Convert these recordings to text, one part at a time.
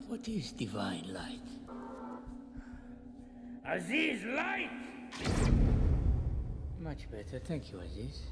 What is divine light? Aziz, light! Much better, thank you, Aziz.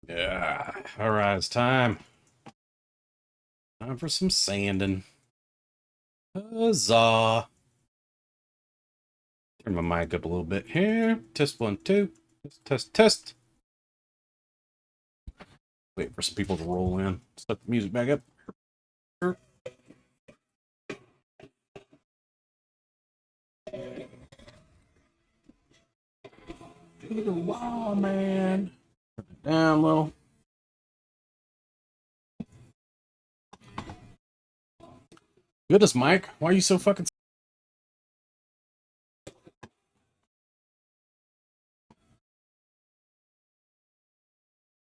Yeah. All right, it's time. Time for some sanding. Huzzah. Turn my mic up a little bit here. Test 1, 2. Test. Wait for some people to roll in. Set the music back up. Wow, man. Down low. Goodness, Mike. Why are you so fucking...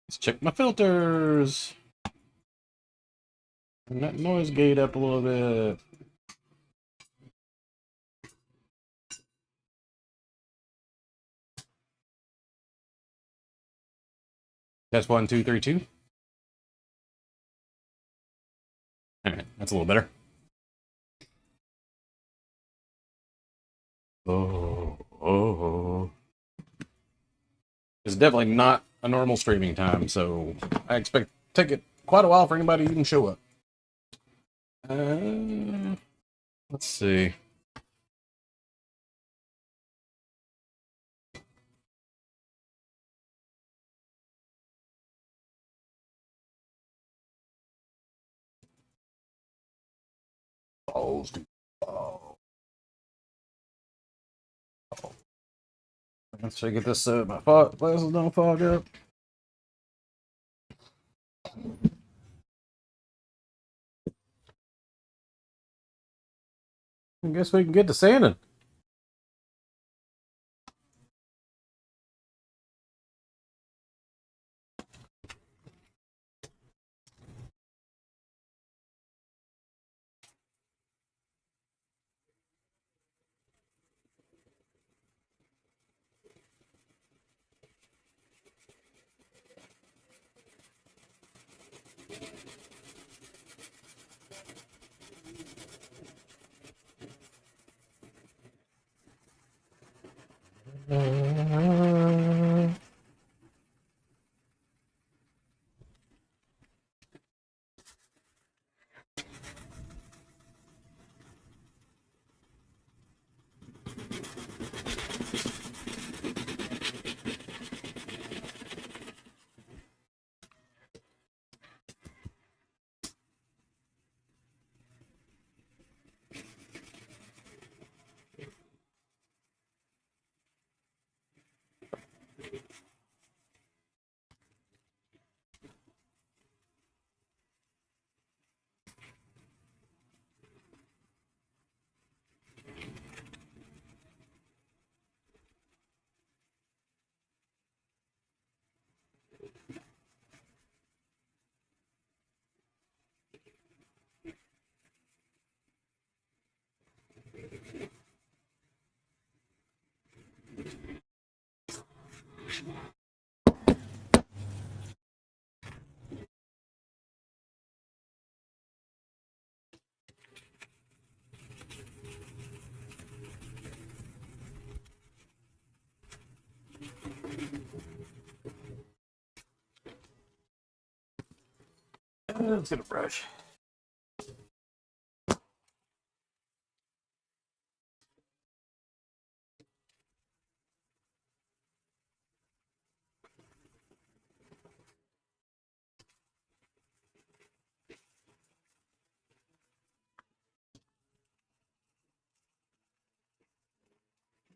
Let's check my filters. Turn that noise gate up a little bit. Test 1, 2, 3, 2. All right, that's a little better. Oh. It's definitely not a normal streaming time, so I expect to take it quite a while for anybody to even show up. Let's see. Let's try to get this my glasses don't fog up. I guess we can get to sanding. Let's get a brush.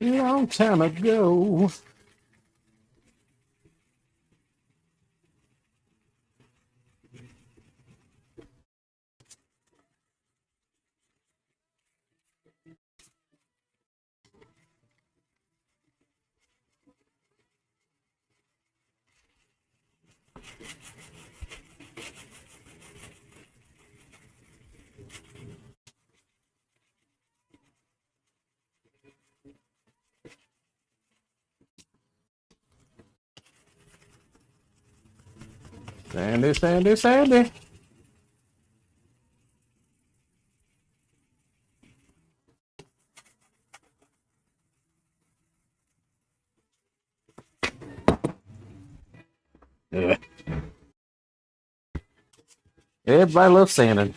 Long time ago. Sandy. Yeah. Everybody loves sanding.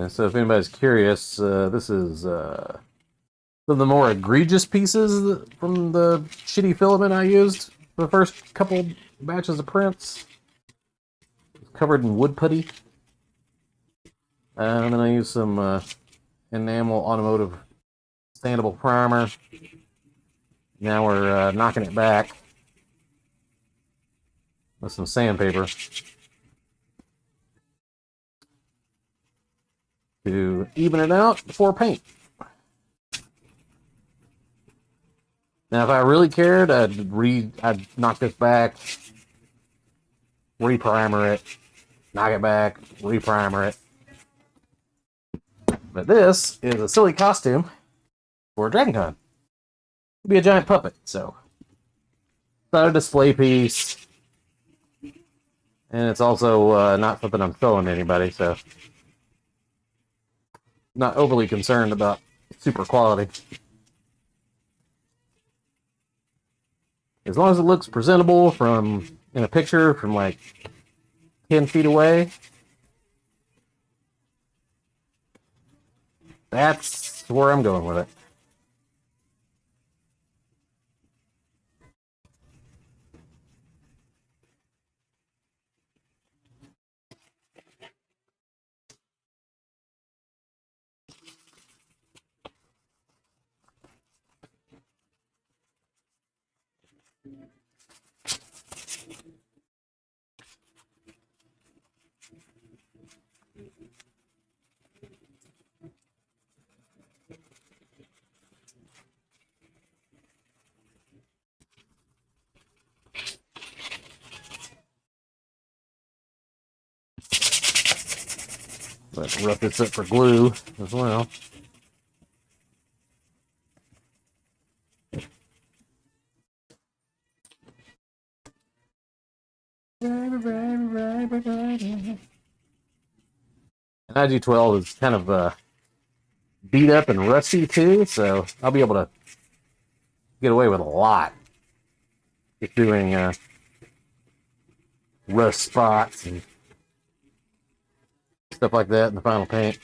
So if anybody's curious, this is some of the more egregious pieces from the shitty filament I used for the first couple batches of prints. It's covered in wood putty. And then I used some enamel automotive sandable primer. Now we're knocking it back with some sandpaper to even it out before paint. Now, if I really cared, I'd knock this back, reprimer it, knock it back, reprimer it. But this is a silly costume for DragonCon. It'll be a giant puppet, so it's not a display piece, and it's also not something I'm showing to anybody, so not overly concerned about super quality. As long as it looks presentable in a picture from like 10 feet away, that's where I'm going with it. Let's rough this up for glue as well. And IG-12 is kind of beat up and rusty too, so I'll be able to get away with a lot just doing rust spots and stuff like that in the final paint.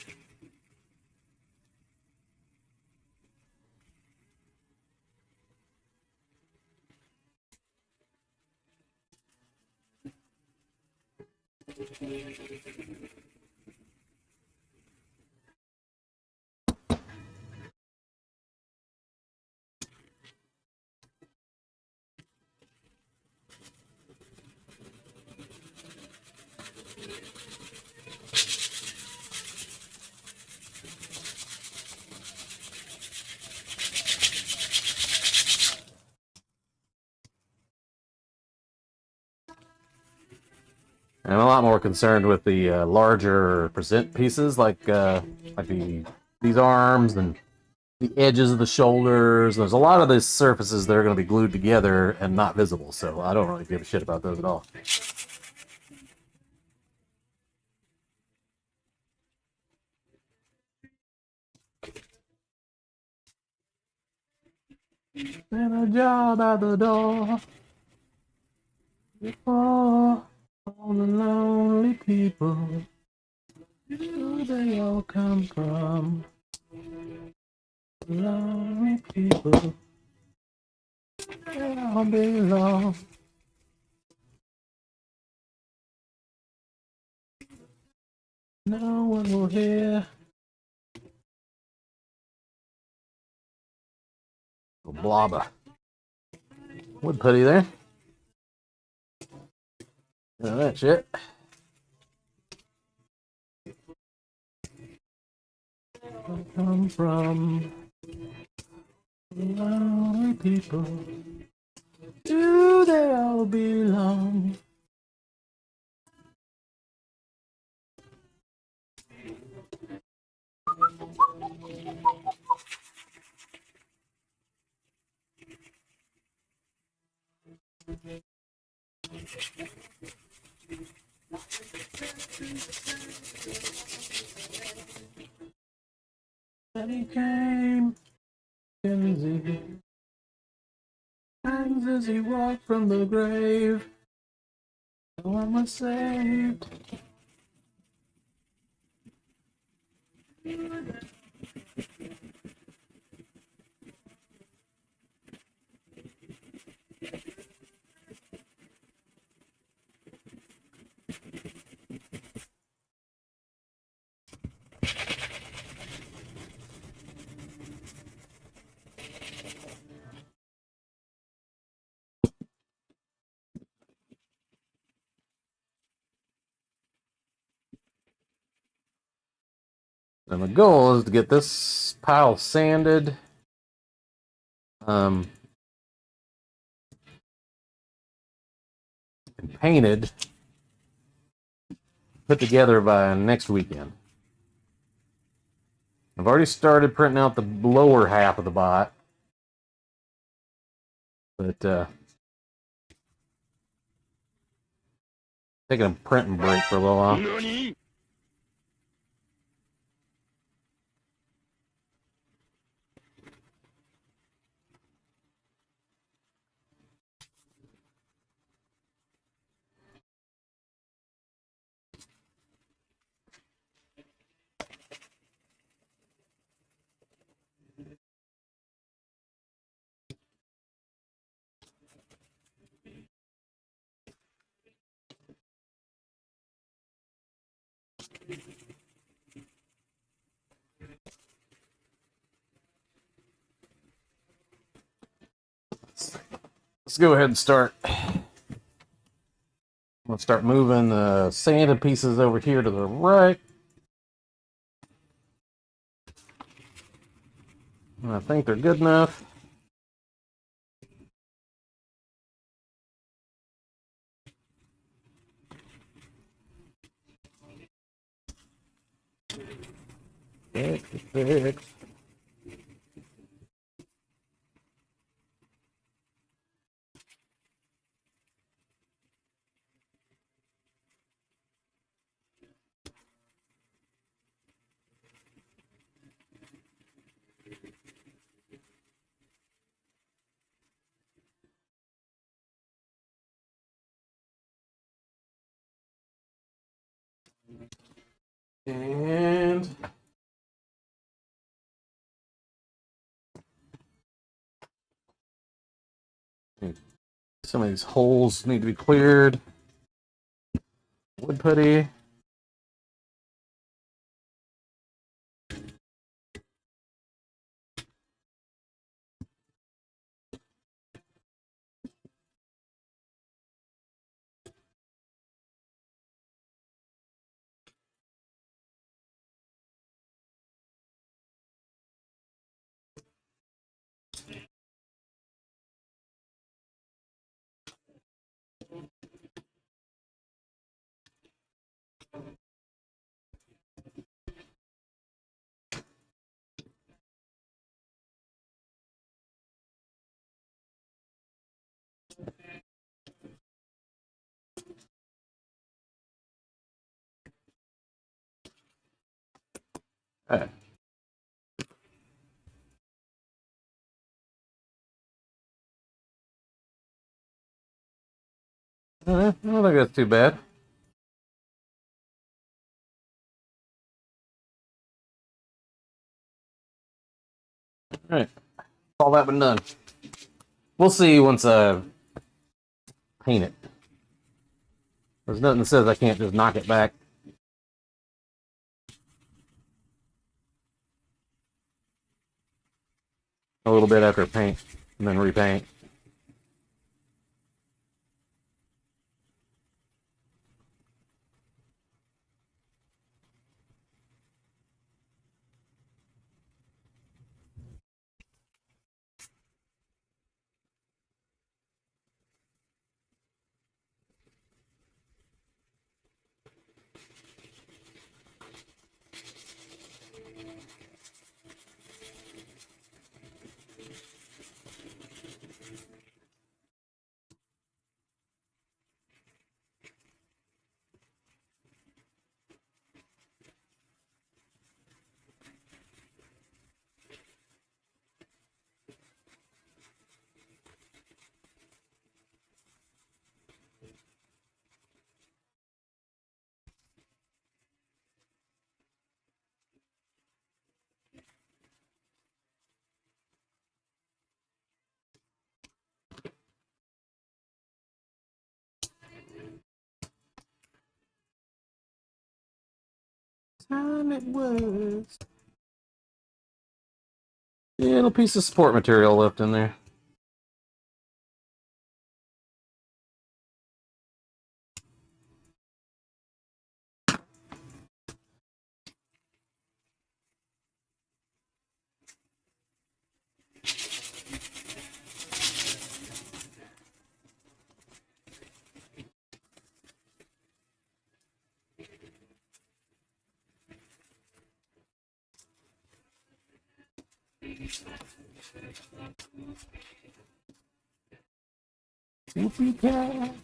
And I'm a lot more concerned with the larger present pieces, like these arms and the edges of the shoulders. There's a lot of these surfaces that are going to be glued together and not visible, so I don't really give a shit about those at all. And a job at the door before all the lonely people. Where do they all come from? Lonely people. They all belong. No one will hear. A blobber. Wood putty there. None of that shit. Come from lonely people. Do they all belong? Then he came, and as he walked from the grave, no one was saved. And the goal is to get this pile sanded. And painted, put together by next weekend. I've already started printing out the lower half of the bot, but taking a printing break for a little while. Let's go ahead and start. I'm gonna start moving the sanded pieces over here to the right. I think they're good enough. Fix. And some of these holes need to be cleared. Wood putty. Alright. I don't think that's too bad. Alright. All that been done. We'll see once I paint it. There's nothing that says I can't just knock it back. A little bit after paint and then repaint. Time it was. Yeah, little piece of support material left in there. Goofy cat.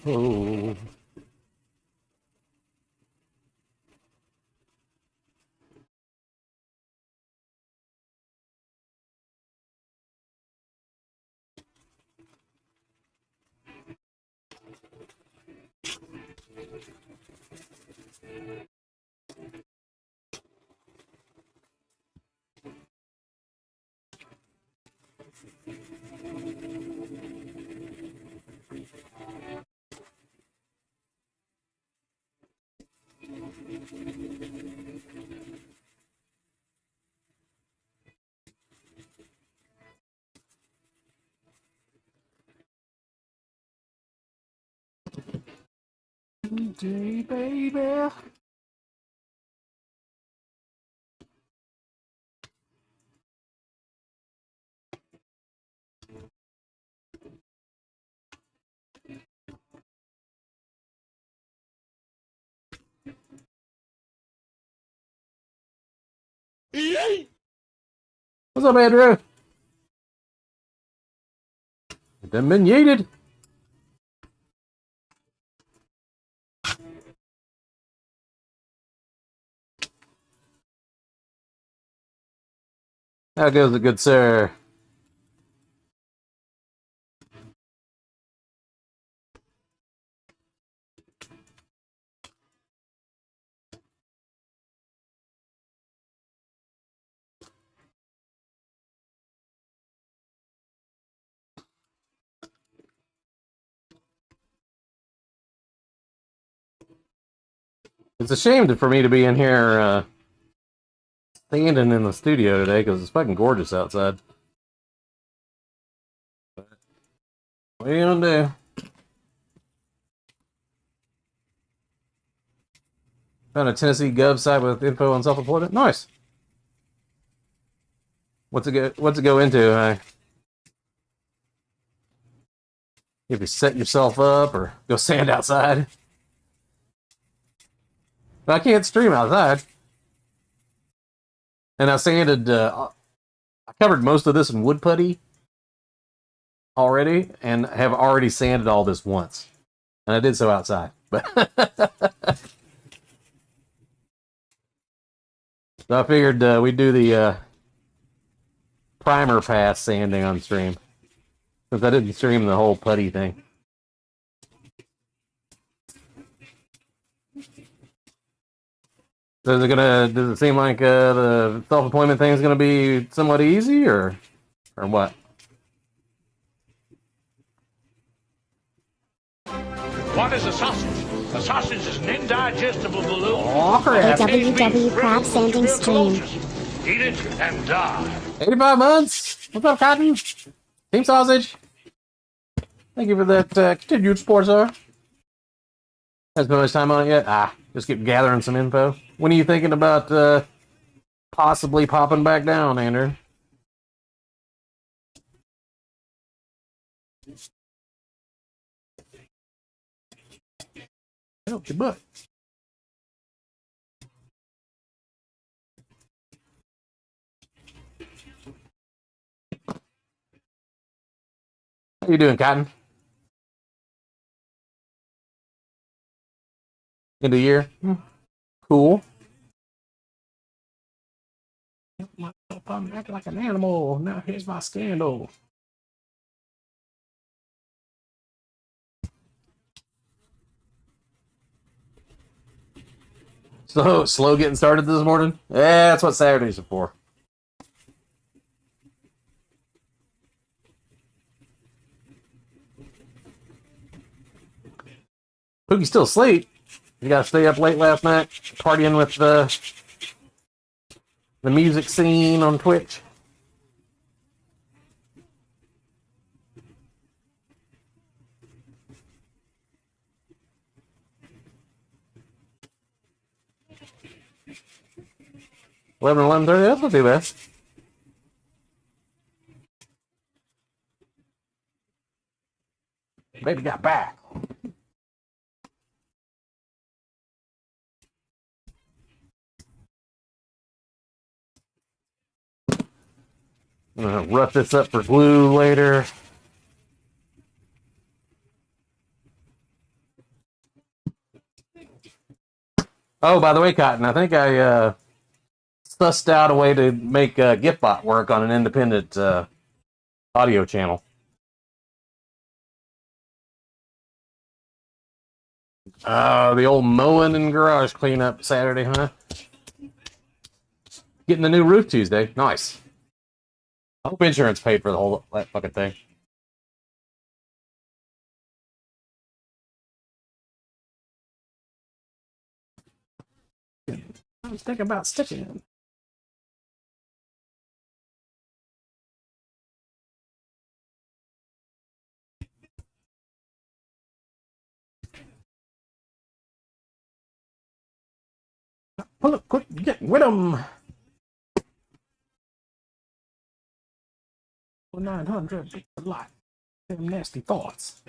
Oh. Day, baby. What's up, Andrew? It done been yeeted. How goes the good sir? It's a shame for me to be in here standing in the studio today because it's fucking gorgeous outside. What are you gonna do? Found a Tennessee Gov site with info on self-employment. Nice. What's it go into? If you set yourself up or go sand outside. But I can't stream outside. And I sanded. I covered most of this in wood putty already, and have already sanded all this once. And I did so outside. But so I figured we'd do the primer pass sanding on stream, since I didn't stream the whole putty thing. Does it seem like the self-employment thing is gonna be somewhat easy, or what? What is a sausage? A sausage is an indigestible balloon. Oh, crap. WW Crab Sanding Stream. Eat it and die. 85 months. What's up, Cotton? Team Sausage. Thank you for that continued support, sir. Hasn't spent much time on it yet. Just keep gathering some info. When are you thinking about possibly popping back down, Andrew? Help your butt. How you doing, Cotton? End of the year? Cool. I'm acting like an animal. Now here's my scandal. So slow getting started this morning? Yeah, that's what Saturdays are for. Pookie's still asleep. You gotta stay up late last night partying with the music scene on Twitch. Eleven 11:30. That's not too bad. Baby got back. I'm gonna rough this up for glue later. Oh, by the way, Cotton, I think I sussed out a way to make GiftBot work on an independent audio channel. The old mowing and garage cleanup Saturday, huh? Getting the new roof Tuesday. Nice. I hope insurance paid for that fucking thing. I was thinking about sticking it. Pull up quick, get with them. 900, a lot. Them nasty thoughts.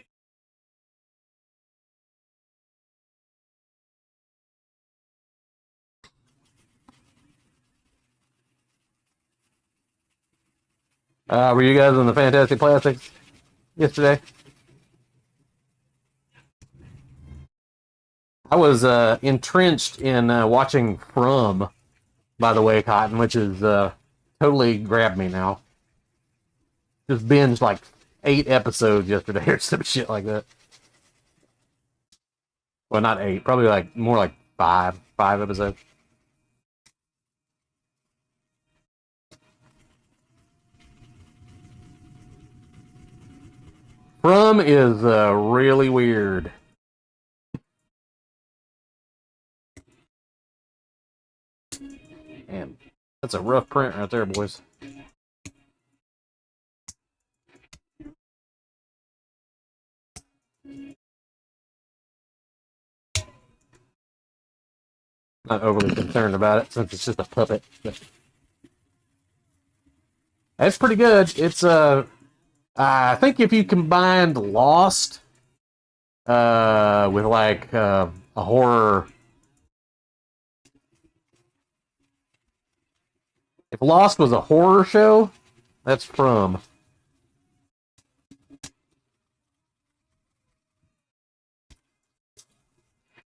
Were you guys on the Fantastic Plastics yesterday? I was entrenched in watching From, by the way, Cotton, which is totally grabbed me now. Just binged like 8 episodes yesterday or some shit like that. Well, not 8, probably like more like 5 episodes. From is really weird. That's a rough print right there, boys. Not overly concerned about it since it's just a puppet. But it's pretty good. It's I think if you combined Lost with like a horror. If Lost was a horror show, that's From.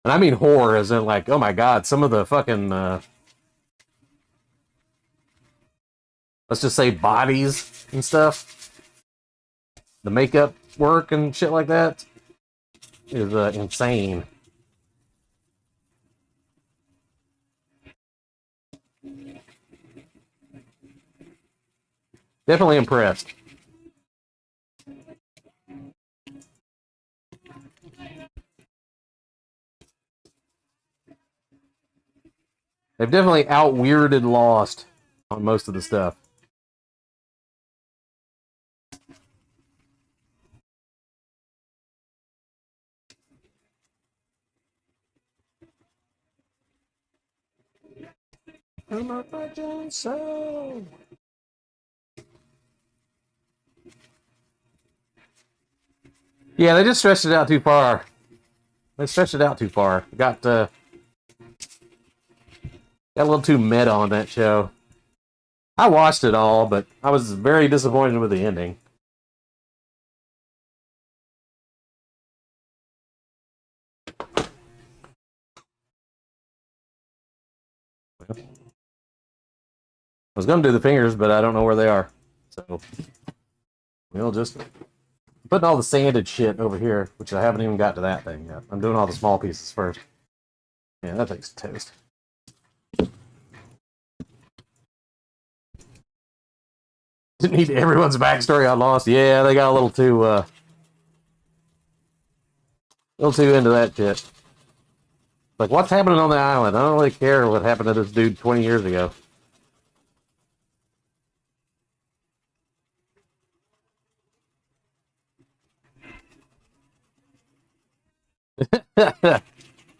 And I mean horror as in like, oh my god, some of the fucking let's just say bodies and stuff. The makeup work and shit like that is insane. Definitely impressed. They've definitely out-weirded Lost on most of the stuff. I'm a virgin soul. Yeah, they just stretched it out too far. They stretched it out too far. Got a little too meta on that show. I watched it all, but I was very disappointed with the ending. I was going to do the fingers, but I don't know where they are. So we'll just putting all the sanded shit over here, which I haven't even got to that thing yet. I'm doing all the small pieces first. Yeah, that thing's toast. Didn't need everyone's backstory on Lost. Yeah, they got a little too into that shit. Like, what's happening on the island? I don't really care what happened to this dude 20 years ago.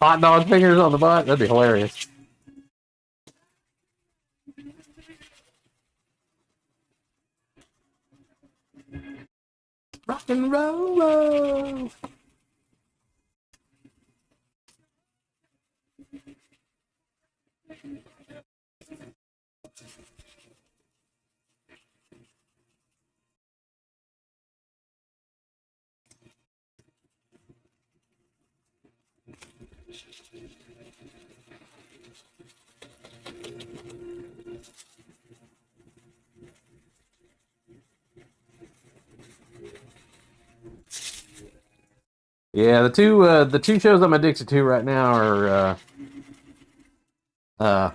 Hot dog fingers on the butt? That'd be hilarious. Rock and roll. Yeah, the two shows I'm addicted to right now are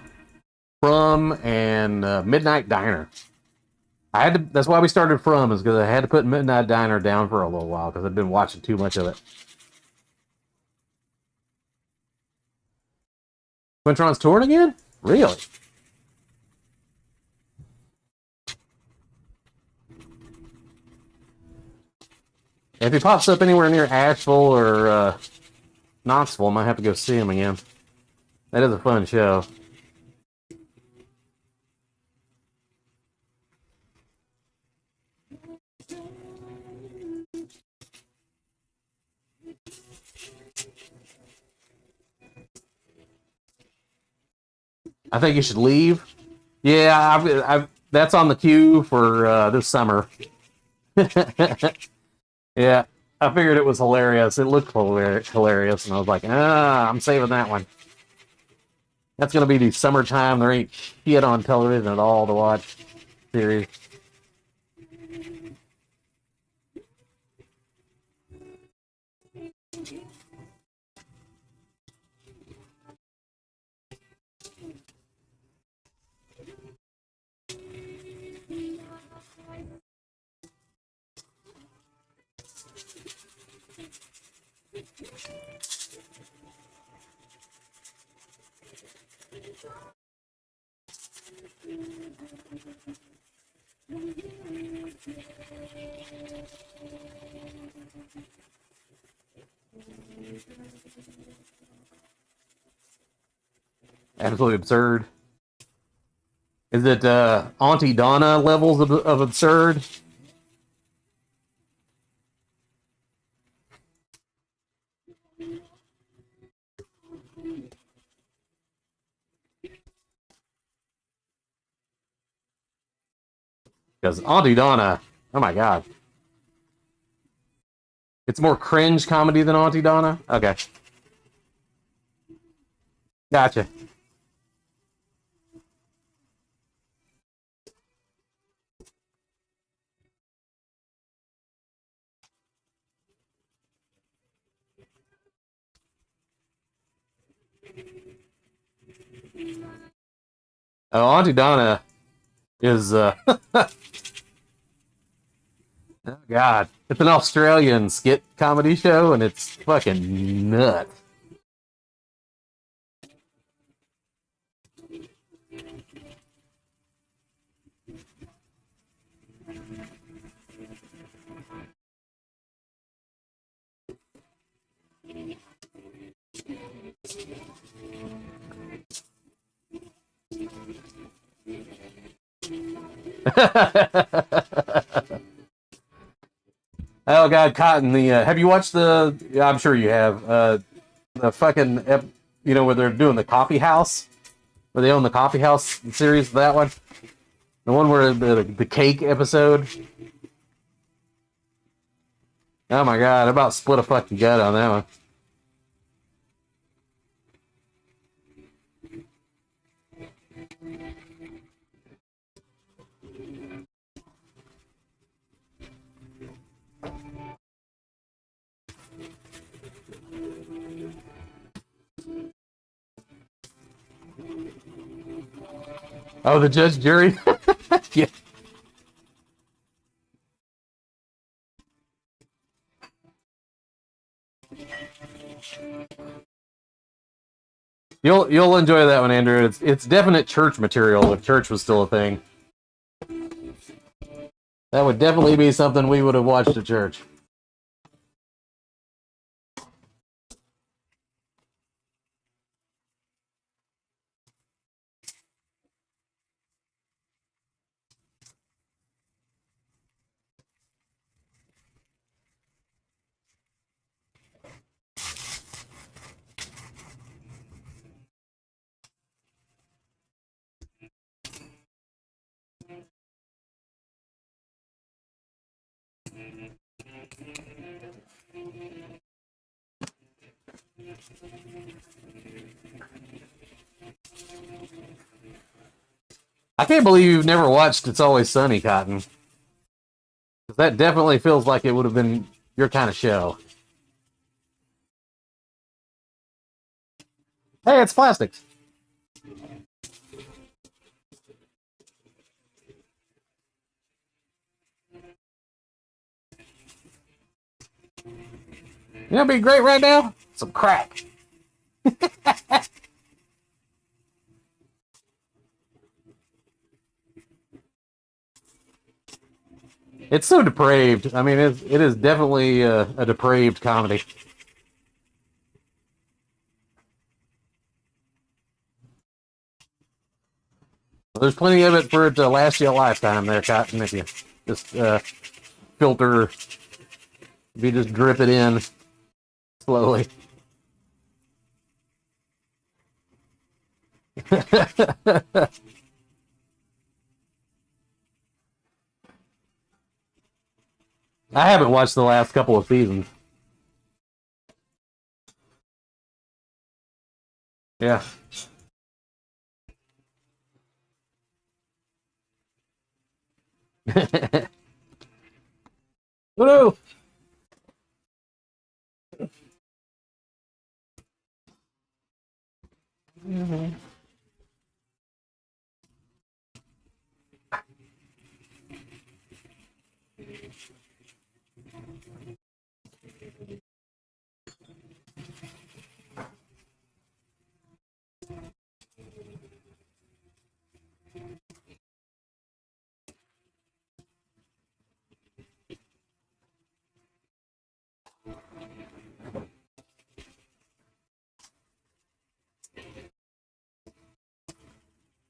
From and Midnight Diner. I had to. That's why we started From, is because I had to put Midnight Diner down for a little while because I've been watching too much of it. Quintron's touring again? Really? If he pops up anywhere near Asheville or Knoxville, I might have to go see him again. That is a fun show. I think you should leave. Yeah, I've that's on the queue for this summer. Yeah, I figured it was hilarious. It looked hilarious, and I was like, I'm saving that one. That's gonna be the summertime. There ain't shit on television at all to watch series. Absolutely absurd. Is it Auntie Donna levels of absurd? Because Auntie Donna, oh my god. It's more cringe comedy than Auntie Donna? Okay. Gotcha. Oh, Auntie Donna is, oh god. It's an Australian skit comedy show, and it's fucking nuts. Oh god, Cotton. Have you watched the? Yeah, I'm sure you have. The fucking, where they're doing the coffee house, where they own the coffee house series. That one, the one where the cake episode. Oh my god, I about split a fucking gut on that one. Oh, the judge, jury. Yeah. You'll enjoy that one, Andrew. It's definite church material if church was still a thing. That would definitely be something we would have watched at church. I can't believe you've never watched It's Always Sunny, Cotton. That definitely feels like it would have been your kind of show. Hey, it's plastics. You know, what'd be great right now? Some crack. It's so depraved. I mean, it is definitely a depraved comedy. There's plenty of it for it to last you a lifetime there, Cotton, if you just filter, if you just drip it in slowly. I haven't watched the last couple of seasons. Yeah. Woo! Mm-hmm.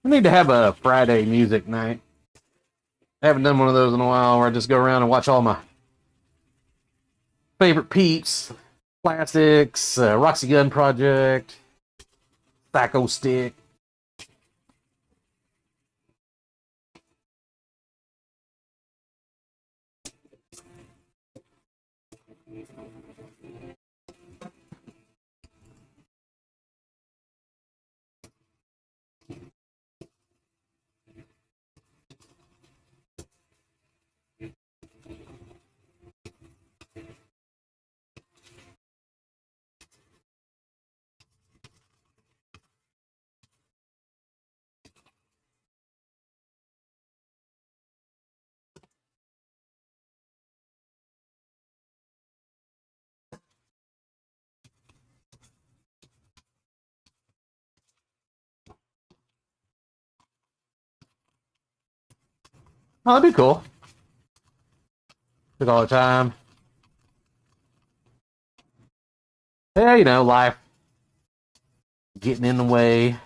I need to have a Friday music night. I haven't done one of those in a while where I just go around and watch all my favorite peeps, classics, Roxy Gun Project, Thaco Stick. Oh, that'd be cool. Took all the time. Yeah, you know, life getting in the way.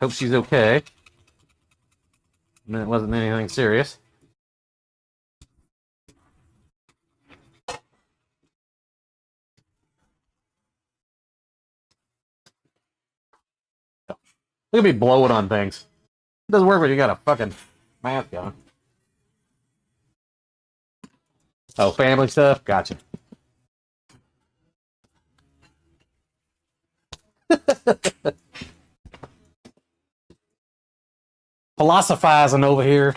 Hope she's okay. I mean, it wasn't anything serious. Look at me blowing on things. It doesn't work when you got a fucking mask on. Oh, family stuff? Gotcha. Philosophizing over here.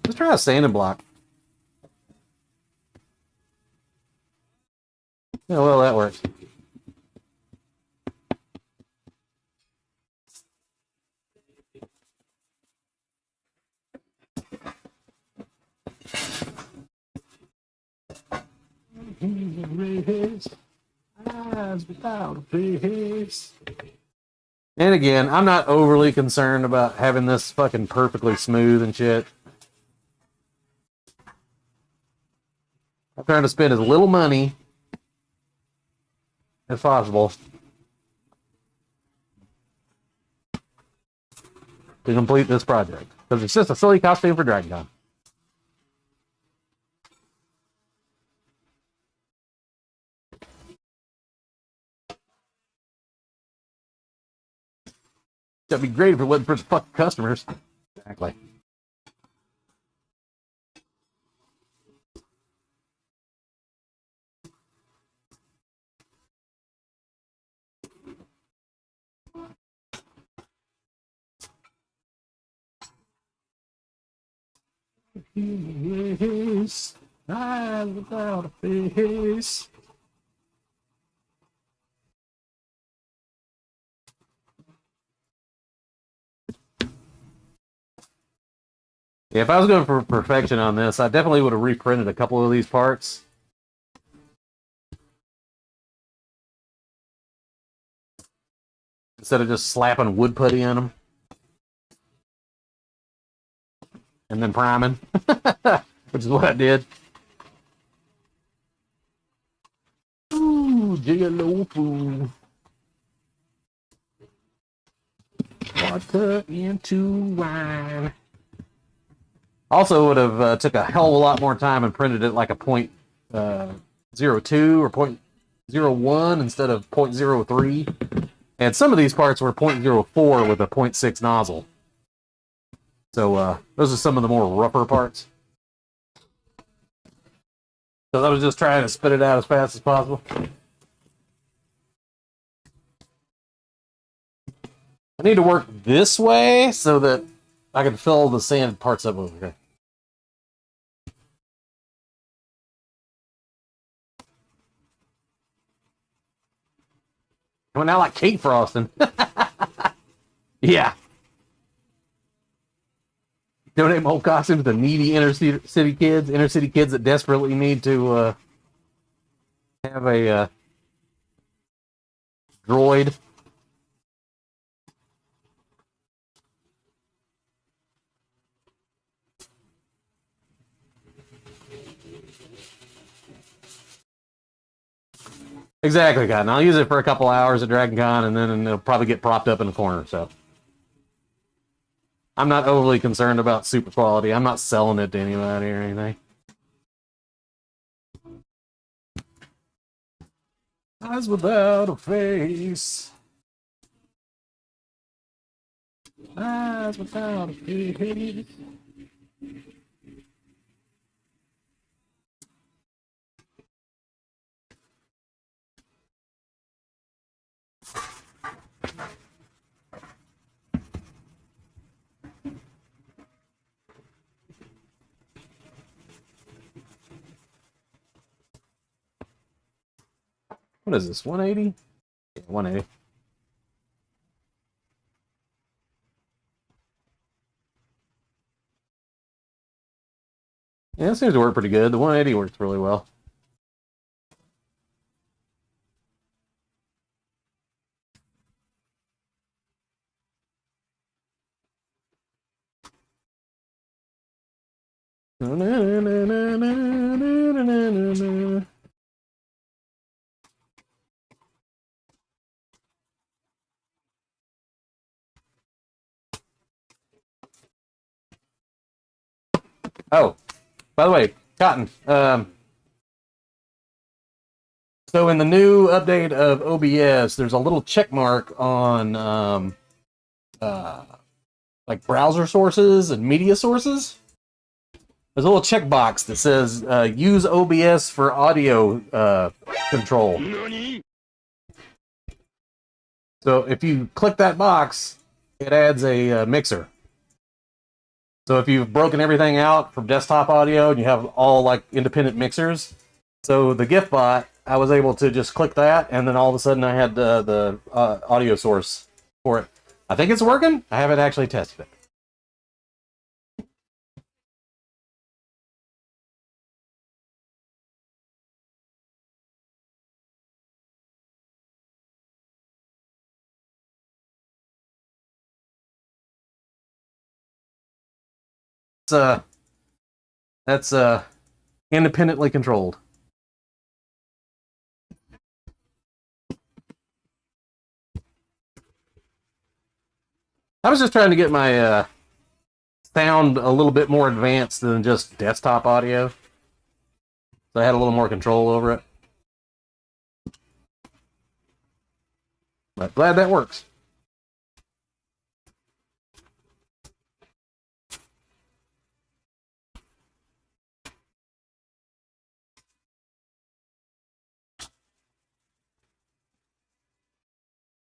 Let's try a sanding block. Yeah, well, that works. Eyes without a face. And again, I'm not overly concerned about having this fucking perfectly smooth and shit. I'm trying to spend as little money as possible to complete this project. Because it's just a silly costume for Dragon Con. That'd be great if it wasn't for the fucking customers. Exactly. Face, eyes without a face. Yeah, if I was going for perfection on this, I definitely would have reprinted a couple of these parts. Instead of just slapping wood putty in them. And then priming. Which is what I did. Ooh, Jigalofu. Water into wine. Also would have took a hell of a lot more time and printed it like a .02 or .01 instead of .03. And some of these parts were .04 with a .6 nozzle. So those are some of the more rougher parts. So I was just trying to spit it out as fast as possible. I need to work this way so that I can fill the sand parts up over here. Coming out like cake frosting. Yeah. Donate my old costumes to needy inner city kids that desperately need to have a droid. Exactly, Cotton. I'll use it for a couple hours at Dragon Con, and then it'll probably get propped up in the corner, so. I'm not overly concerned about super quality. I'm not selling it to anybody or anything. Eyes without a face. Eyes without a face. What is this, 180? Yeah, 180. Yeah, it seems to work pretty good. The 180 works really well. Oh, by the way, Cotton. So in the new update of OBS, there's a little check mark on like browser sources and media sources. There's a little checkbox that says use OBS for audio control. So if you click that box, it adds a mixer. So if you've broken everything out from desktop audio and you have all like independent mixers, so the GIF bot, I was able to just click that, and then all of a sudden I had the audio source for it. I think it's working. I haven't actually tested it. That's independently controlled. I was just trying to get my sound a little bit more advanced than just desktop audio, so I had a little more control over it. But glad that works.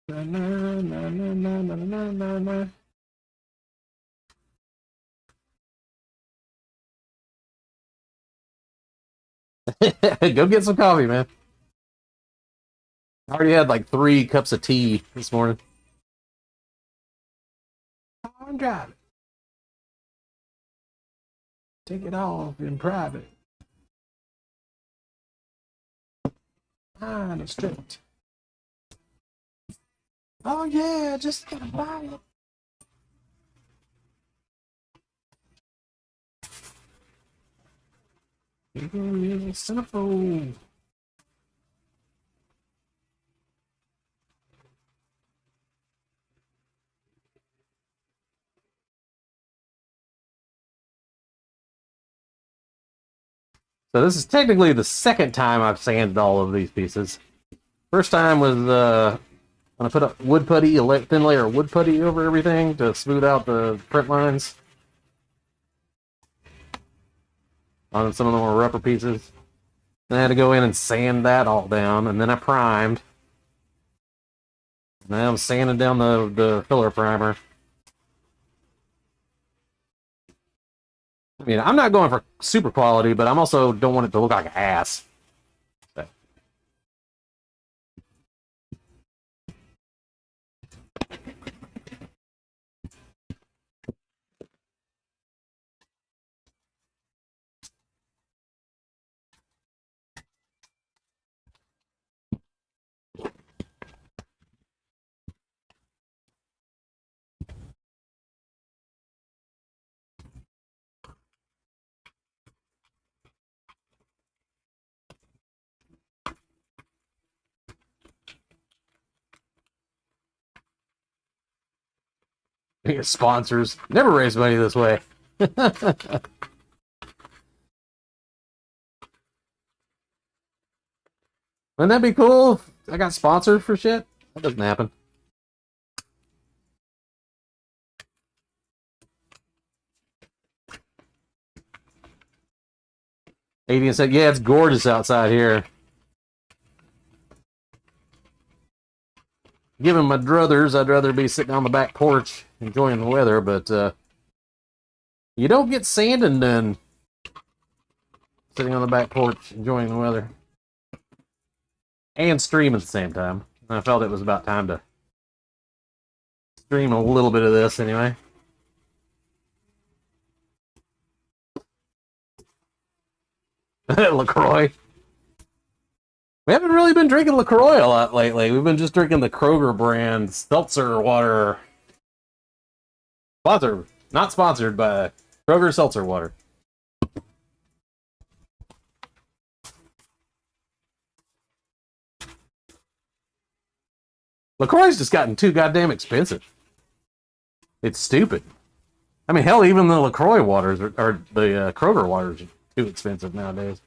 Na, na, na, na, na, na, na, na. Go get some coffee, man. I already had like 3 cups of tea this morning. I'm driving. Take it off in private. I'm strict. Oh yeah, just gotta buy it. Centerfold. So this is technically the second time I've sanded all of these pieces. First time was when I put a wood putty, a thin layer of wood putty over everything to smooth out the print lines on some of the more rougher pieces. Then I had to go in and sand that all down, and then I primed. Now I'm sanding down the filler primer. I mean, I'm not going for super quality, but I'm also don't want it to look like ass. So. Sponsors. Never raise money this way. Wouldn't that be cool if I got sponsored for shit? That doesn't happen. Adrian said, yeah, it's gorgeous outside here. Given my druthers, I'd rather be sitting on the back porch enjoying the weather, but you don't get sanding done sitting on the back porch enjoying the weather. And stream at the same time. I felt it was about time to stream a little bit of this anyway. LaCroix. We haven't really been drinking LaCroix a lot lately. We've been just drinking the Kroger brand seltzer water. Not sponsored by Kroger seltzer water. LaCroix's just gotten too goddamn expensive. It's stupid. I mean, hell, even the LaCroix waters or the Kroger waters are too expensive nowadays.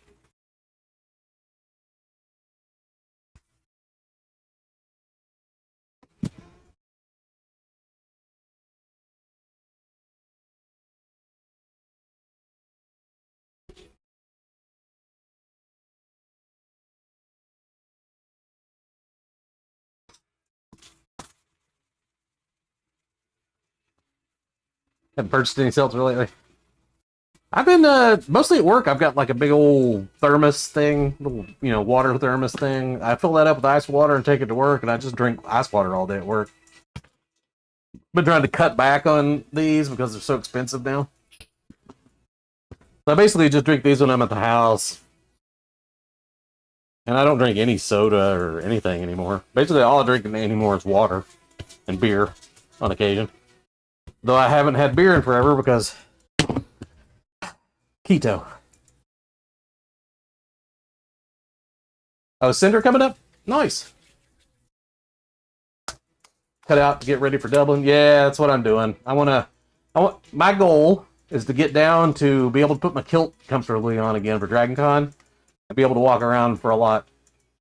Haven't purchased any seltzer lately. I've been mostly at work. I've got like a big old thermos thing, little water thermos thing. I fill that up with ice water and take it to work, and I just drink ice water all day at work. Been trying to cut back on these because they're so expensive now. So I basically just drink these when I'm at the house, and I don't drink any soda or anything anymore. Basically, all I drink anymore is water and beer on occasion. Though I haven't had beer in forever because keto. Oh, Cinder coming up? Nice. Cut out to get ready for Dublin. Yeah, that's what I'm doing. My goal is to get down to be able to put my kilt comfortably on again for Dragon Con and be able to walk around for a lot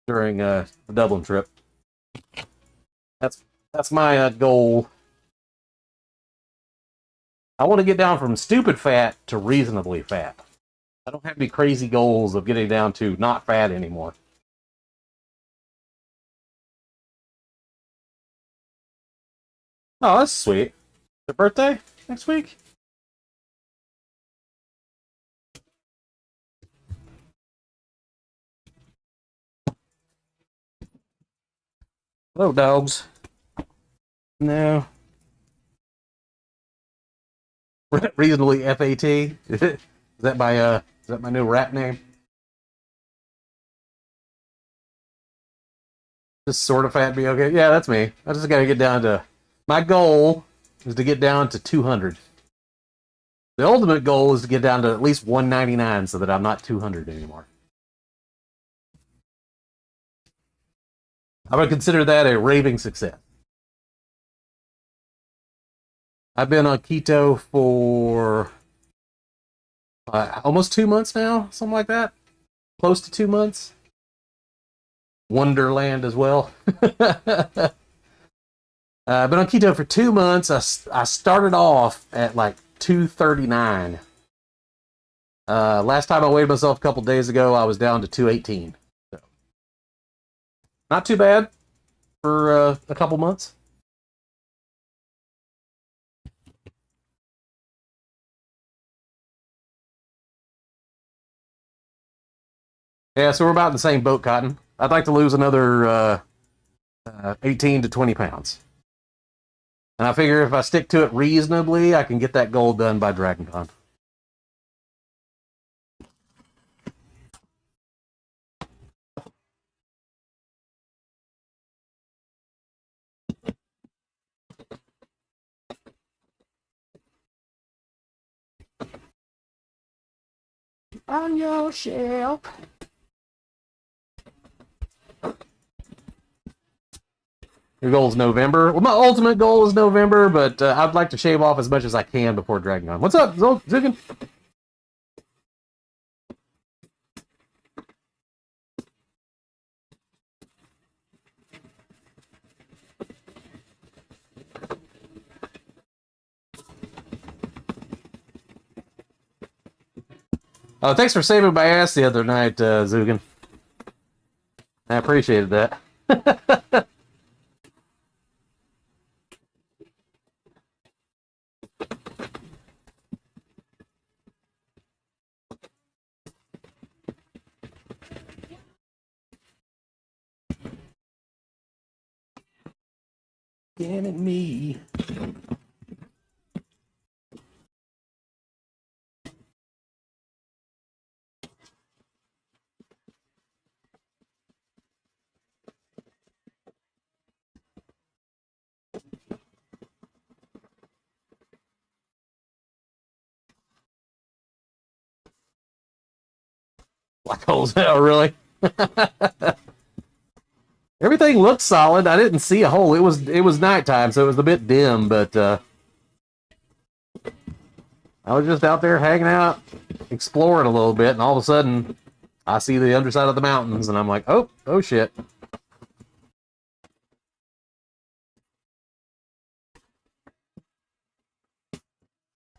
during the Dublin trip. That's my goal. I want to get down from stupid fat to reasonably fat. I don't have any crazy goals of getting down to not fat anymore. Oh, that's sweet. Your birthday next week? Hello, dogs. No. Reasonably FAT. Is that my new rap name? Just sort of fat be okay? Yeah, that's me. I just gotta get down to... My goal is to get down to 200. The ultimate goal is to get down to at least 199 so that I'm not 200 anymore. I would consider that a raving success. I've been on keto for almost 2 months now, something like that. Close to 2 months. Wonderland as well. I've been on keto for 2 months. I started off at like 239. Last time I weighed myself a couple days ago, I was down to 218. So, not too bad for a couple months. Yeah, so we're about in the same boat, Cotton. I'd like to lose another 18 to 20 pounds. And I figure if I stick to it reasonably, I can get that goal done by Dragon Con. On your shelf. Your goal is November. Well, my ultimate goal is November, but I'd like to shave off as much as I can before Dragon Con. What's up, Zugan? Oh, thanks for saving my ass the other night, Zugan. I appreciated that. Damn it, me. Black holes. Oh, really? Everything looked solid. I didn't see a hole. It was nighttime, so it was a bit dim, but I was just out there hanging out, exploring a little bit, and all of a sudden, I see the underside of the mountains, and I'm like, oh shit.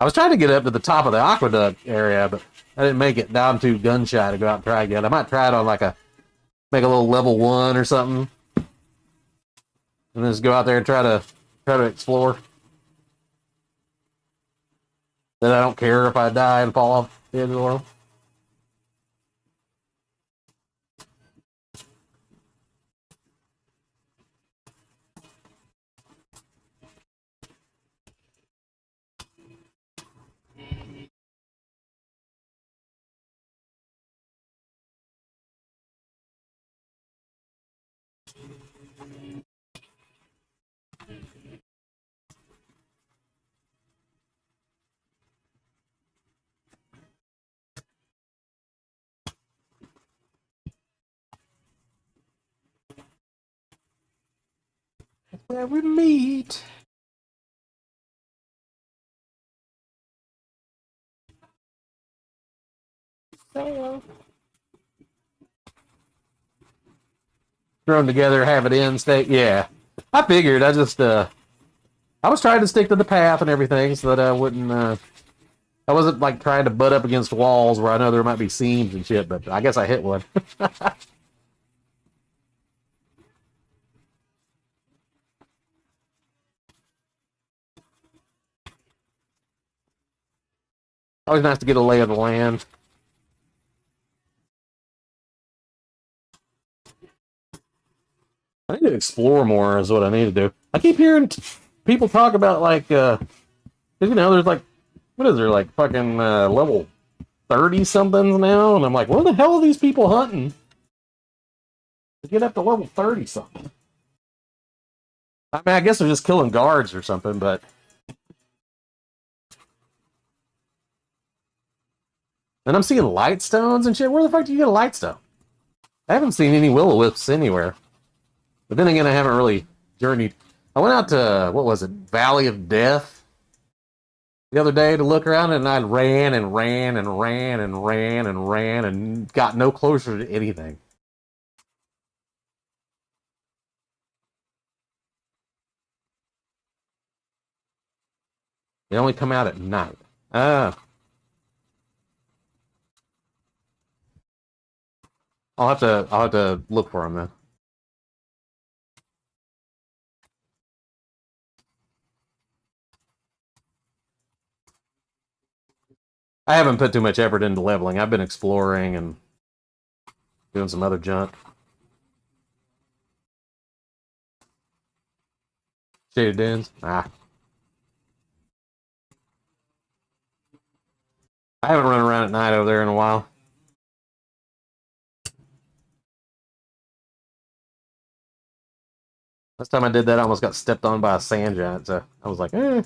I was trying to get up to the top of the aqueduct area, but I didn't make it. Now I'm too gun shy to go out and try again. I might try it on like make a little level 1 or something, and then just go out there and try to explore. Then I don't care if I die and fall off the edge of the world. Where we meet. Thrown together, have it in state. Yeah, I figured. I was trying to stick to the path and everything so that I wouldn't. I wasn't like trying to butt up against walls where I know there might be seams and shit. But I guess I hit one. Always nice to get a lay of the land. I need to explore more is what I need to do. I keep hearing people talk about like, there's like, what is there, like fucking level 30 somethings now? And I'm like, where the hell are these people hunting to get up to level 30 something? I mean, I guess they're just killing guards or something, but. And I'm seeing light stones and shit. Where the fuck do you get a light stone? I haven't seen any will-o-wisps anywhere. But then again, I haven't really journeyed. I went out to, what was it, Valley of Death the other day to look around, and I ran and ran and ran and ran and ran and got no closer to anything. They only come out at night. Ah. I'll have to look for them then. I haven't put too much effort into leveling. I've been exploring and doing some other junk. Shaded Dunes? Ah. I haven't run around at night over there in a while. Last time I did that, I almost got stepped on by a sand giant, so I was like, eh.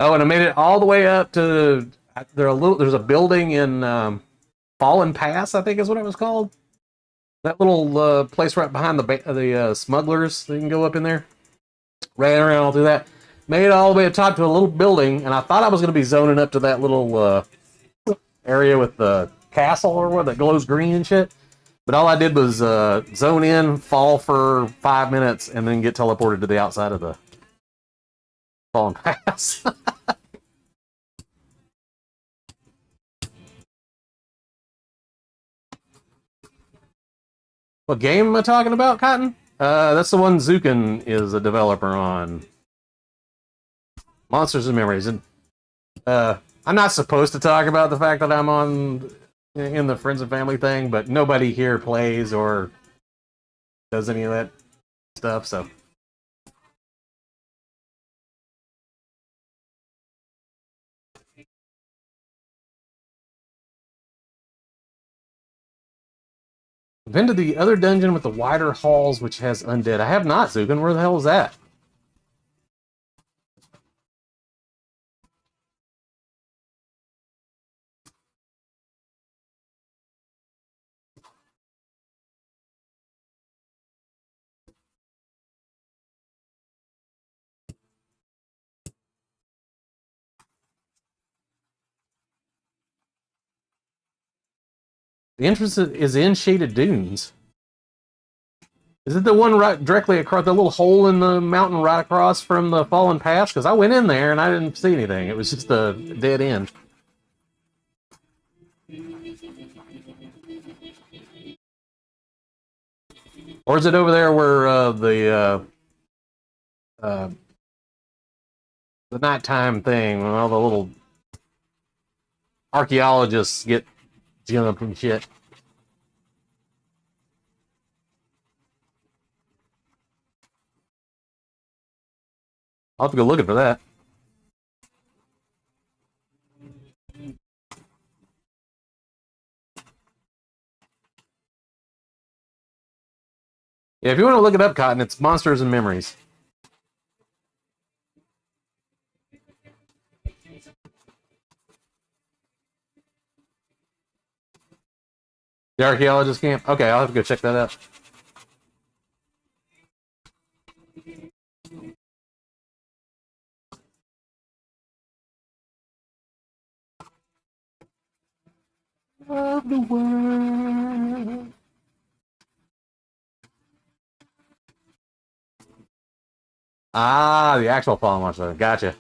Oh, and I made it all the way up to there's a building in Fallen Pass, I think is what it was called. That little place right behind the smugglers. You can go up in there. Ran around all through that. Made it all the way to top to a little building, and I thought I was going to be zoning up to that little area with the castle or what that glows green and shit. But all I did was zone in, fall for 5 minutes, and then get teleported to the outside of the Fallen Pass. What game am I talking about, Cotton? That's the one Zukin is a developer on. Monsters and Memories. And I'm not supposed to talk about the fact that I'm on in the friends and family thing, but nobody here plays or does any of that stuff, so. Been to the other dungeon with the wider halls, which has undead. I have not, Zukin. Where the hell is that? The entrance is in Shaded Dunes. Is it the one right directly across the little hole in the mountain right across from the Fallen Pass? Because I went in there and I didn't see anything. It was just a dead end. Or is it over there where the nighttime thing when all the little archaeologists get jumped and shit? I'll have to go looking for that. Yeah, if you want to look it up, Cotton, it's Monsters and Memories. The archaeologist camp? Okay, I'll have to go check that out. Of the world. Ah, the actual fallen monster. Gotcha.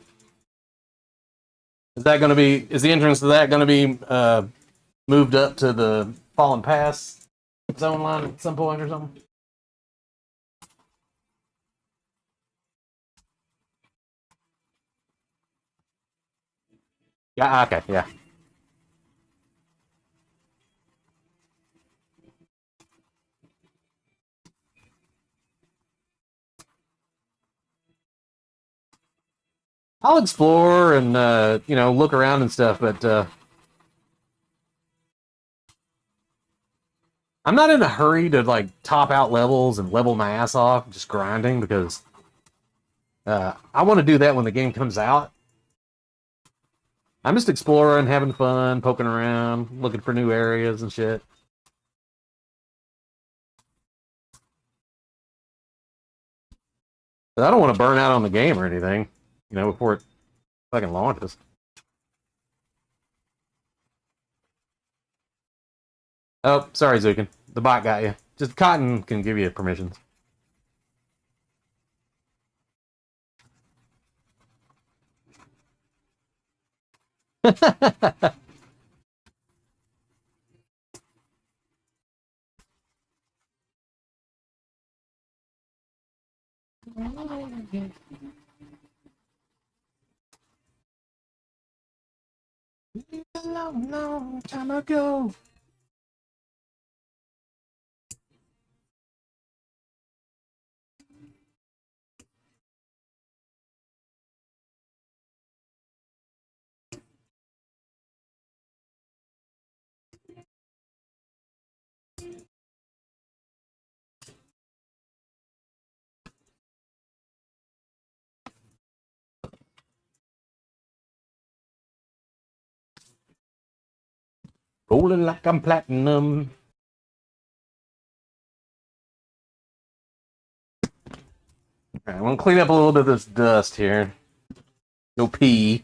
Is that going to be? Is the entrance to that going to be moved up to the Fallen Pass zone line at some point or something? Yeah. Okay. Yeah. I'll explore and look around and stuff, but I'm not in a hurry to like top out levels and level my ass off just grinding because I want to do that when the game comes out. I'm just exploring, having fun, poking around, looking for new areas and shit. But I don't want to burn out on the game or anything, before it fucking launches. Oh, sorry, Zukin. The bot got you. Just Cotton can give you permissions. A long, long time ago. Rolling like I'm platinum. Alright, I'm gonna clean up a little bit of this dust here. Go pee.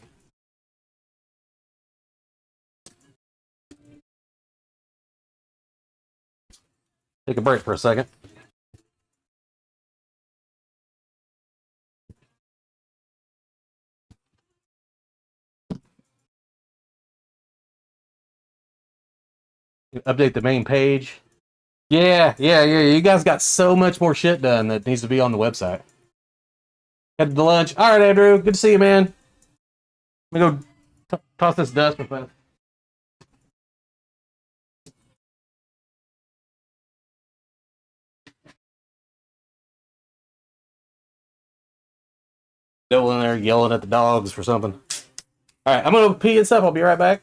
Take a break for a second. Update the main page. Yeah. You guys got so much more shit done that needs to be on the website. Headed to lunch. All right, Andrew. Good to see you, man. Let me go toss this dust with that. Still in there yelling at the dogs for something. All right, I'm gonna pee and stuff. I'll be right back.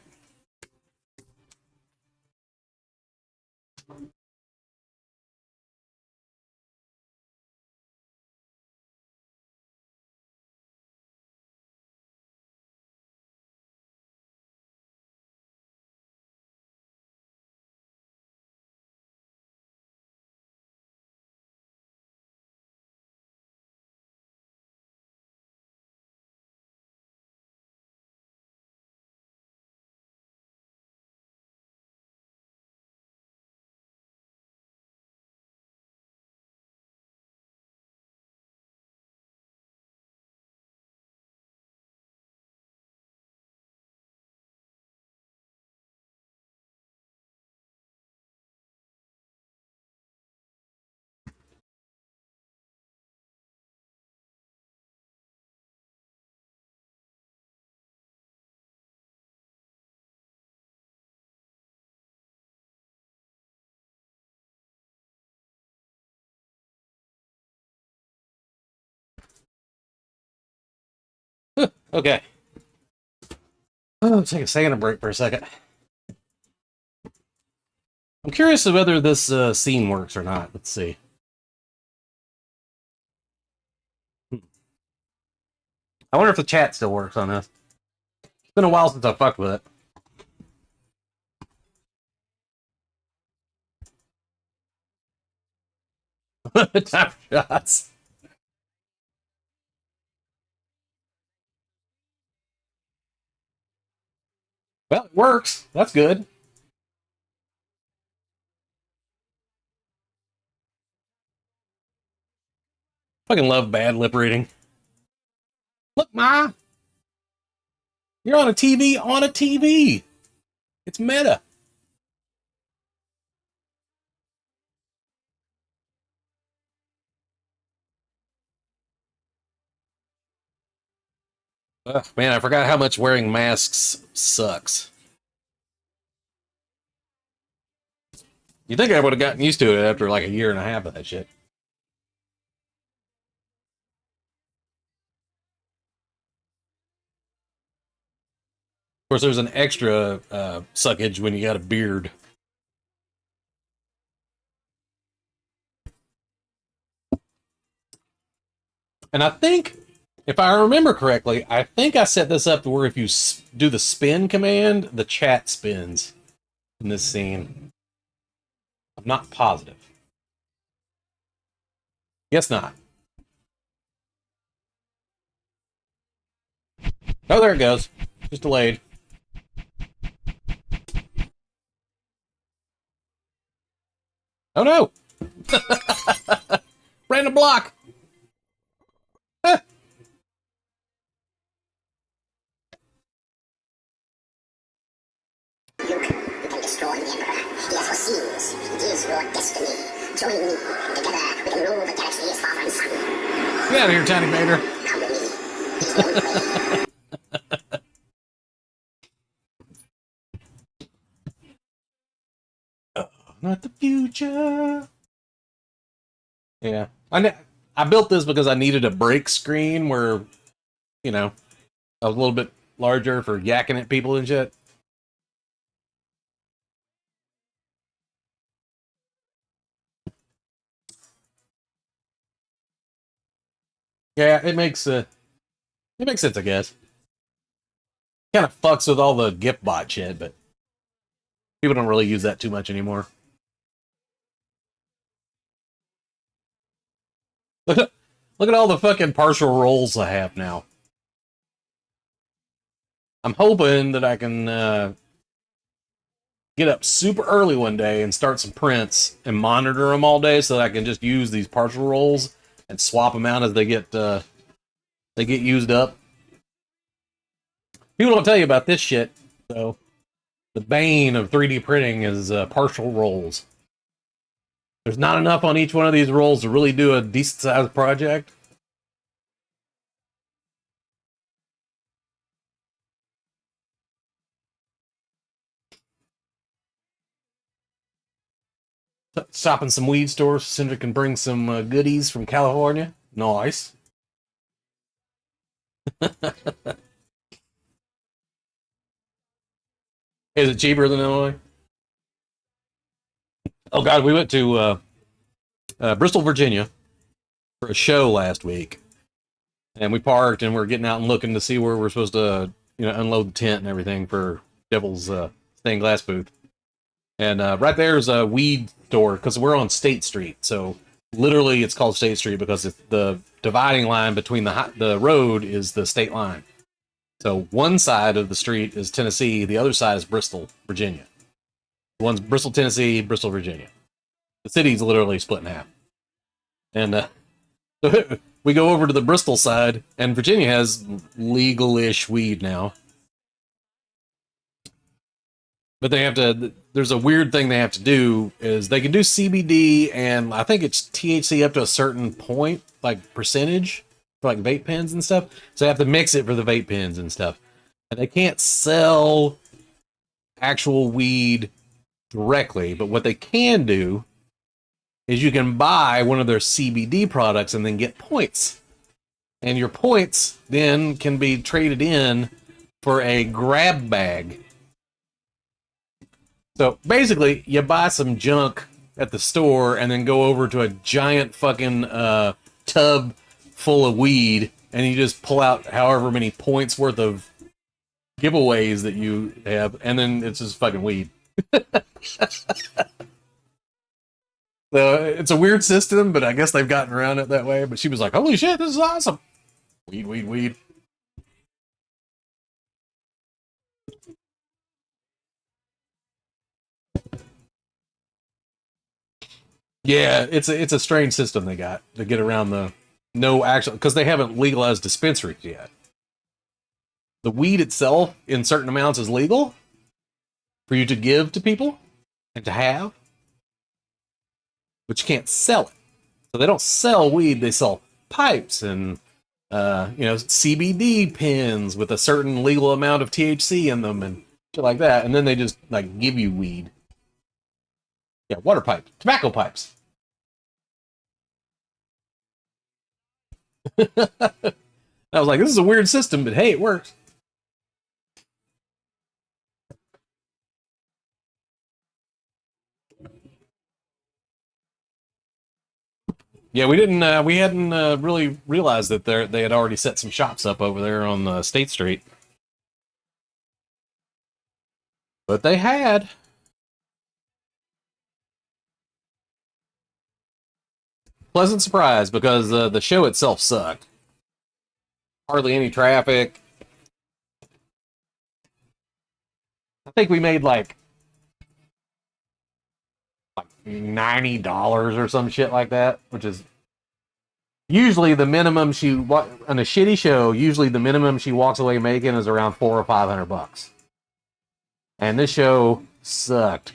Okay. Oh, take a second break for a second. I'm curious of whether this scene works or not. Let's see. I wonder if the chat still works on this. It's been a while since I fucked with it. Time shots. Well, it works. That's good. Fucking love bad lip reading. Look, Ma! You're on a TV on a TV! It's meta. Ugh, man, I forgot how much wearing masks sucks. You think I would have gotten used to it after like a year and a half of that shit. Of course, there's an extra suckage when you got a beard. And I think, if I remember correctly, I think I set this up to where if you do the spin command, the chat spins in this scene. I'm not positive. Guess not. Oh, there it goes. Just delayed. Oh no! Random block! You can destroy the Emperor. He has foreseen this. It is your destiny. Join me. Together we can rule the galaxy as father and son. Get out of here, Tiny Vader. Come with me. It's the only way. Not the future. Yeah. I built this because I needed a break screen where, you know, I was a little bit larger for yakking at people and shit. Yeah, it makes sense, I guess. Kind of fucks with all the gift bot shit, but People don't really use that too much anymore. Look at all the fucking partial rolls I have now. I'm hoping that I can get up super early one day and start some prints and monitor them all day so that I can just use these partial rolls and swap them out as they get used up. People don't tell you about this shit, though. The bane of 3D printing is partial rolls. There's not enough on each one of these rolls to really do a decent-sized project. Shopping some weed stores. Cinder can bring some goodies from California. Nice. Is it cheaper than Illinois? Oh god, we went to Bristol, Virginia for a show last week. And we parked and we're getting out and looking to see where we're supposed to, unload the tent and everything for Devil's stained glass booth. And right there's a weed store because we're on State Street. So literally it's called State Street because the dividing line between the road is the state line. So one side of the street is Tennessee, the other side is Bristol, Virginia. One's Bristol, Tennessee, Bristol, Virginia. The city's literally split in half. And we go over to the Bristol side, and Virginia has legal-ish weed now. But there's a weird thing they have to do, is they can do CBD, and I think it's THC up to a certain point, like percentage, for like vape pens and stuff. So they have to mix it for the vape pens and stuff. And they can't sell actual weed directly, but what they can do is you can buy one of their CBD products and then get points. And your points then can be traded in for a grab bag. So basically, you buy some junk at the store and then go over to a giant fucking tub full of weed and you just pull out however many points worth of giveaways that you have, and then it's just fucking weed. So it's a weird system, but I guess they've gotten around it that way. But she was like, holy shit, this is awesome. Weed, weed, weed. Yeah, it's a strange system they got to get around the no actual, because they haven't legalized dispensaries yet. The weed itself in certain amounts is legal for you to give to people and to have, but you can't sell it. So they don't sell weed, they sell pipes and CBD pens with a certain legal amount of THC in them and shit like that, and then they just like give you weed. Yeah, water pipe, tobacco pipes. I was like, this is a weird system, but hey, it works. Yeah, we hadn't really realized that they had already set some shops up over there on State Street. But they had. Pleasant surprise, because the show itself sucked. Hardly any traffic. I think we made like $90 or some shit like that, which is usually the minimum on a shitty show. Usually the minimum she walks away making is around $400 or $500, and this show sucked.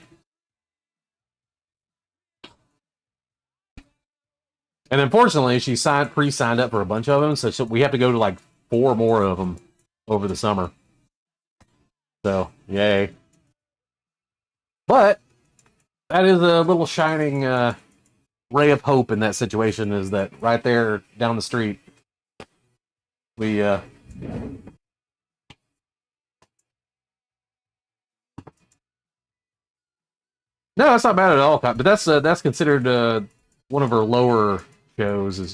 And unfortunately, she pre-signed up for a bunch of them, so we have to go to like 4 more of them over the summer. So, yay. But that is a little shining ray of hope in that situation, is that right there down the street, we no, that's not bad at all, but that's considered one of her lower shows. Is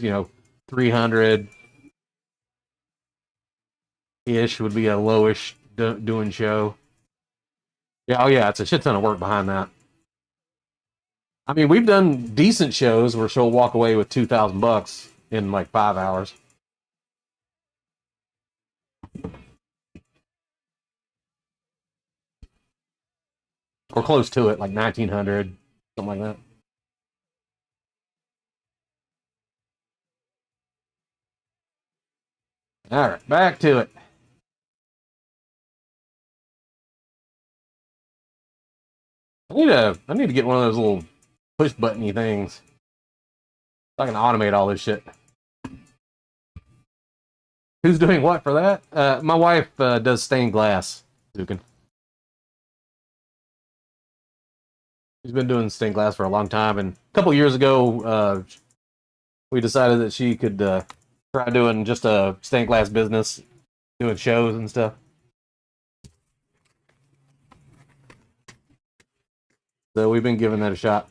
300 ish would be a lowish doing show. Yeah, oh yeah, it's a shit ton of work behind that. I mean, we've done decent shows where she'll walk away with $2,000 in like 5 hours. Or close to it, like 1900, something like that. All right, back to it. I need to get one of those little push buttony things. So I can automate all this shit. Who's doing what for that? My wife does stained glass, Zukin. She's been doing stained glass for a long time, and a couple years ago, we decided that she could try doing just a stained glass business, doing shows and stuff. So we've been giving that a shot.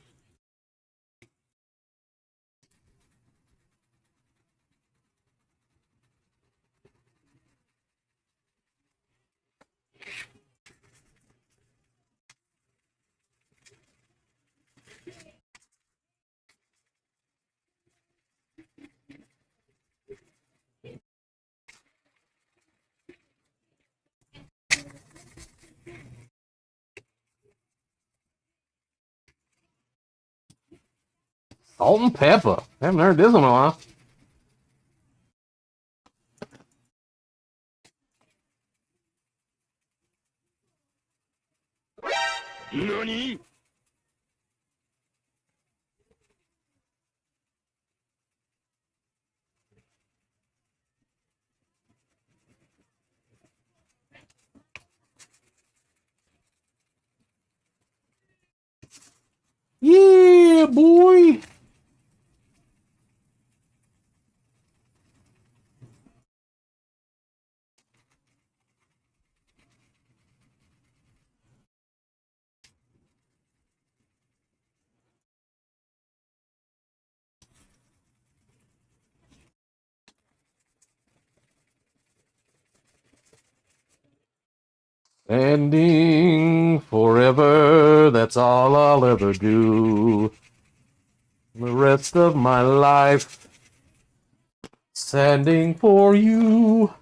Salt and pepper. I haven't heard this in a while. NANI?! Yeah, boy. Standing forever, that's all I'll ever do. The rest of my life, standing for you.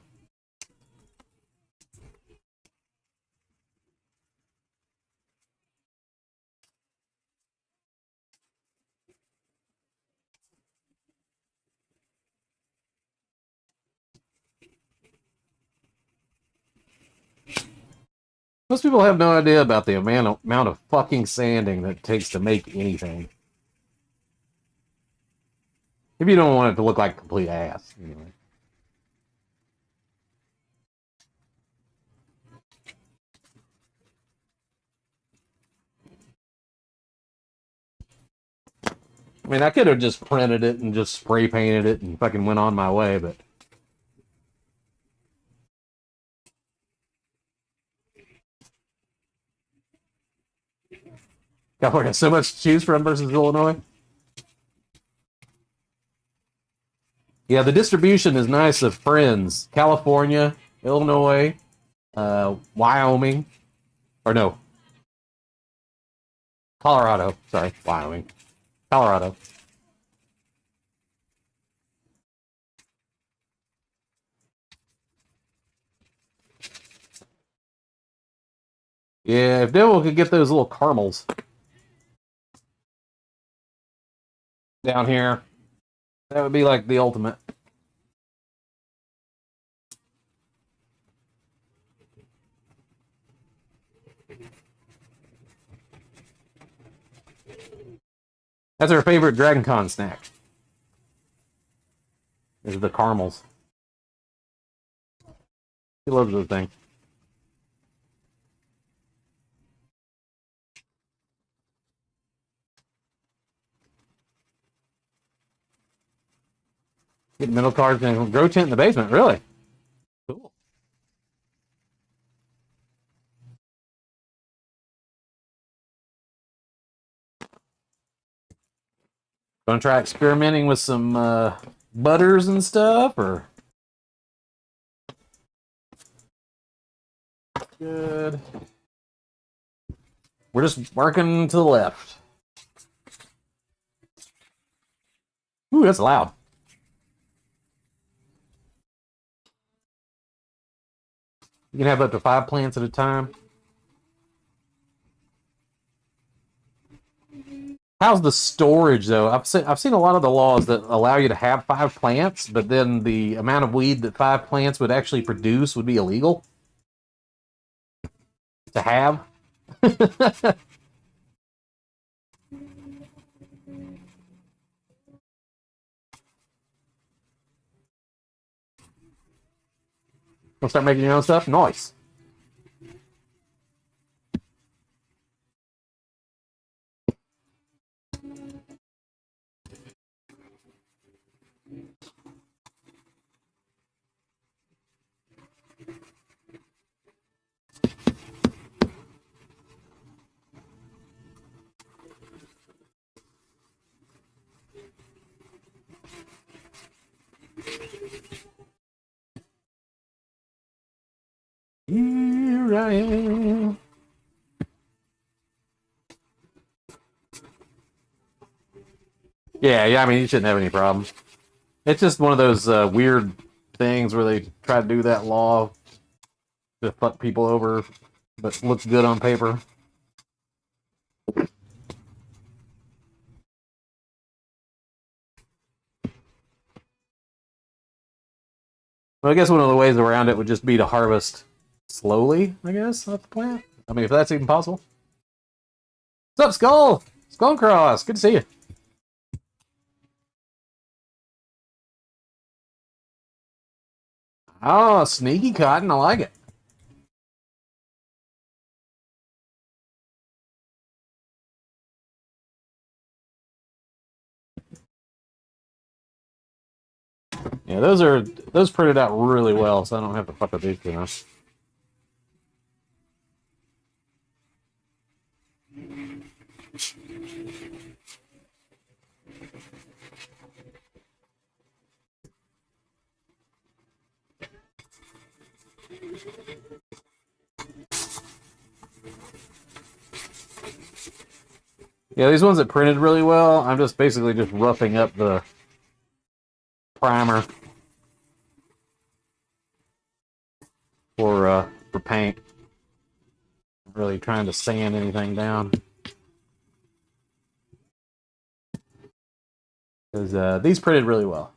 Most people have no idea about the amount of fucking sanding that it takes to make anything. If you don't want it to look like complete ass, anyway. I mean, I could have just printed it and just spray painted it and fucking went on my way, but California, so much to choose from versus Illinois. Yeah, the distribution is nice of friends. California, Illinois, Wyoming, or no, Colorado. Sorry, Wyoming, Colorado. Yeah, if Devil could get those little caramels down here, that would be like the ultimate. That's our favorite Dragon Con snack. Is the caramels. He loves those things. Get middle cards and grow tent in the basement. Really? Cool. Gonna try experimenting with some butters and stuff, or good. We're just working to the left. Ooh, that's loud. You can have up to 5 plants at a time. How's the storage though? I've seen a lot of the laws that allow you to have 5 plants, but then the amount of weed that 5 plants would actually produce would be illegal to have. Wanna start making your own stuff? Nice. Here I am. Yeah, I mean, you shouldn't have any problems. It's just one of those weird things where they try to do that law to fuck people over, but looks good on paper. Well, I guess one of the ways around it would just be to harvest slowly, I guess, off the plant. I mean, if that's even possible. What's up, Skull? Skullcross, good to see you. Oh, sneaky cotton, I like it. Yeah, those printed out really well, so I don't have to fuck with these too much. Yeah, these ones that printed really well, I'm just basically just roughing up the primer for paint. Not really trying to sand anything down. Because these printed really well.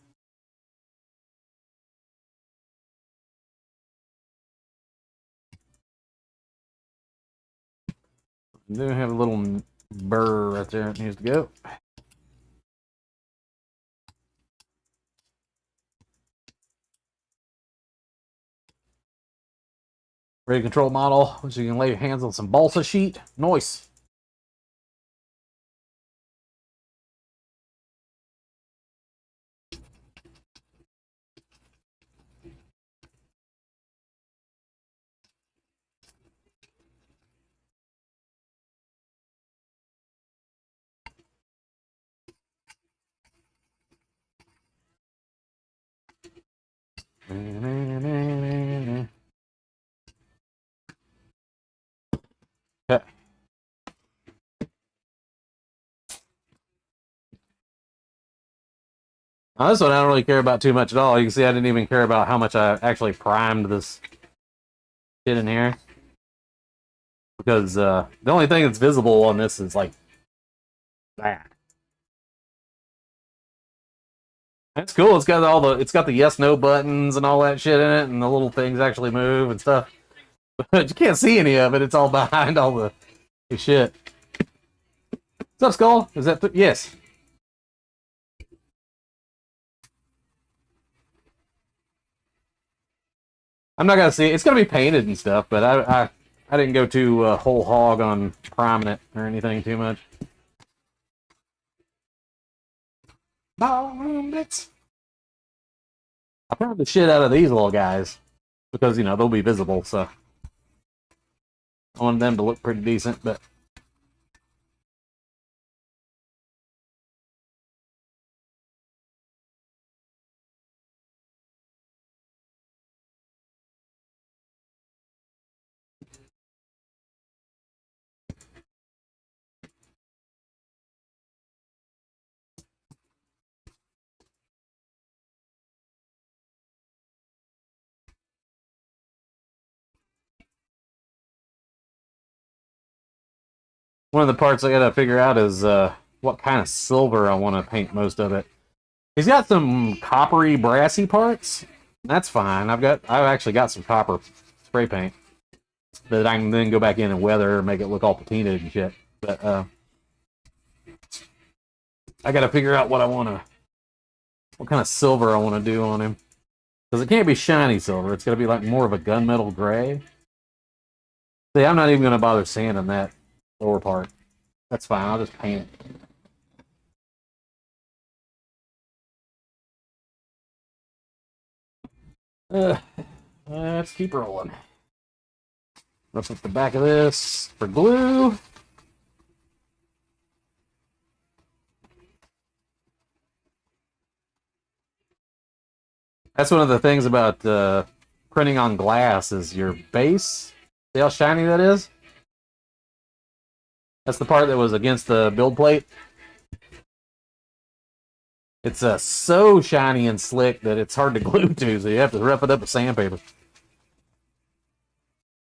Do have a little burr right there it needs to go. Ready control model, which you can lay your hands on some balsa sheet. Nice. Okay. Now, this one I don't really care about too much at all. You can see I didn't even care about how much I actually primed this shit in here. Because the only thing that's visible on this is like that. That's cool. It's got the yes no buttons and all that shit in it, and the little things actually move and stuff. But you can't see any of it. It's all behind all the shit. What's up, Skull? Is that yes? I'm not gonna see it. It's gonna be painted and stuff, but I didn't go too whole hog on priming it or anything too much. Ballroom bits. I primed the shit out of these little guys because they'll be visible, so I wanted them to look pretty decent, but. one of the parts I gotta figure out is what kind of silver I want to paint most of it. He's got some coppery, brassy parts. That's fine. I've actually got some copper spray paint that I can then go back in and weather and make it look all patinaed and shit. But I gotta figure out what kind of silver I want to do on him. Because it can't be shiny silver. It's gonna be like more of a gunmetal gray. See, I'm not even gonna bother sanding that lower part. That's fine. I'll just paint it. Let's keep rolling. Let's put the back of this for glue. That's one of the things about printing on glass is your base. See how shiny that is? That's the part that was against the build plate. It's so shiny and slick that it's hard to glue to, so you have to rough it up with sandpaper.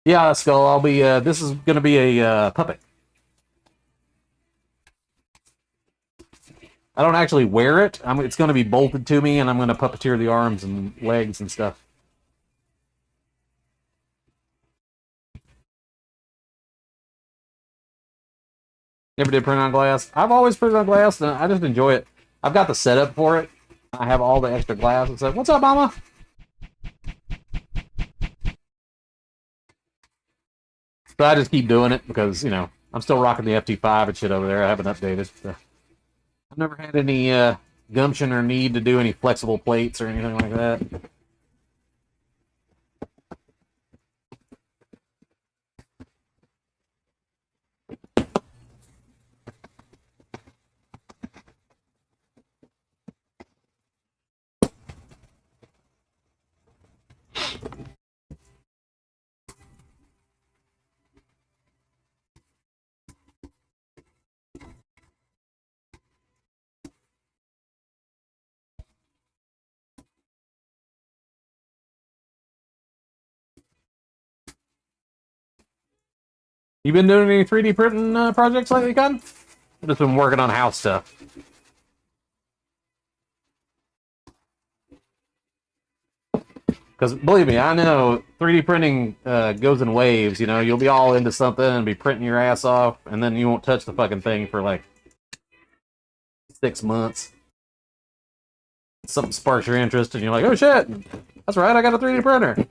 Yeah, Skull, I'll be, this is going to be a puppet. I don't actually wear it. It's going to be bolted to me, and I'm going to puppeteer the arms and legs and stuff. Never did print on glass. I've always printed on glass, and I just enjoy it. I've got the setup for it. I have all the extra glass and stuff. What's up, Mama? So I just keep doing it because, you know, I'm still rocking the FT5 and shit over there. I haven't updated. So I've never had any gumption or need to do any flexible plates or anything like that. You been doing any 3D printing projects lately, Con? I've just been working on house stuff. Because believe me, I know 3D printing goes in waves. You know, you'll be all into something and be printing your ass off, and then you won't touch the fucking thing for like 6 months. Something sparks your interest, and you're like, oh shit, that's right, I got a 3D printer.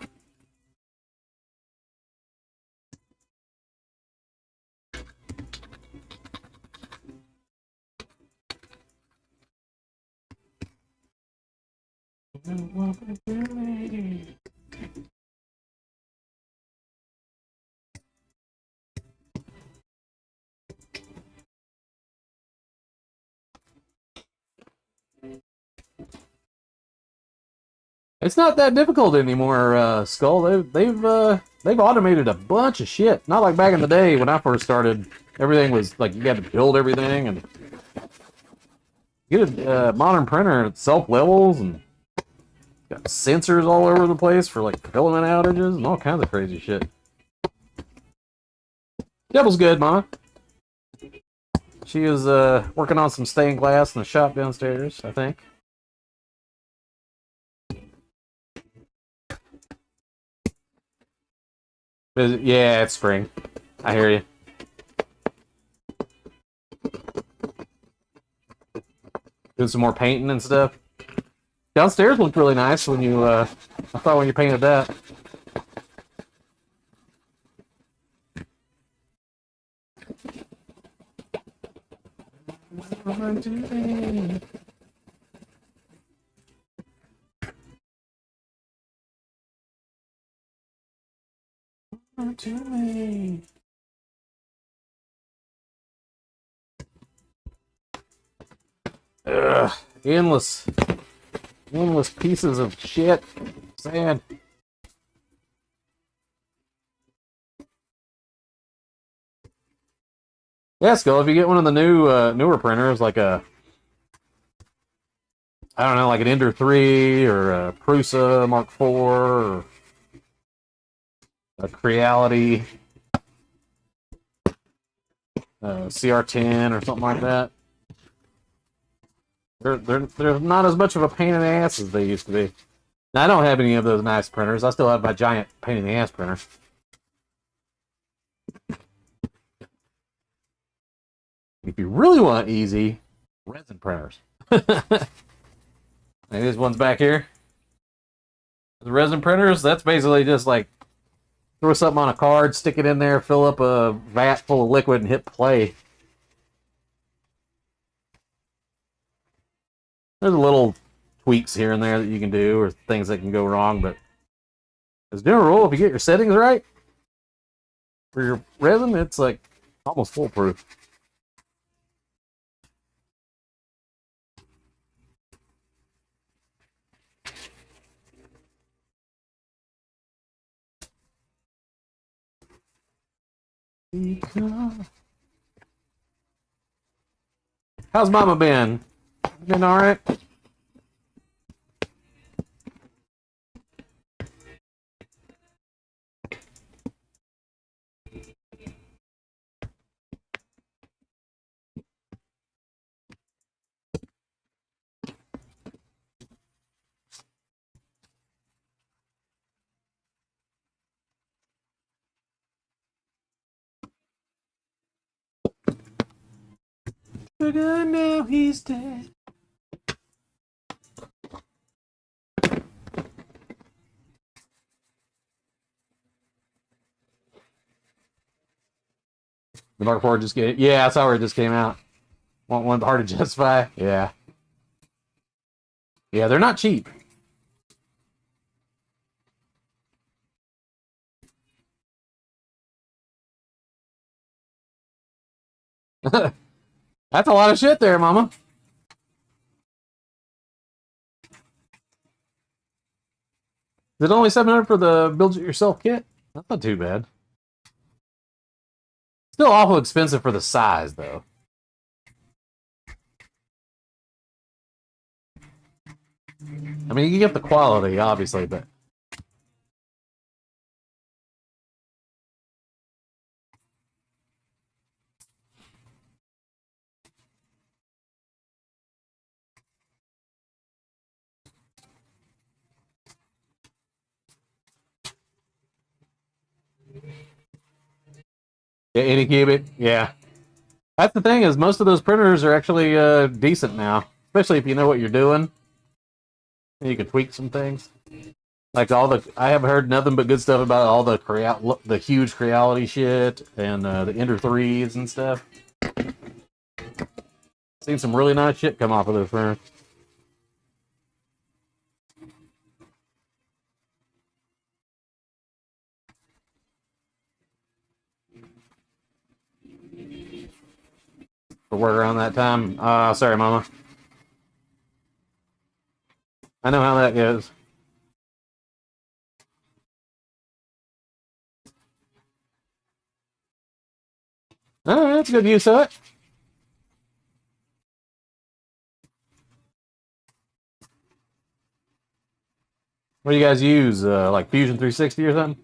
It's not that difficult anymore, Skull. They've automated a bunch of shit. Not like back in the day when I first started. Everything was like you had to build everything and get a modern printer. Self levels and got sensors all over the place for like filament outages and all kinds of crazy shit. Devil's good, Mama. She is working on some stained glass in the shop downstairs, I think. Yeah, it's spring. I hear you. Doing some more painting and stuff. Downstairs looked really nice when you, I thought when you painted that. Ugh, endless pieces of shit. Sad. Yeah, Skull, if you get one of the newer printers, like I don't know, like an Ender 3 or a Prusa Mark 4 or a Creality, CR10 or something like that. They're not as much of a pain in the ass as they used to be. Now, I don't have any of those nice printers. I still have my giant pain in the ass printer. If you really want easy, resin printers. These ones back here. The resin printers, that's basically just like throw something on a card, stick it in there, fill up a vat full of liquid, and hit play. There's little tweaks here and there that you can do, or things that can go wrong, but as a general rule, if you get your settings right for your resin, it's like almost foolproof. How's Mama been? Been all right? But now he's dead. The Mark IV just came. Yeah, I saw where it just came out. Want one hard to justify? Yeah. Yeah, they're not cheap. That's a lot of shit there, Mama. Is it only $700 for the build it yourself kit? That's not too bad. Still awful expensive for the size, though. I mean, you get the quality, obviously, but... Yeah, Anycubic, yeah. That's the thing, is most of those printers are actually decent now. Especially if you know what you're doing. And you can tweak some things. Like I haven't heard nothing but good stuff about all the huge Creality shit and the Ender 3s and stuff. Seen some really nice shit come off of those printers. For work around that time. Sorry, Mama. I know how that goes. Oh, that's a good use of it. What do you guys use? Like Fusion 360 or something?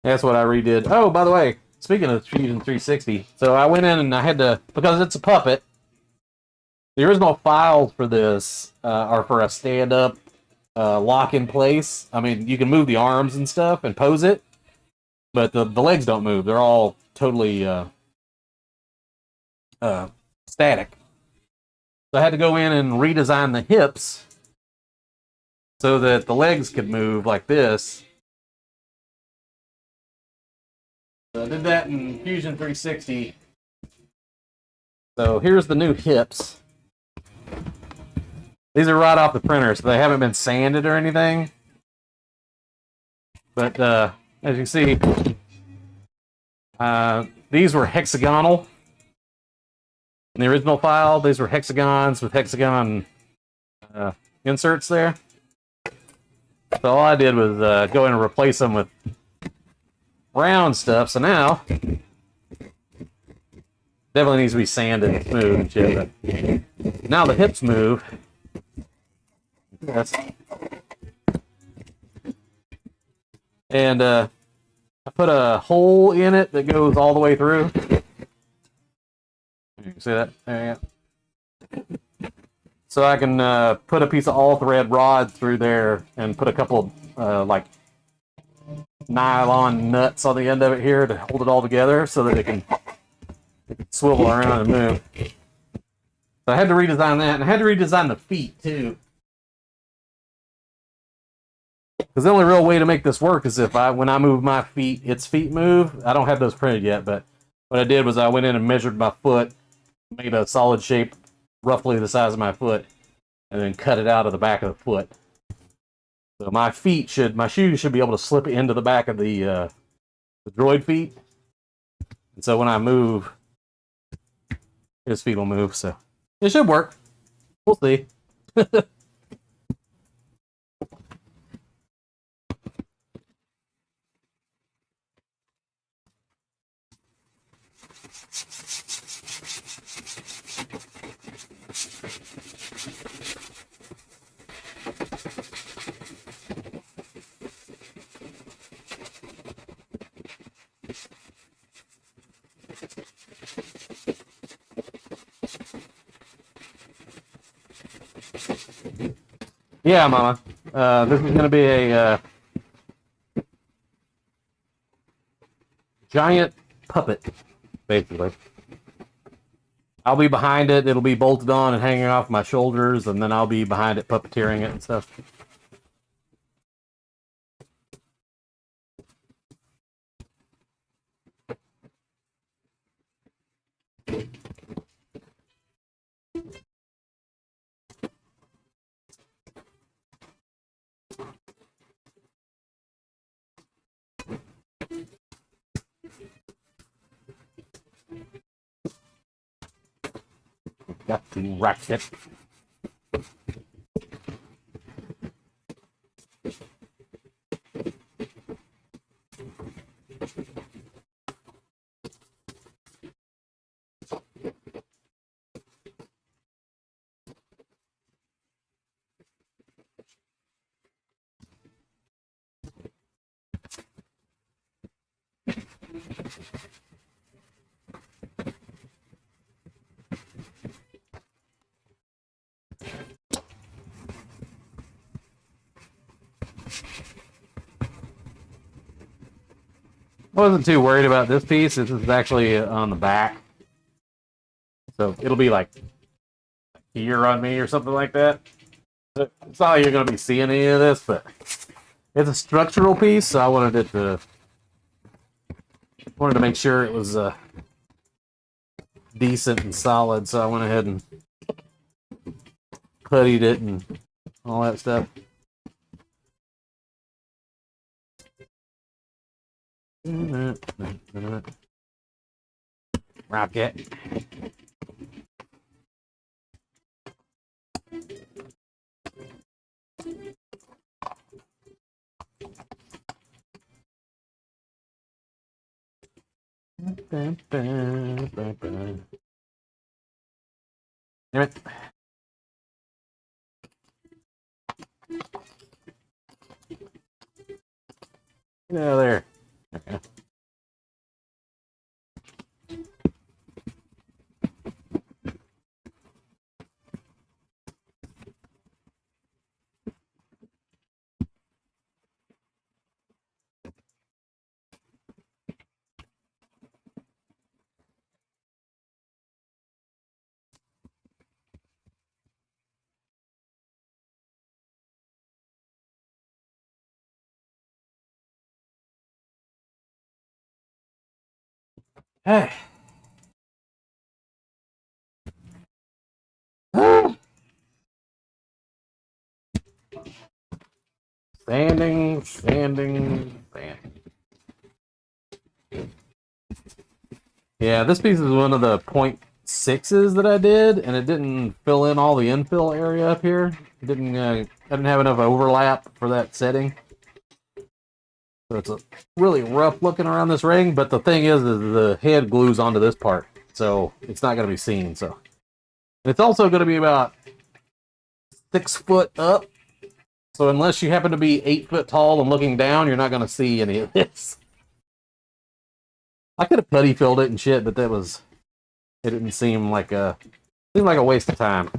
That's what I redid. Oh, by the way, speaking of Fusion 360, so I went in and I had to, because it's a puppet, the original files for this are for a stand-up lock in place. I mean, you can move the arms and stuff and pose it, but the legs don't move. They're all totally static. So I had to go in and redesign the hips so that the legs could move like this. So I did that in Fusion 360. So here's the new hips. These are right off the printer, so they haven't been sanded or anything. But as you can see, these were hexagonal. In the original file, these were hexagons with hexagon inserts there. So all I did was go in and replace them with round stuff. So now, definitely needs to be sanded and smooth and shit. But now the hips move. Yes. And I put a hole in it that goes all the way through. You can see that? There you go. So I can put a piece of all-thread rod through there and put a couple like nylon nuts on the end of it here to hold it all together so that it can swivel around and move. So I had to redesign that, and I had to redesign the feet too. Because the only real way to make this work is if when I move my feet, its feet move. I don't have those printed yet, but what I did was I went in and measured my foot, made a solid shape roughly the size of my foot, and then cut it out of the back of the foot. So my shoes should be able to slip into the back of the droid feet. And so when I move, his feet will move. So it should work. We'll see. Yeah, Mama. This is going to be a giant puppet, basically. I'll be behind it. It'll be bolted on and hanging off my shoulders, and then I'll be behind it puppeteering it and stuff. Got to rack it. I wasn't too worried about this piece. This is actually on the back. So it'll be like here on me or something like that. It's not like you're going to be seeing any of this, but it's a structural piece, so I wanted to make sure it was decent and solid, so I went ahead and puttied it and all that stuff. Rocket. Damn it. Get out of there. Okay. Hey. Standing. Yeah, this piece is one of the 0.6s that I did, and it didn't fill in all the infill area up here. It didn't. I didn't have enough overlap for that setting. So it's a really rough looking around this ring, but the thing is the head glues onto this part, so it's not going to be seen. So it's also going to be about 6 foot up. So unless you happen to be 8 foot tall and looking down, you're not going to see any of this. I could have putty filled it and shit, but it didn't seem like a waste of time.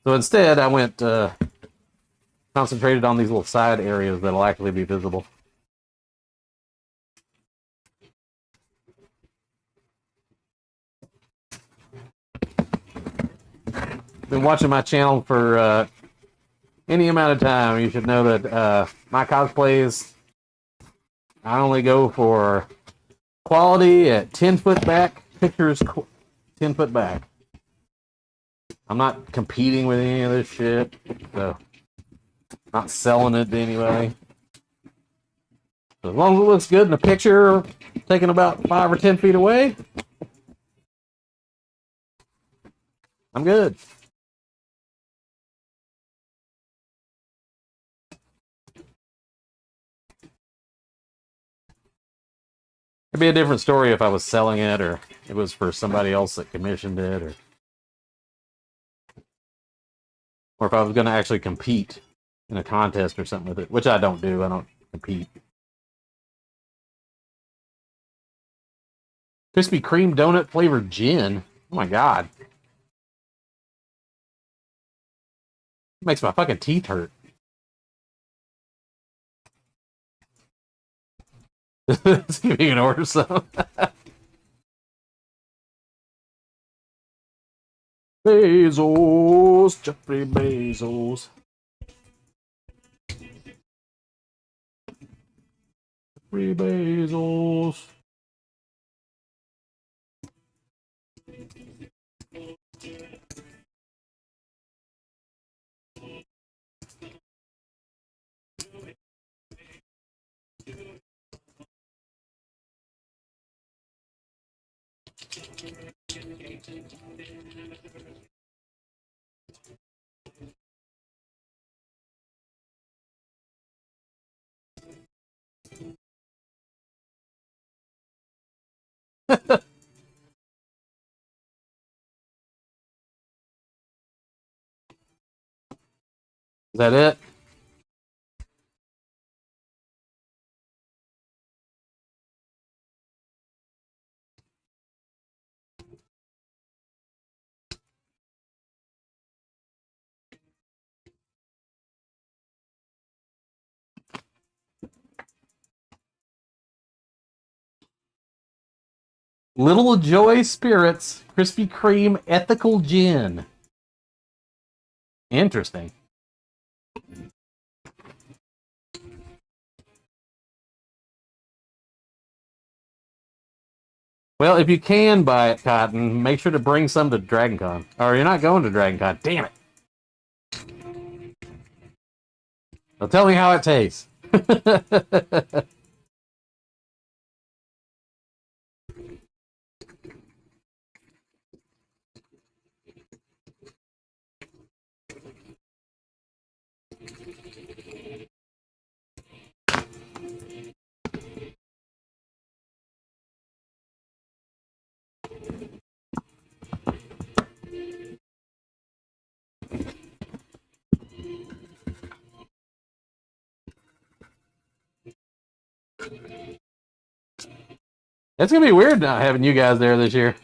So instead, I went concentrated on these little side areas that'll actually be visible. Been watching my channel for any amount of time. You should know that my cosplays, I only go for quality at 10 foot back, pictures 10 foot back. I'm not competing with any of this shit, so not selling it to anybody. So as long as it looks good in the picture, taken about 5 or 10 feet away, I'm good. It'd be a different story if I was selling it or it was for somebody else that commissioned it, or if I was going to actually compete in a contest or something with it, which I don't do. I don't compete. Krispy Kreme donut flavored gin. Oh my god. It makes my fucking teeth hurt. See if you can order some. Bezos, Jeffrey Bezos. Jeffrey Bezos. Is that it? Little Joy Spirits Krispy Kreme Ethical Gin. Interesting. Well, if you can buy it, Cotton, make sure to bring some to Dragon Con. Or you're not going to Dragon Con. Damn it. Well, tell me how it tastes. It's going to be weird not having you guys there this year.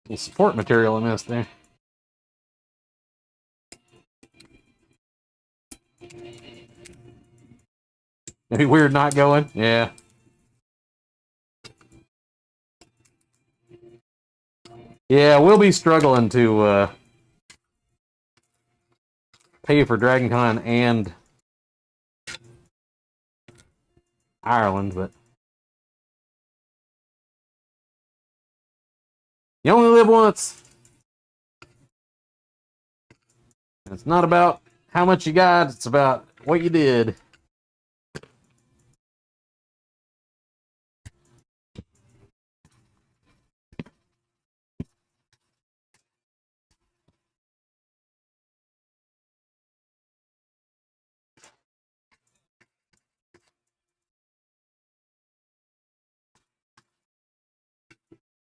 The support material I missed there. Maybe weird not going. Yeah. Yeah, we'll be struggling to pay for Dragon Con and Ireland, but you only live once. It's not about how much you got, it's about what you did.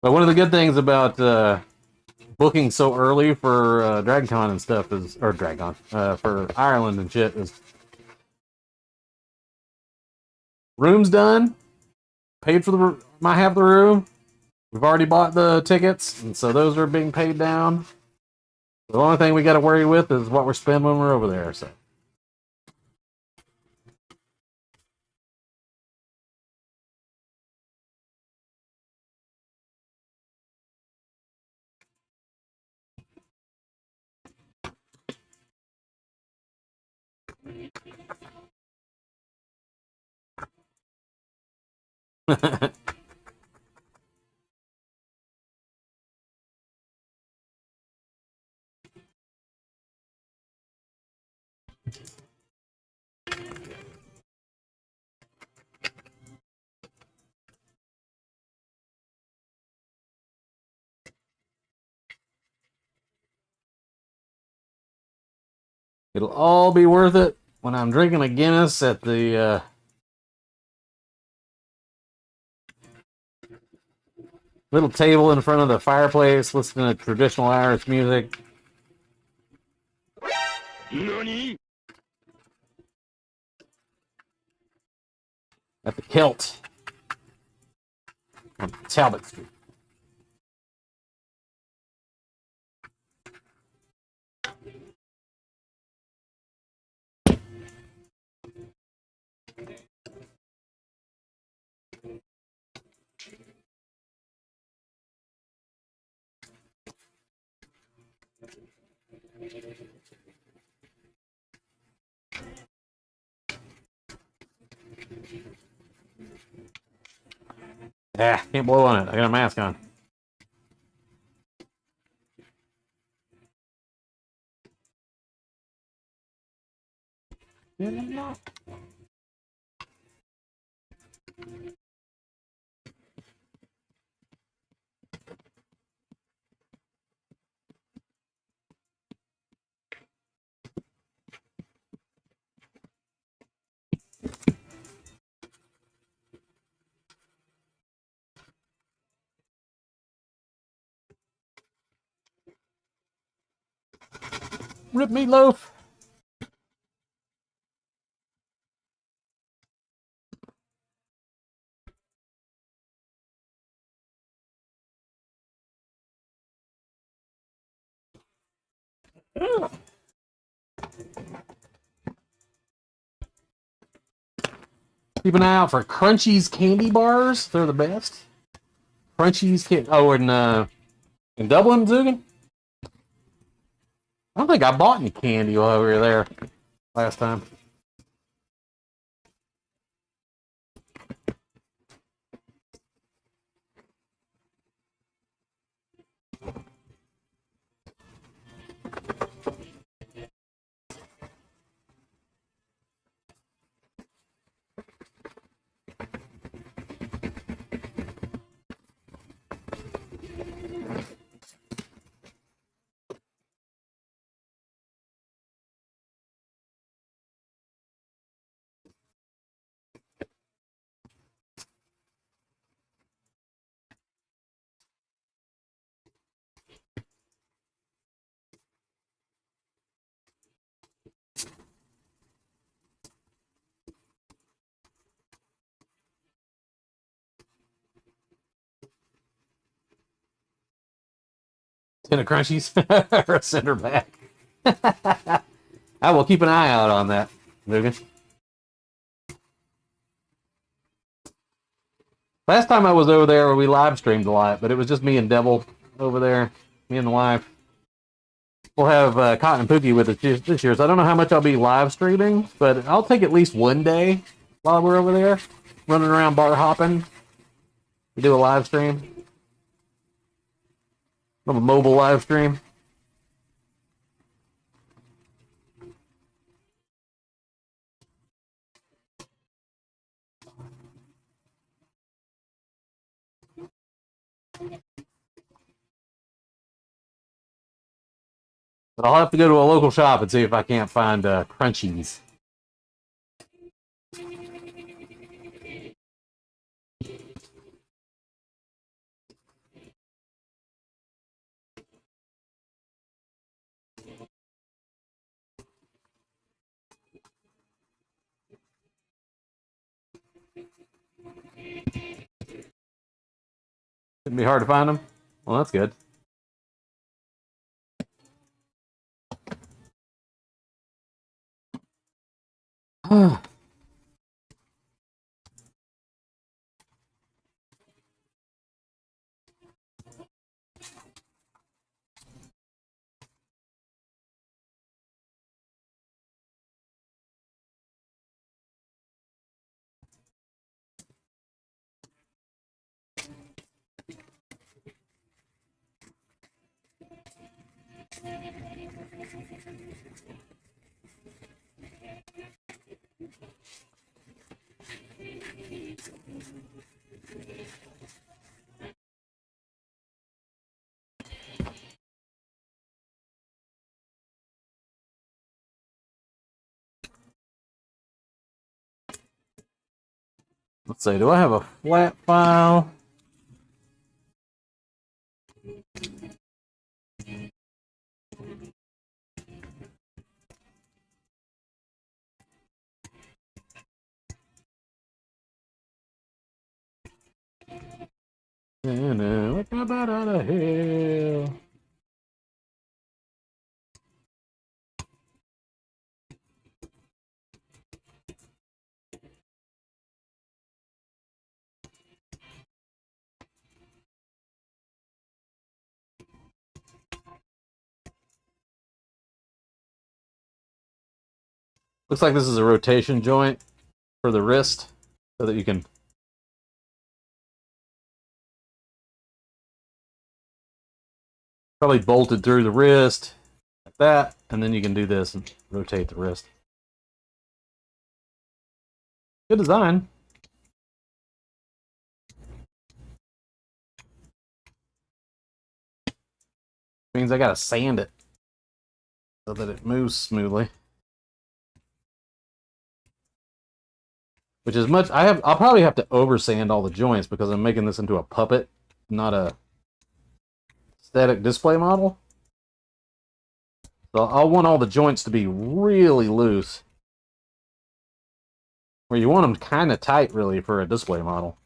But one of the good things about booking so early for DragonCon and stuff is, or DragonCon, for Ireland and shit is room's done, paid for my half the room. We've already bought the tickets, and so those are being paid down. The only thing we got to worry with is what we're spending when we're over there. So. It'll all be worth it when I'm drinking a Guinness at the little table in front of the fireplace, listening to traditional Irish music. NANI? At the Kilt on Talbot Street. Yeah, can't blow on it. I got a mask on. Rip meatloaf. Keep an eye out for Crunchies candy bars. They're the best. Crunchies candy. Oh, in Dublin, Zugan? I don't think I bought any candy while we were there last time. Tin of Crunchies. Or send her back. I will keep an eye out on that, Dugan. Last time I was over there, we live streamed a lot, but it was just me and Devil over there, me and the wife. We'll have Cotton and Pookie with us this year, so I don't know how much I'll be live streaming, but I'll take at least one day while we're over there, running around bar hopping. We do a live stream. A mobile live stream. But I'll have to go to a local shop and see if I can't find Crunchies. Shouldn't be hard to find them. Well, that's good. Let's see, do I have a flat file? Look about out of hell. Looks like this is a rotation joint for the wrist so that you can probably bolt it through the wrist like that, and then you can do this and rotate the wrist. Good design. Means I gotta sand it so that it moves smoothly. Which is much. I'll probably have to over sand all the joints because I'm making this into a puppet, not a static display model. So I'll want all the joints to be really loose. Where you want them kind of tight, really, for a display model.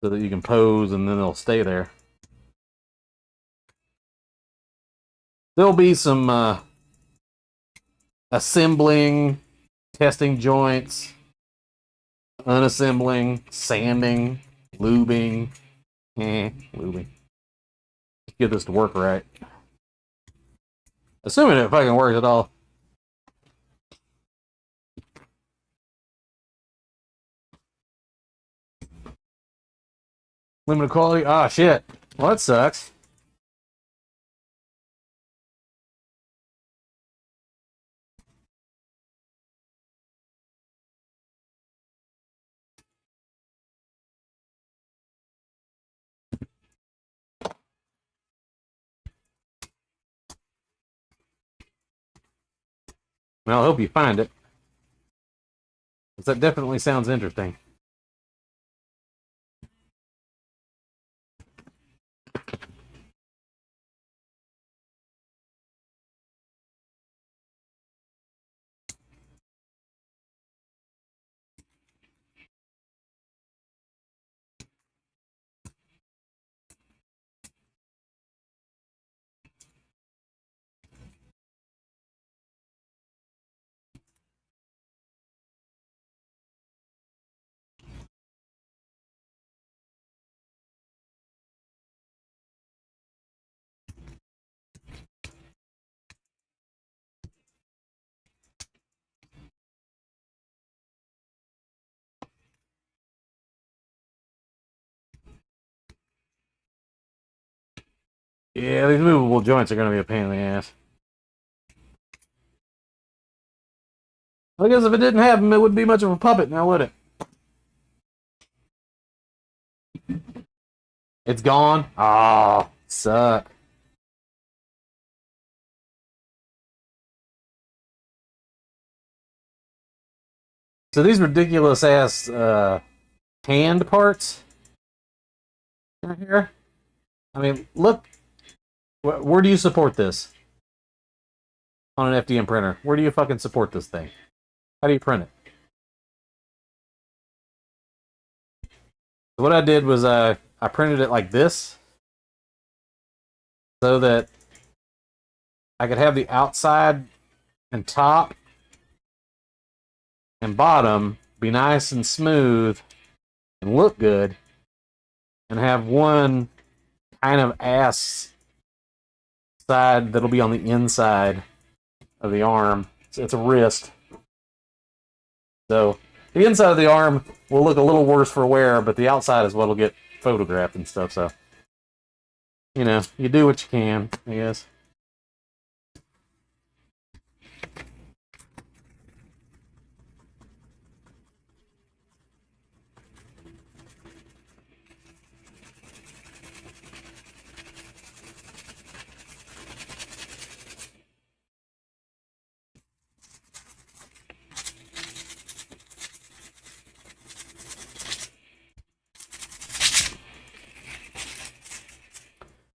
So that you can pose and then they'll stay there. There'll be some assembling, testing joints, unassembling, sanding, lubing. Lubing. Get this to work right. Assuming it fucking works at all. Limited quality? Ah, shit. Well, that sucks. Well, I hope you find it. Because that definitely sounds interesting. Yeah, these movable joints are going to be a pain in the ass. I guess if it didn't have them, it wouldn't be much of a puppet now, would it? It's gone? Oh, suck. So these ridiculous ass hand parts right here. I mean, look. Where do you support this? On an FDM printer. Where do you fucking support this thing? How do you print it? So what I did was I I printed it like this so that I could have the outside and top and bottom be nice and smooth and look good, and have one kind of ass side that'll be on the inside of the arm. It's a wrist. So the inside of the arm will look a little worse for wear, but the outside is what'll get photographed and stuff. So, you know, you do what you can, I guess.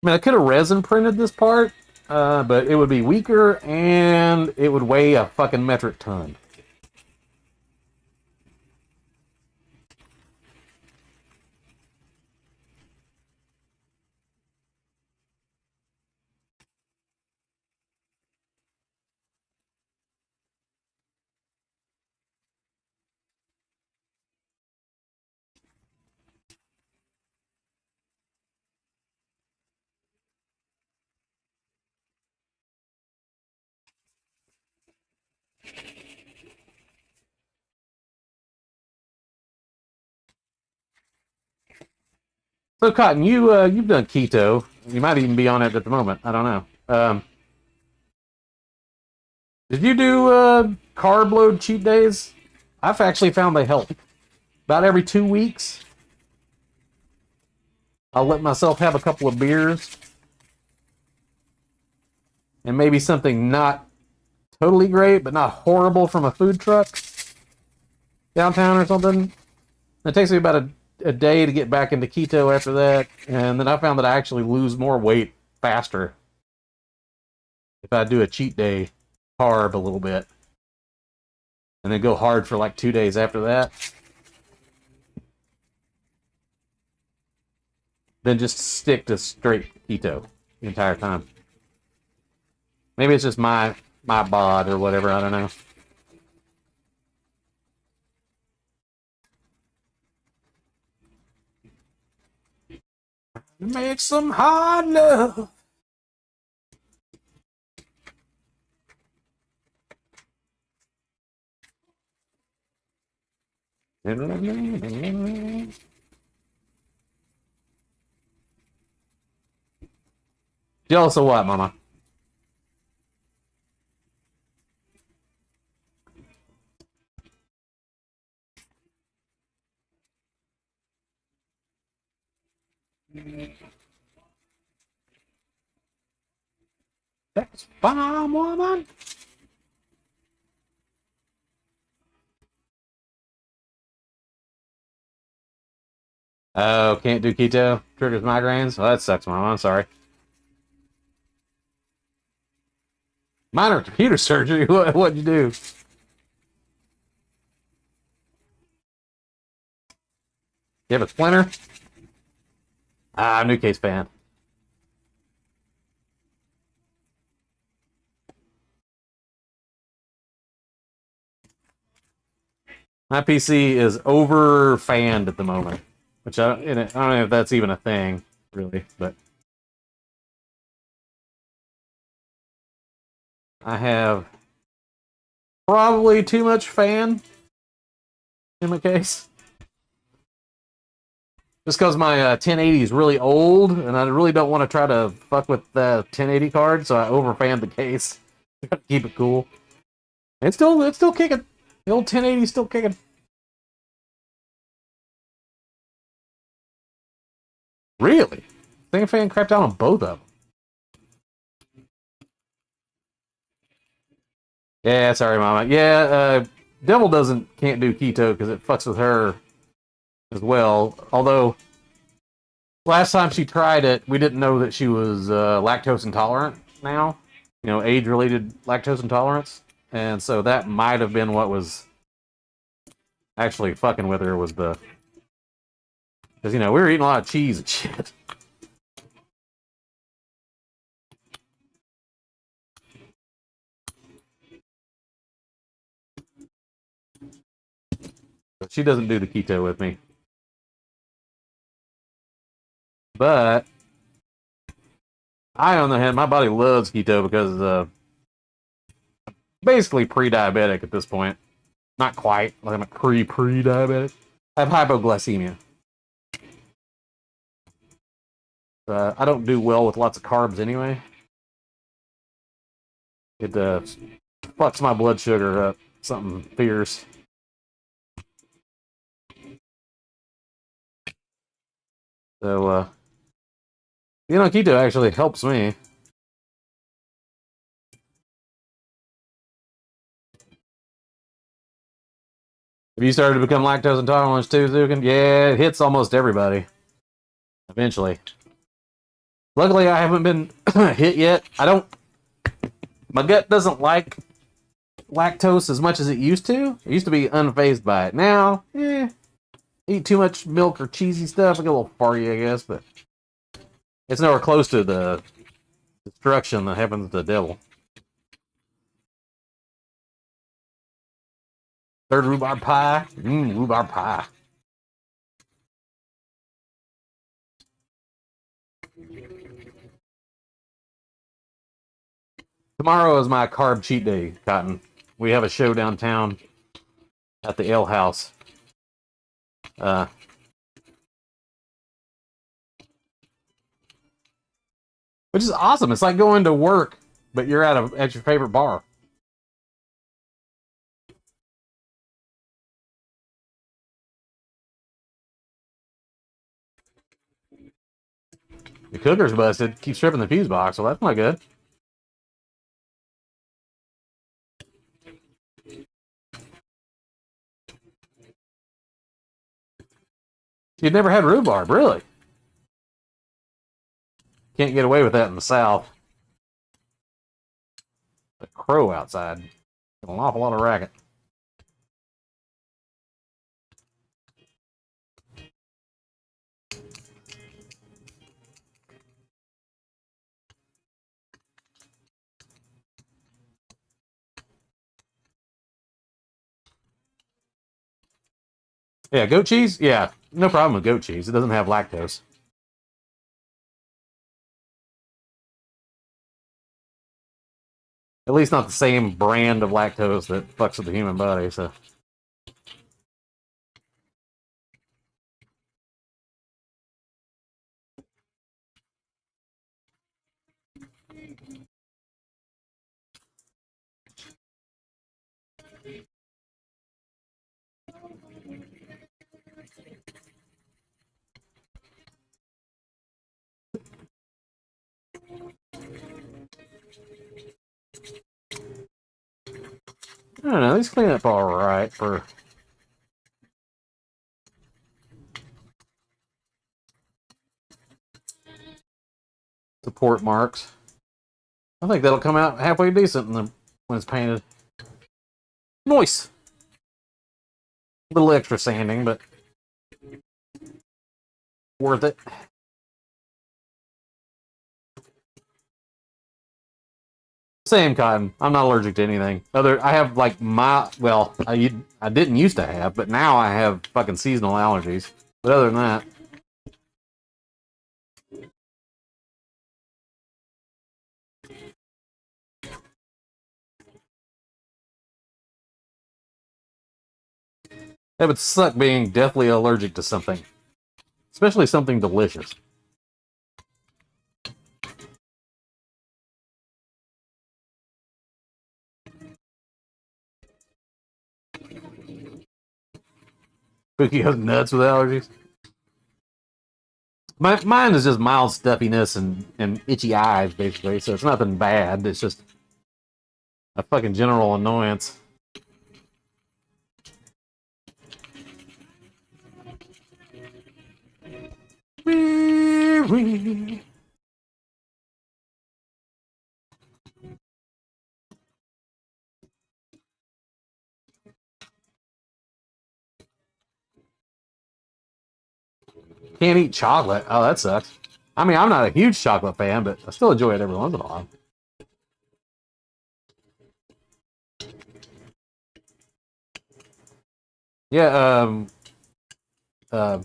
I mean, I could have resin printed this part, but it would be weaker and it would weigh a fucking metric ton. So, Cotton, you've done keto. You might even be on it at the moment. I don't know. Did you do carb load cheat days? I've actually found they help. About every 2 weeks, I'll let myself have a couple of beers and maybe something not totally great, but not horrible from a food truck downtown or something. It takes me about a day to get back into keto after that, and then I found that I actually lose more weight faster if I do a cheat day carb a little bit and then go hard for like 2 days after that, then just stick to straight keto the entire time. Maybe it's just my bod or whatever, I don't know. Make some hard love. Jealous of what, Mama? That's bomb, woman. Oh, can't do keto? Triggers migraines? Well, that sucks, Mama. I'm sorry. Minor computer surgery? What'd you do? You have a splinter? Ah, new case fan. My PC is over fanned at the moment, which I don't know if that's even a thing, really, but I have probably too much fan in my case. Just because my 1080 is really old, and I really don't want to try to fuck with the 1080 card, so I overfanned the case to keep it cool. It's still kicking. The old 1080 is still kicking. Really? I think a fan crapped out on both of them. Yeah, sorry, Mama. Yeah, Devil can't do keto because it fucks with her as well. Although last time she tried it, we didn't know that she was lactose intolerant. Now, you know, age-related lactose intolerance, and so that might have been what was actually fucking with her, was the Because, you know, we were eating a lot of cheese and shit. But she doesn't do the keto with me. But I, on the hand, my body loves keto because basically pre-diabetic at this point. Not quite. Like I'm a pre-diabetic. I have hypoglycemia. I don't do well with lots of carbs anyway. It fucks my blood sugar up. Something fierce. So, you know, keto actually helps me. Have you started to become lactose intolerant too, Zukin? Yeah, it hits almost everybody. Eventually. Luckily, I haven't been hit yet. My gut doesn't like lactose as much as it used to. It used to be unfazed by it. Now, eat too much milk or cheesy stuff, I get a little farty, I guess, but it's nowhere close to the destruction that happens to the devil. Third rhubarb pie. Rhubarb pie. Tomorrow is my carb cheat day, Cotton. We have a show downtown at the Ale House. Which is awesome. It's like going to work, but you're at your favorite bar. The cooker's busted. Keeps stripping the fuse box, so that's not good. You'd never had rhubarb, really? Can't get away with that in the South. The crow outside. An awful lot of racket. Yeah, goat cheese? Yeah, no problem with goat cheese. It doesn't have lactose. At least not the same brand of lactose that fucks with the human body, so. I don't know, these clean up alright for support marks. I think that'll come out halfway decent when it's painted. Nice! A little extra sanding, but worth it. Same Cotton. I'm not allergic to anything. I have like I didn't used to have, but now I have fucking seasonal allergies. But other than that, it would suck being deathly allergic to something, especially something delicious. Cookie has nuts with allergies. Mine is just mild stuffiness and itchy eyes, basically, so it's nothing bad. It's just a fucking general annoyance. Can't eat chocolate. Oh, that sucks. I mean, I'm not a huge chocolate fan, but I still enjoy it every once in a while. Yeah, I'm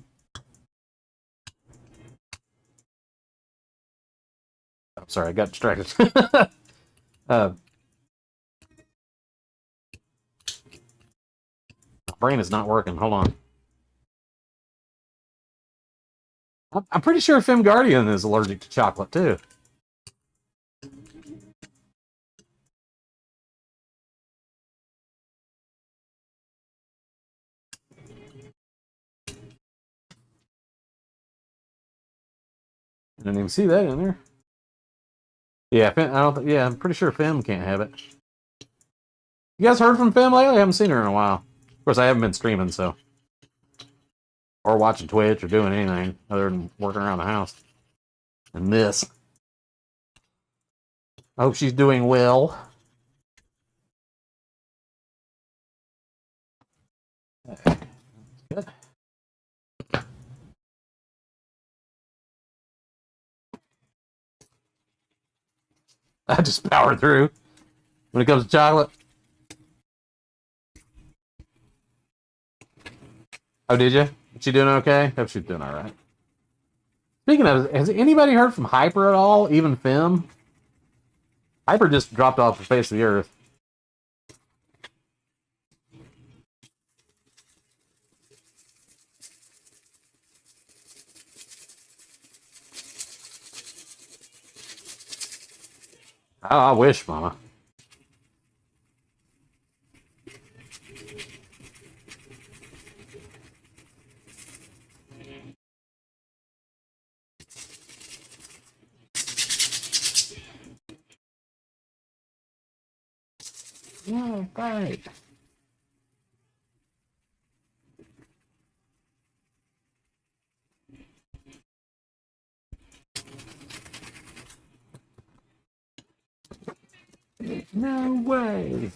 sorry, I got distracted. uh, my brain is not working. Hold on. I'm pretty sure Fem Guardian is allergic to chocolate, too. I didn't even see that in there. Yeah, Fem, I don't. Yeah, I'm pretty sure Fem can't have it. You guys heard from Fem lately? I haven't seen her in a while. Of course, I haven't been streaming, so or watching Twitch or doing anything other than working around the house. And this. I hope she's doing well. Good. I just powered through. When it comes to chocolate. Oh, did you? Is she doing okay? Hope she's doing all right. Speaking of, has anybody heard from Hyper at all? Even Fem? Hyper just dropped off the face of the earth. Oh, I wish, Mama. Yeah, right. No way.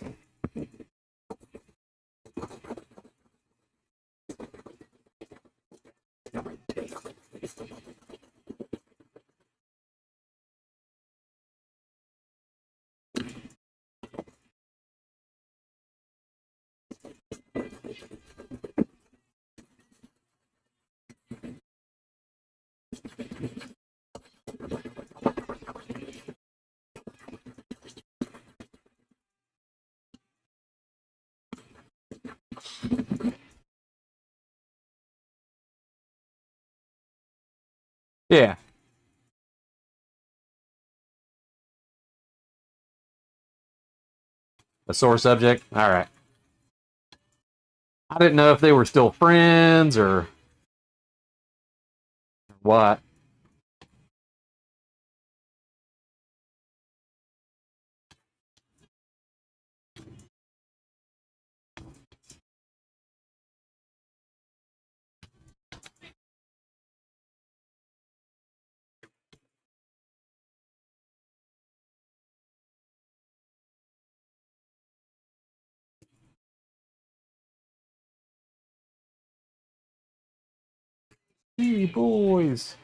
Yeah. A sore subject? Alright. I didn't know if they were still friends or what. Hey, boys.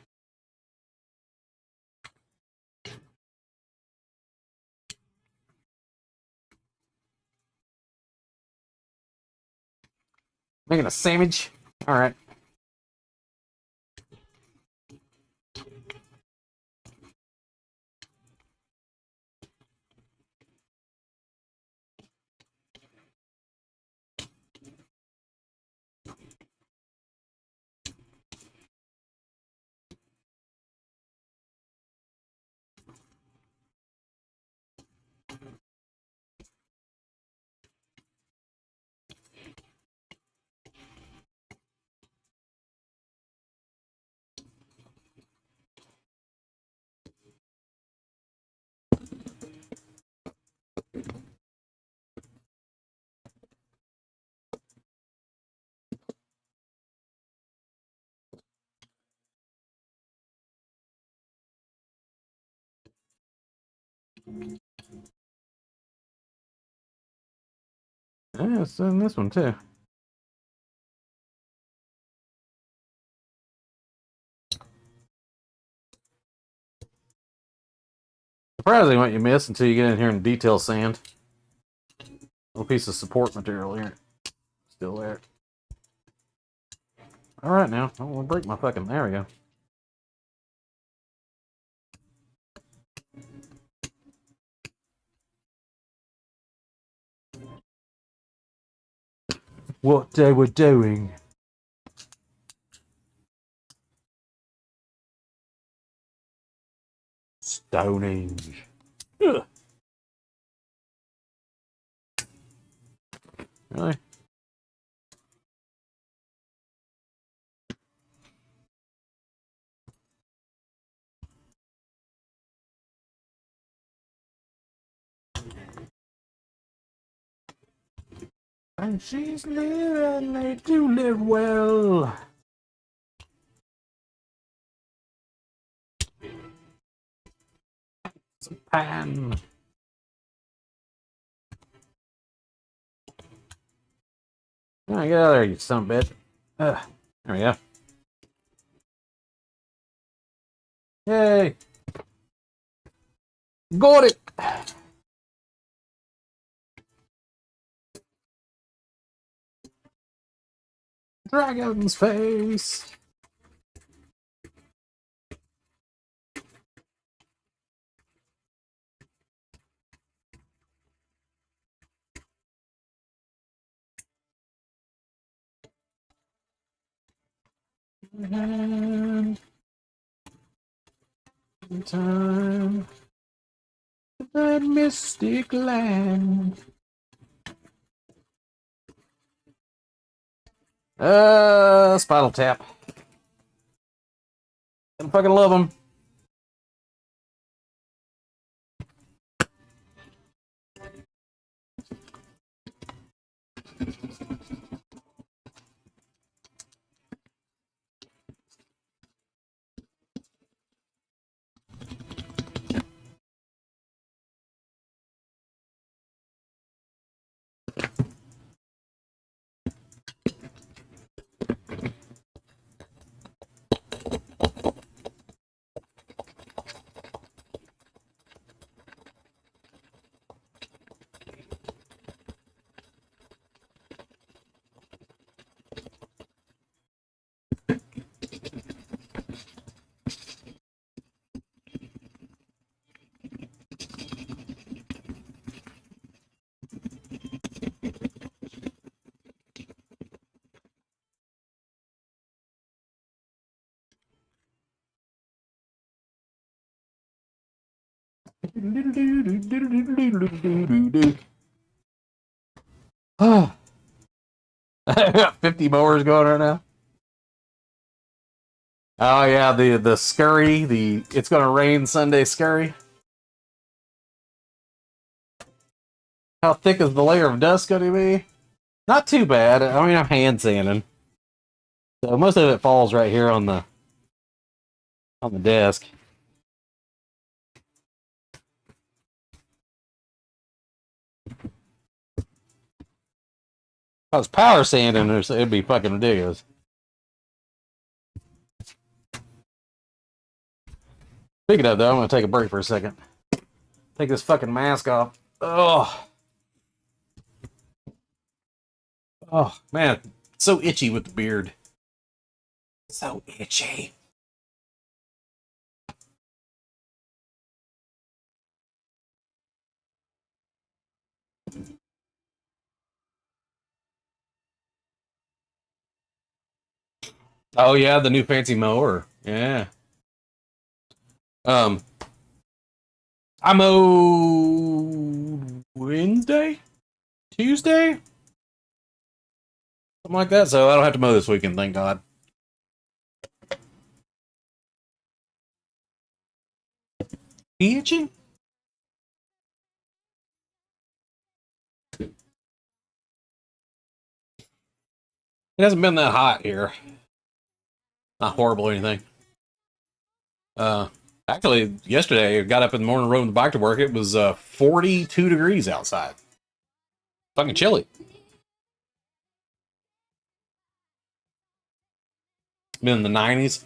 Making a sandwich? Alright. Yeah, it's in this one too. surprising what you miss until you get in here and detail sand. Little piece of support material here. Still there. Alright now. I don't want to break my fucking... There we go. What they were doing. Stonehenge. Ugh. Really? And she's living, they do live well. It's a pan. Oh, get out of there, you son of a bitch. There we go. Yay! Got it! Dragon's face! And time to that mystic land. Spinal Tap. I fucking love them. I got 50 mowers going right now. Oh yeah, the scurry, it's gonna rain Sunday scurry. How thick is the layer of dust gonna be? Not too bad. I mean, I'm hand sanding, so most of it falls right here on the desk. If I was power sanding, it'd be fucking ridiculous. Speaking of though, I'm gonna take a break for a second. Take this fucking mask off. Oh, oh man, it's so itchy with the beard. So itchy. Oh yeah, the new fancy mower. Yeah. I mow Wednesday, Tuesday, something like that. So I don't have to mow this weekend, thank God. He itching? It hasn't been that hot here. Not horrible or anything. Actually, yesterday I got up in the morning, rode the bike to work. It was 42 degrees outside. Fucking chilly. Been in the 90s.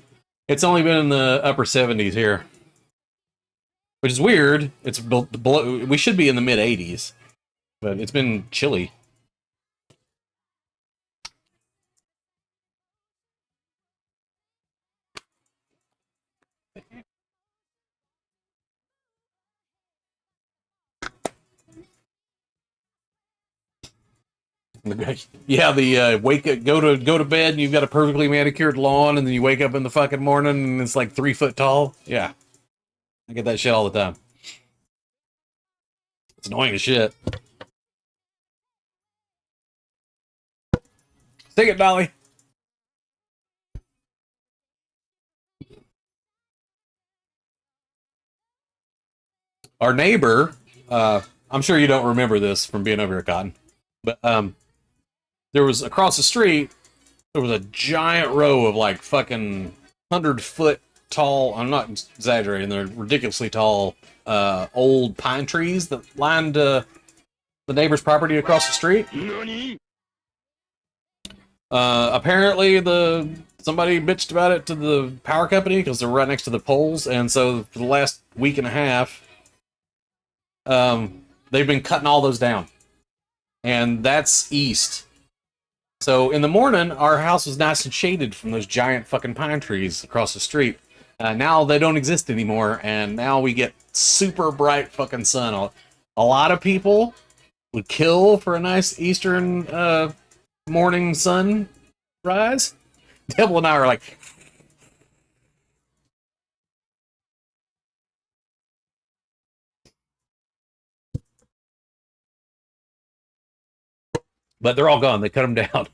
It's only been in the upper 70s here. which is weird. It's below. We should be in the mid 80s, but it's been chilly. Yeah, the go to bed and you've got a perfectly manicured lawn, and then you wake up in the fucking morning and it's like 3 foot tall. Yeah, I get that shit all the time. It's annoying as shit. Take it, Dolly. Our neighbor, I'm sure you don't remember this from being over here, Cotton, but there was across the street, there was a giant row of like fucking 100-foot tall, I'm not exaggerating, they're ridiculously tall, old pine trees that lined the neighbor's property across the street. Apparently somebody bitched about it to the power company because they're right next to the poles, and so for the last week and a half, they've been cutting all those down. And that's east. So in the morning, our house was nice and shaded from those giant fucking pine trees across the street. Now they don't exist anymore, and now we get super bright fucking sun. A lot of people would kill for a nice eastern morning sunrise. Devil and I are like, but they're all gone. They cut them down.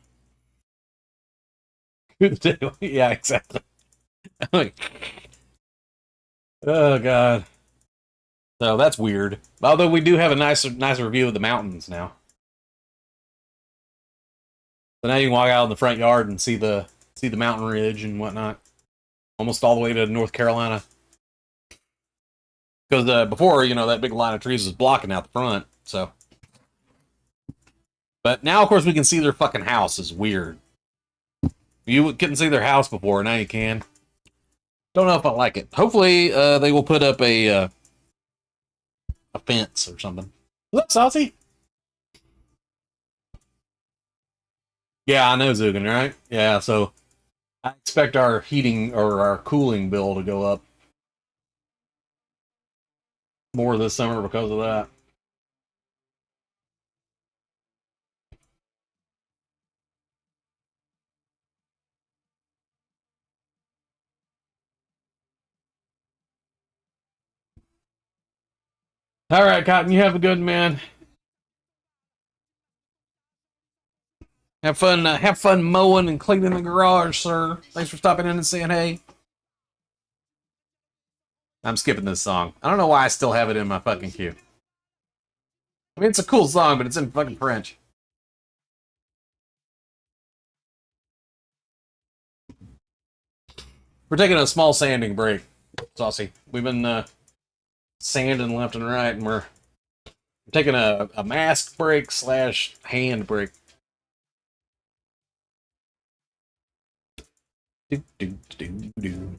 Yeah, exactly. Oh god. So that's weird. Although we do have a nicer view of the mountains now. So now you can walk out in the front yard and see the mountain ridge and whatnot, almost all the way to North Carolina. Because before, that big line of trees was blocking out the front. So, but now, of course, we can see their fucking house. Is weird. You couldn't see their house before, now you can. Don't know if I like it. Hopefully, they will put up a fence or something. Is that Saucy? Yeah, I know, Zugan, right? Yeah, so I expect our heating or our cooling bill to go up more this summer because of that. All right, Cotton, you have a good man. Have fun mowing and cleaning the garage, sir. Thanks for stopping in and saying hey. I'm skipping this song. I don't know why I still have it in my fucking queue. I mean, it's a cool song, but it's in fucking French. We're taking a small sanding break, Saucy. We've been sanding left and right, and we're taking a mask break / hand break. Do, do, do, do.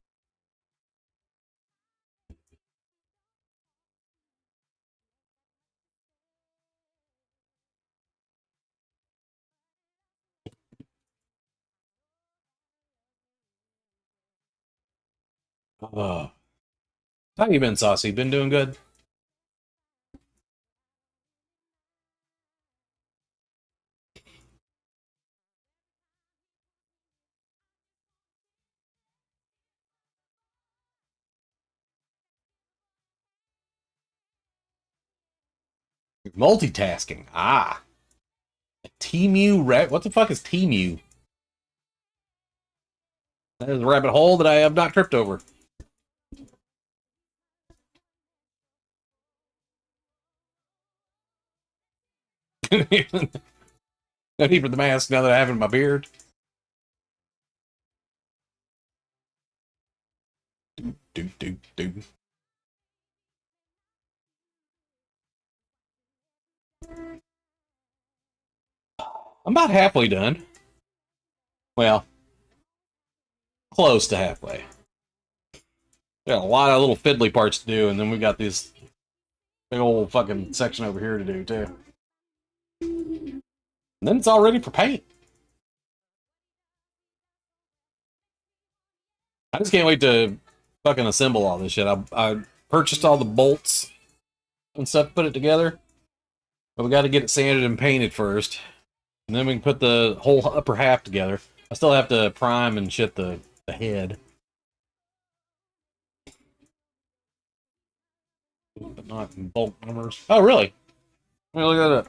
How you been, Saucy? Been doing good? Multitasking. Ah. Temu rat. What the fuck is Temu? That is a rabbit hole that I have not tripped over. No need for the mask now that I have it in my beard. Do. I'm about halfway done. Well, close to halfway. Got a lot of little fiddly parts to do, and then we got this big old fucking section over here to do too. And then it's all ready for paint. I just can't wait to fucking assemble all this shit. I purchased all the bolts and stuff, put it together. But we got to get it sanded and painted first. And then we can put the whole upper half together. I still have to prime and shit the head. But not in bulk numbers. Oh, really? Let me look that up.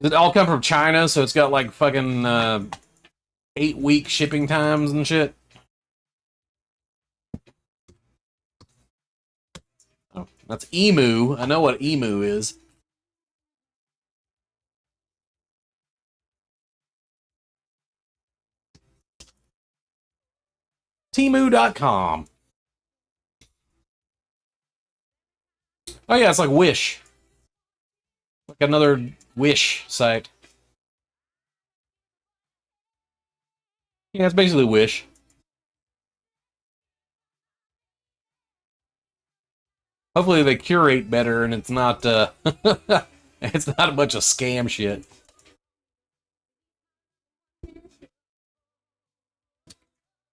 Does it all come from China? So it's got like fucking 8-week shipping times and shit? Oh, that's emu. I know what emu is. Temu.com. Oh yeah, it's like Wish. Like another Wish site. Yeah, it's basically Wish. Hopefully they curate better and it's not it's not a bunch of scam shit.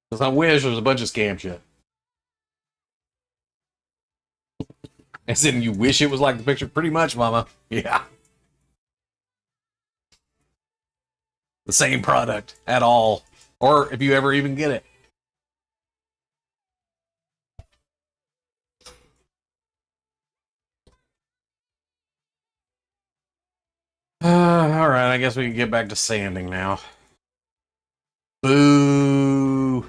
Because on Wish there's a bunch of scam shit. As in you wish it was like the picture? Pretty much, mama. Yeah. The same product at all. Or if you ever even get it. Alright, I guess we can get back to sanding now. Boo!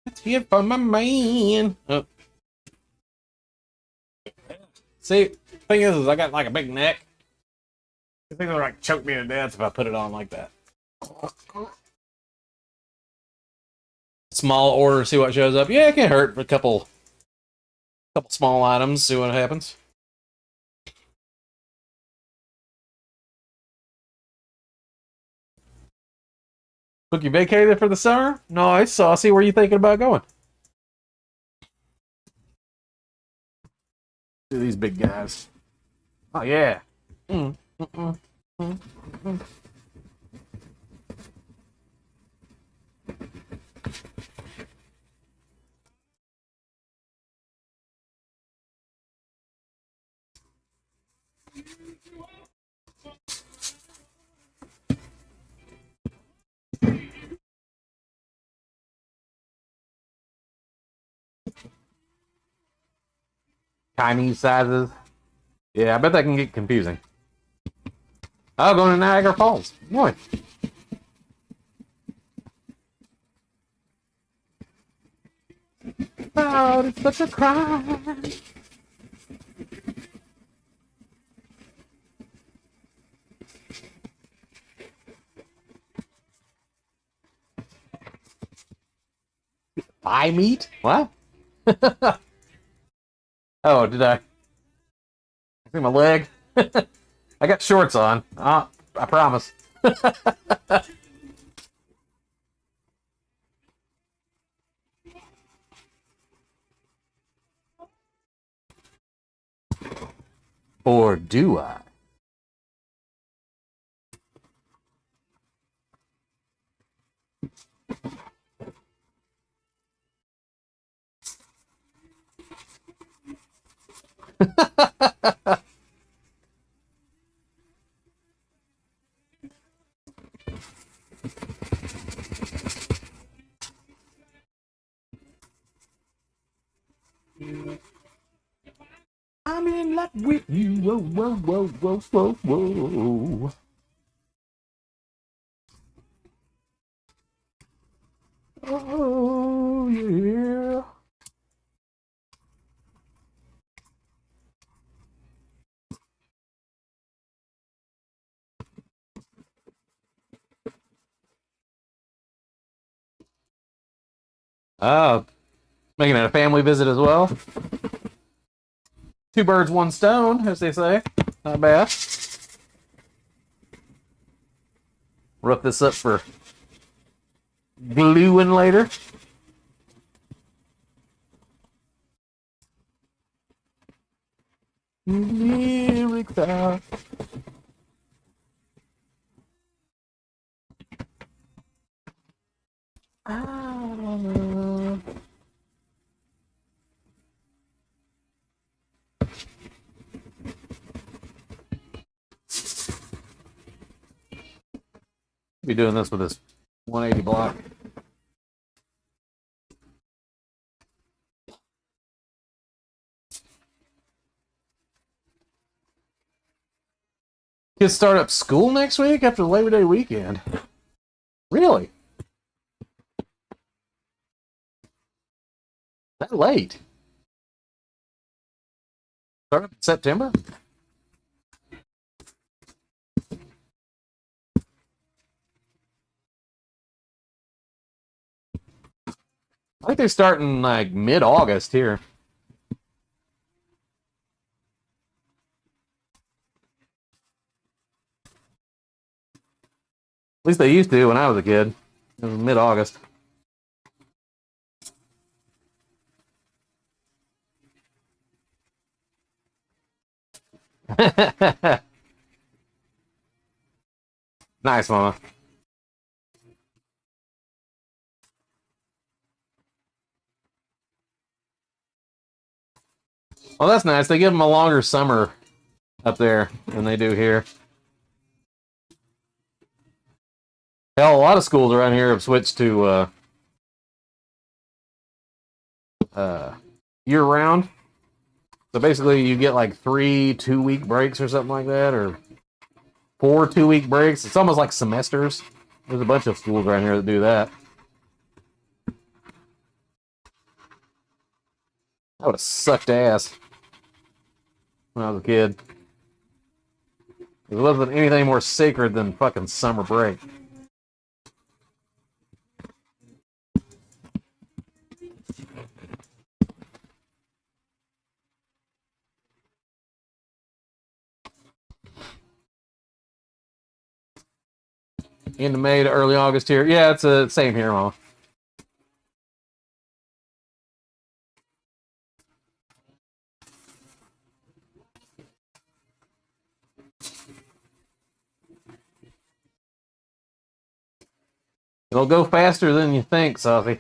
Let's hear from my man. Oh. See, thing is I got like a big neck. I think they'll like choke me to death if I put it on like that. Small order, see what shows up. Yeah, it can't hurt for a couple small items, see what happens. Look, you vacated for the summer? Nice, saucy. Where are you thinking about going? Do these big guys. Oh, yeah. Chinese sizes. Yeah, I bet that can get confusing. Oh, going to Niagara Falls. Boy. Oh, it's such a crime. Thigh meat? What? Oh, did I? See my leg? I got shorts on. I promise. Or do I? I'm in love with you. Whoa, whoa, whoa, whoa, whoa, whoa. Oh, yeah. Making it a family visit as well. Two birds, one stone, as they say. Not bad. Rough this up for gluing later. Lyrics out. Be doing this with this 180 block. Kids start up school next week after Labor Day weekend. Really? That late? Start up in September? I think they're starting like mid-August here. At least they used to when I was a kid. It was mid-August. Nice, Mama. Well, that's nice. They give them a longer summer up there than they do here. Hell, a lot of schools around here have switched to year-round. So basically, you get like 3 2-week breaks or something like that, or 4 2-week breaks. It's almost like semesters. There's a bunch of schools around here that do that. I would have sucked ass when I was a kid. There wasn't anything more sacred than fucking summer break. End of May to early August here. Yeah, it's the same here, Mama. It'll go faster than you think, Sophie.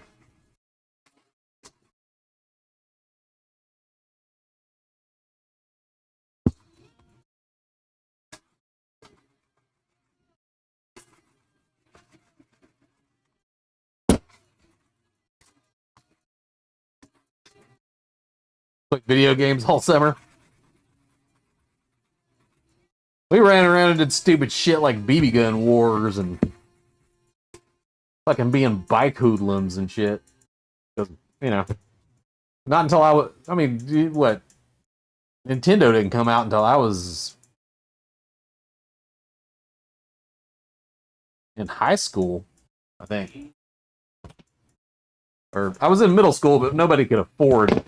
Played video games all summer. We ran around and did stupid shit like BB gun wars and fucking being bike hoodlums and shit. Because, you know, not until I was, I mean, what? Nintendo didn't come out until I was in high school, I think. Or I was in middle school, but nobody could afford.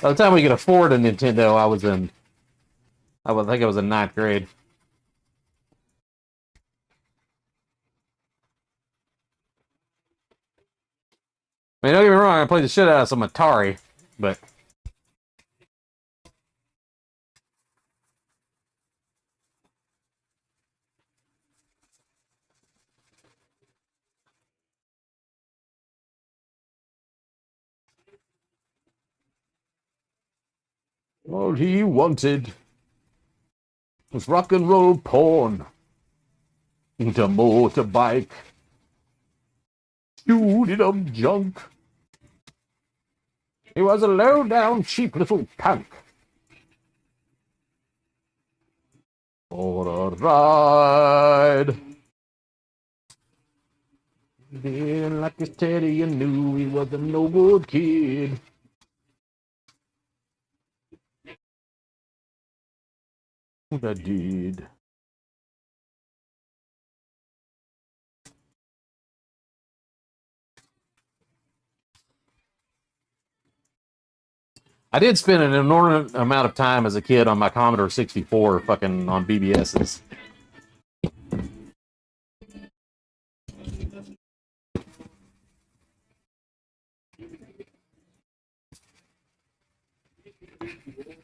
By the time we could afford a Nintendo, I think I was in 9th grade. I mean, don't get me wrong, I played the shit out of some Atari, but all he wanted was rock and roll porn. Into motorbike. Shooting up junk. He was a low-down, cheap little punk. For a ride. Being like his Teddy, you knew he was a no-good kid. What I did. I did spend an inordinate amount of time as a kid on my Commodore 64 fucking on BBSs.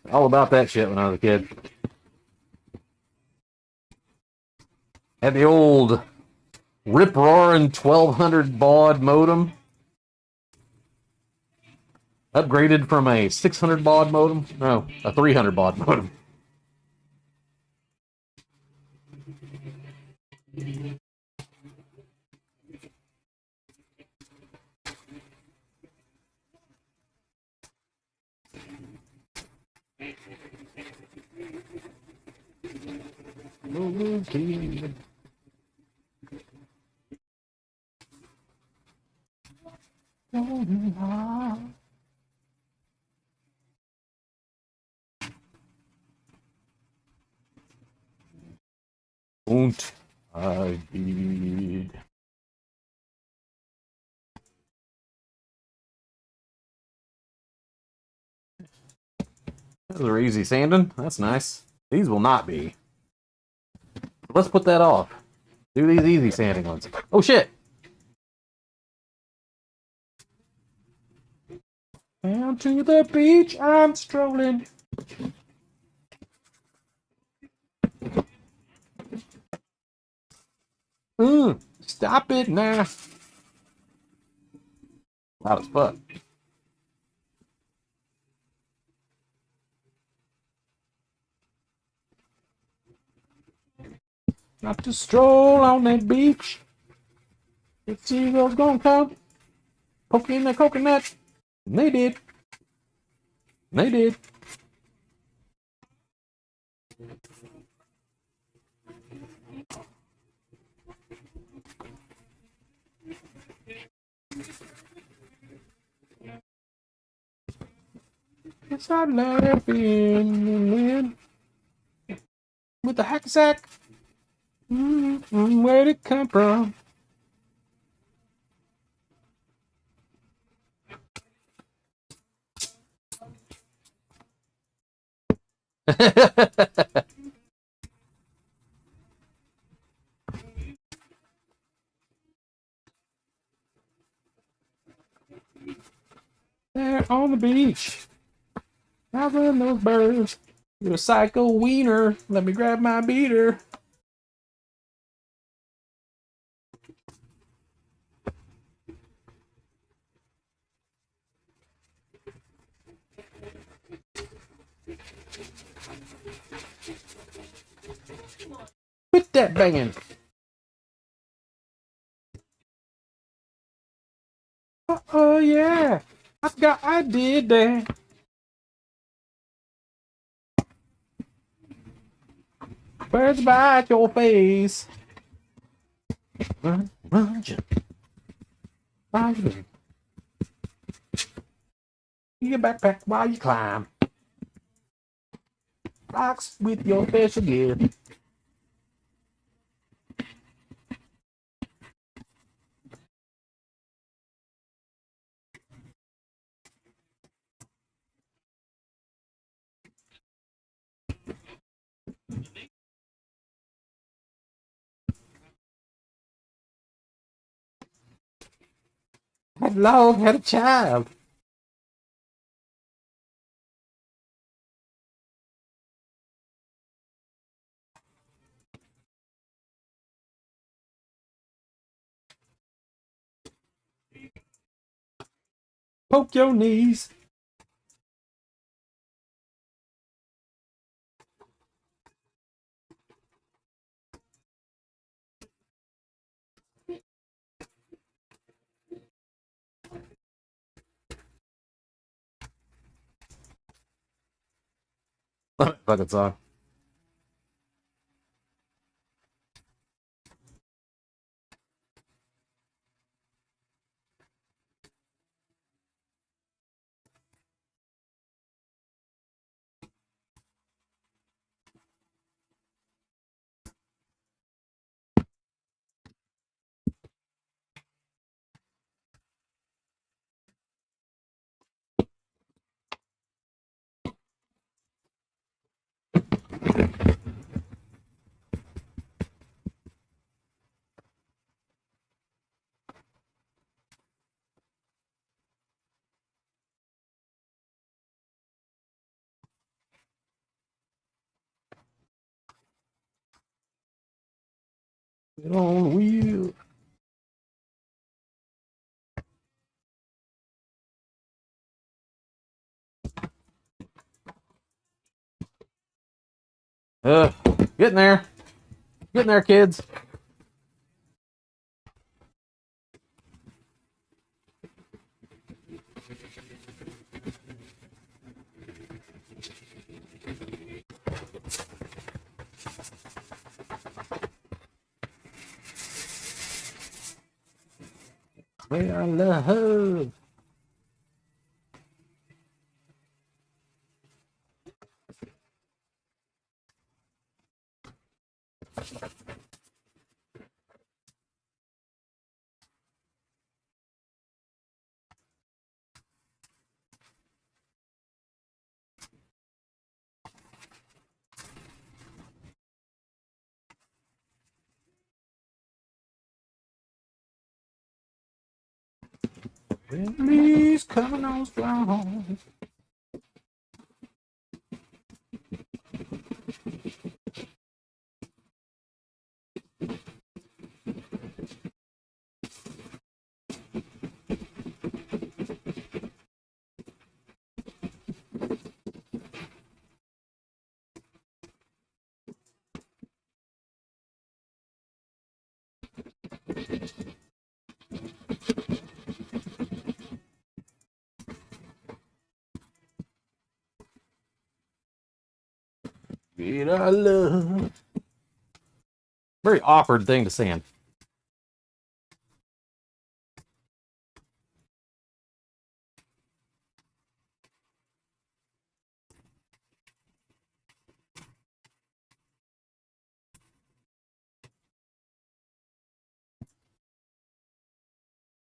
All about that shit when I was a kid. Had the old rip-roaring 1200 baud modem. Upgraded from a 600 baud modem. No, a 300 baud modem. Und I did. Those are easy sanding. That's nice. These will not be. Let's put that off. Do these easy sanding ones. Oh shit! Down to the beach I'm strolling. Stop it now. Loud as fuck. Not to stroll on that beach. The seagulls gonna come, poking the coconut. And they did. And they did. Yes, I laugh in with the hacky sack. Where'd it come from? There on the beach. I run those birds. You're a psycho wiener. Let me grab my beater. Quit that banging. Oh yeah. I did that. Birds bite your face. Run, jump. Your backpack while you climb. Rocks with your special gear. That log had a child. Poke your knees. Fucking song. Get on the wheel. Getting there. Getting there, kids. Where I love. Please coming on strong. Get I love. Very awkward thing to sing.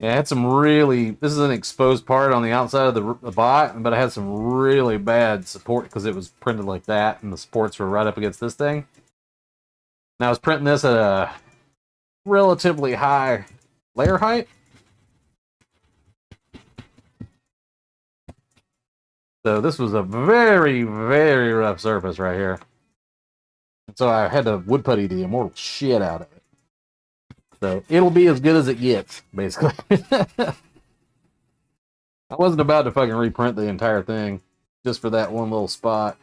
Yeah, it had some really. This is an exposed part on the outside of the bot, but it had some really bad support because it was printed like that, and the supports were right up against this thing. And I was printing this at a relatively high layer height. So this was a very, very rough surface right here. So I had to wood putty the immortal shit out of it. So it'll be as good as it gets, basically. I wasn't about to fucking reprint the entire thing just for that one little spot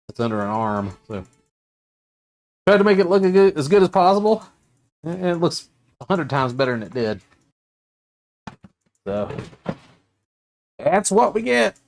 that's under an arm. So tried to make it look as good as possible, and it looks 100 times better than it did. So that's what we get.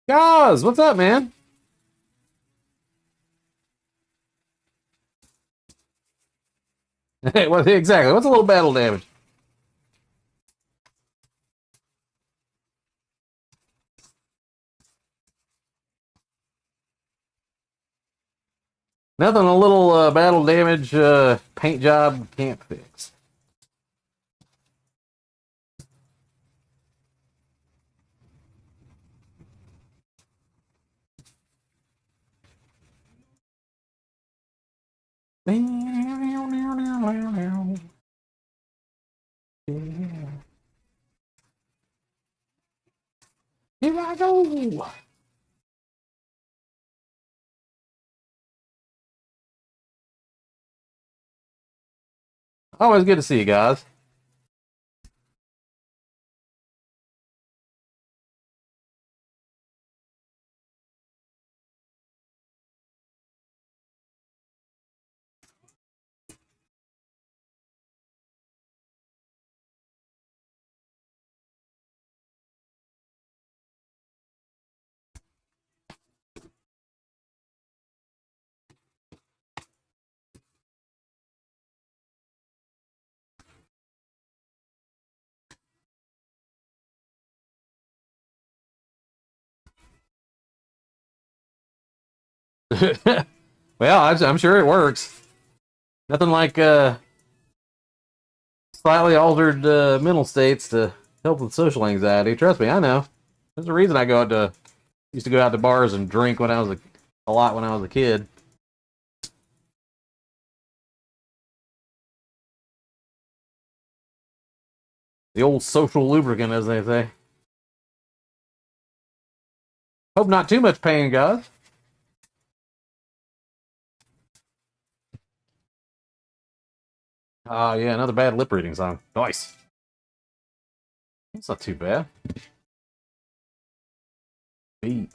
Guys, what's up, man? Hey, what exactly? What's a little battle damage? Nothing a little battle damage paint job can't fix. Yeah. Here I go. Always good to see you guys. Well, I'm sure it works. Nothing like slightly altered mental states to help with social anxiety. Trust me, I know. There's a reason I used to go out to bars and drink when I was a lot when I was a kid. The old social lubricant, as they say. Hope not too much pain, guys. Oh, yeah, another bad lip reading song. Nice. That's not too bad. Beat.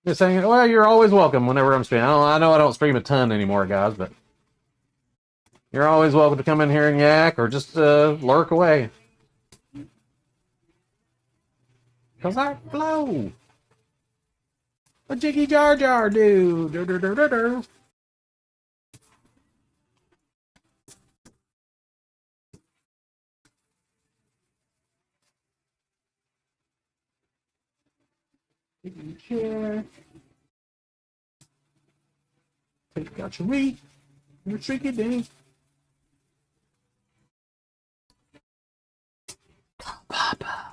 Just saying, well, you're always welcome whenever I'm streaming. I know I don't stream a ton anymore, guys, but you're always welcome to come in here and yak or just lurk away. Because I flow. A jiggy jar jar do. Do do do do do. Chair. Take out your meat. Your tricky ding. Come, Papa.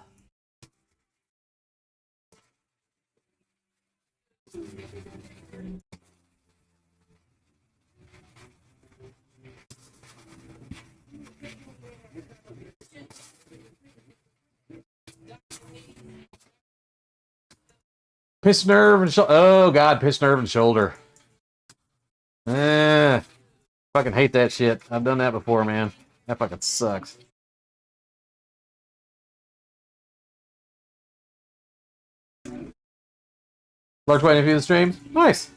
Piss nerve and shoulder. Oh god, piss nerve and shoulder. Fucking hate that shit. I've done that before, man. That fucking sucks. Large waiting for the streams. Nice.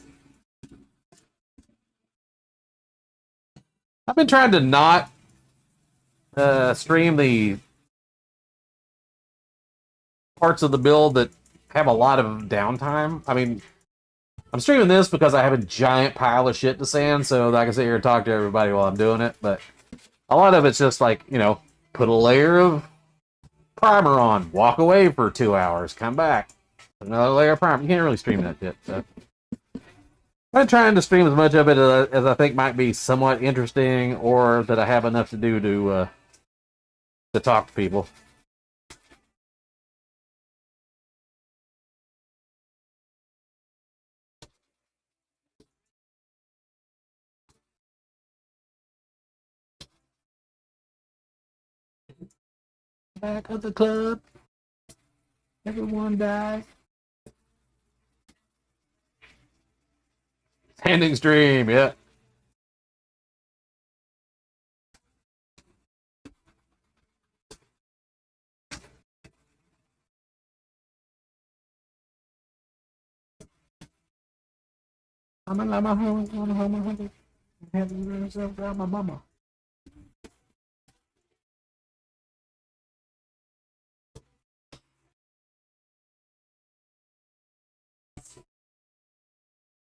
I've been trying to not stream the parts of the build that have a lot of downtime. I mean, I'm streaming this because I have a giant pile of shit to sand, so I can sit here and talk to everybody while I'm doing it, but a lot of it's just like, you know, put a layer of primer on, walk away for 2 hours, come back, another layer of primer. You can't really stream that shit, so. I'm trying to stream as much of it as I think might be somewhat interesting, or that I have enough to do to talk to people. Back of the club, everyone dies. Standing stream, yeah. I'm a llama, my mama.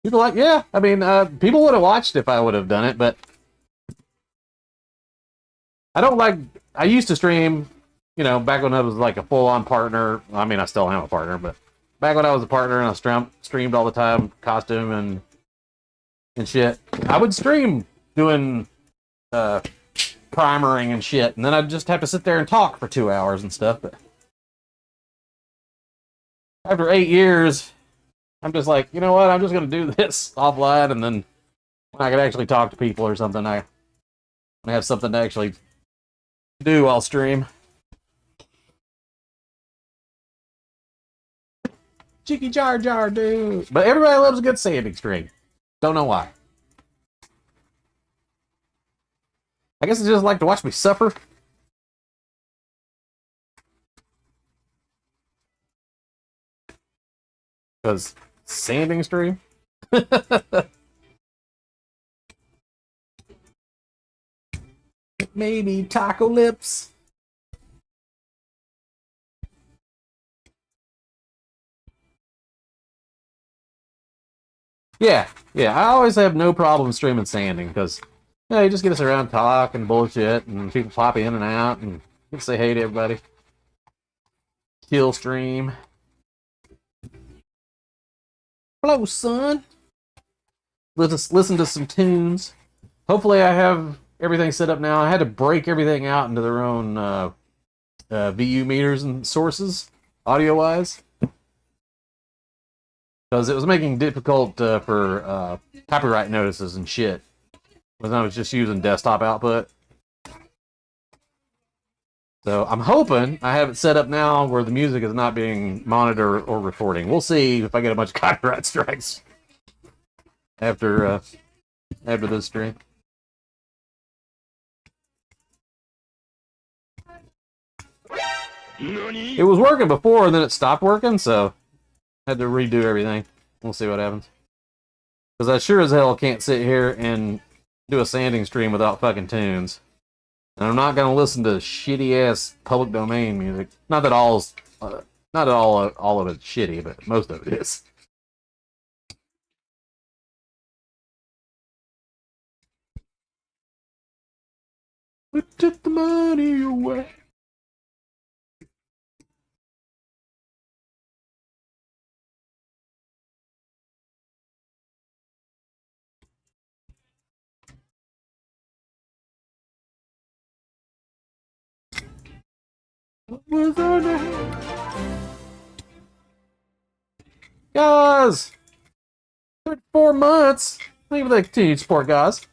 People like, yeah, I mean, people would have watched if I would have done it, but I don't like, I used to stream, you know, back when I was like a full-on partner. I mean, I still am a partner, but back when I was a partner and I streamed all the time, costume and shit, I would stream doing primering and shit, and then I'd just have to sit there and talk for 2 hours and stuff, but after 8 years, I'm just like, you know what, I'm just going to do this offline, and then when I can actually talk to people or something, I have something to actually do while stream. Cheeky jar jar do. But everybody loves a good sanding stream. Don't know why. I guess they just like to watch me suffer. Because sanding stream? Maybe taco lips. Yeah, I always have no problem streaming sanding because, you know, you just get us around talk and bullshit and people pop in and out and you can say hey to everybody. chill stream. Hello, son. Let's listen to some tunes. Hopefully, I have everything set up now. I had to break everything out into their own VU meters and sources, audio-wise, because it was making it difficult for copyright notices and shit when I was just using desktop output. So I'm hoping I have it set up now where the music is not being monitored or recording. We'll see if I get a bunch of copyright strikes after this stream. It was working before, and then it stopped working, so I had to redo everything. We'll see what happens. Because I sure as hell can't sit here and do a sanding stream without fucking tunes. And I'm not gonna listen to shitty ass public domain music. Not that all of it's shitty, but most of it is. We took the money away. What was our name? Guys! 34 months! Thank you for the continued support, guys.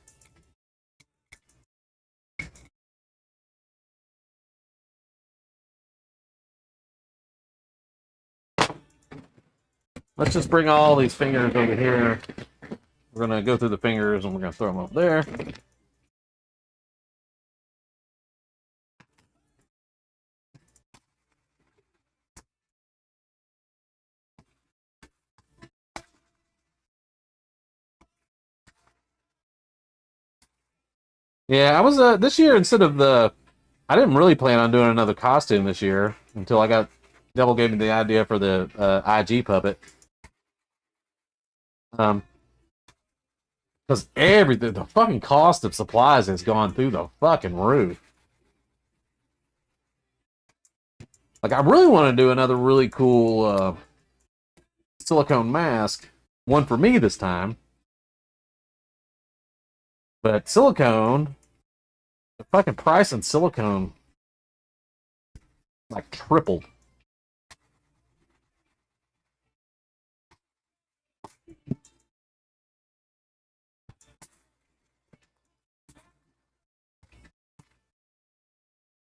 Let's just bring all these fingers over here. We're gonna go through the fingers and we're gonna throw them over there. Yeah, I was this year instead of I didn't really plan on doing another costume this year until Devil gave me the idea for the IG puppet. Because the fucking cost of supplies has gone through the fucking roof. Like, I really want to do another really cool silicone mask. One for me this time. But silicone, the fucking price in silicone, like, tripled.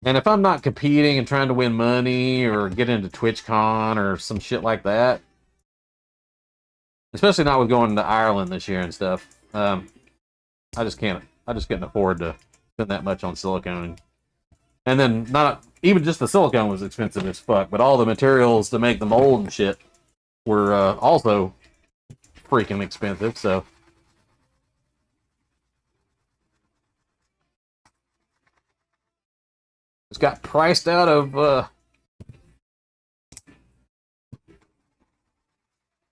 And if I'm not competing and trying to win money or get into TwitchCon or some shit like that, especially not with going to Ireland this year and stuff, I just can't afford to spend that much on silicone. And then not even just the silicone was expensive as fuck, but all the materials to make the mold and shit were also freaking expensive. So it's got priced out of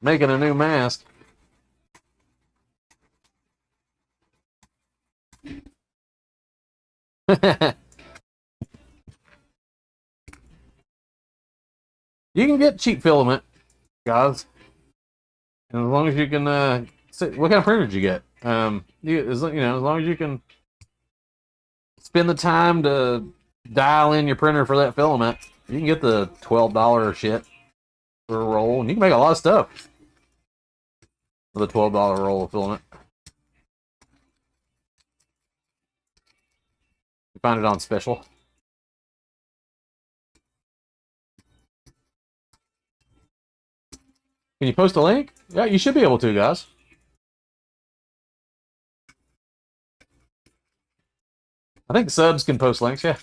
making a new mask. You can get cheap filament, guys. And as long as you can, what kind of printer did you get? As long as you can spend the time to dial in your printer for that filament, you can get the $12 shit for a roll, and you can make a lot of stuff with a $12 roll of filament. You find it on special. Can you post a link? Yeah, you should be able to, guys. I think subs can post links, yeah.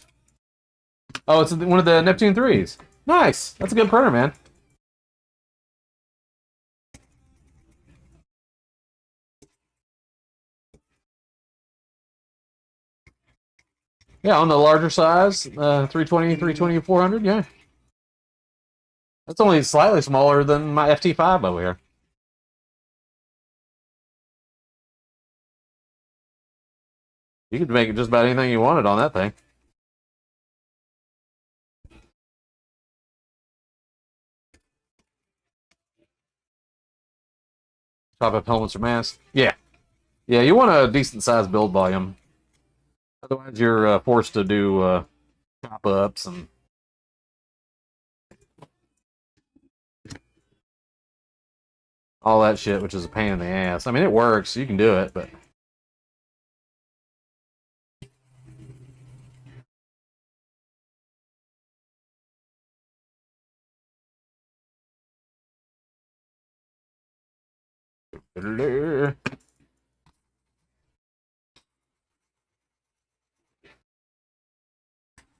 Oh, it's one of the Neptune 3s. Nice. That's a good printer, man. Yeah, on the larger size, 320, 400, yeah. That's only slightly smaller than my FT5 over here. You could make just about anything you wanted on that thing. Chop up helmets or masks. Yeah. Yeah, you want a decent sized build volume. Otherwise, you're forced to do chop ups and all that shit, which is a pain in the ass. I mean, it works. You can do it, but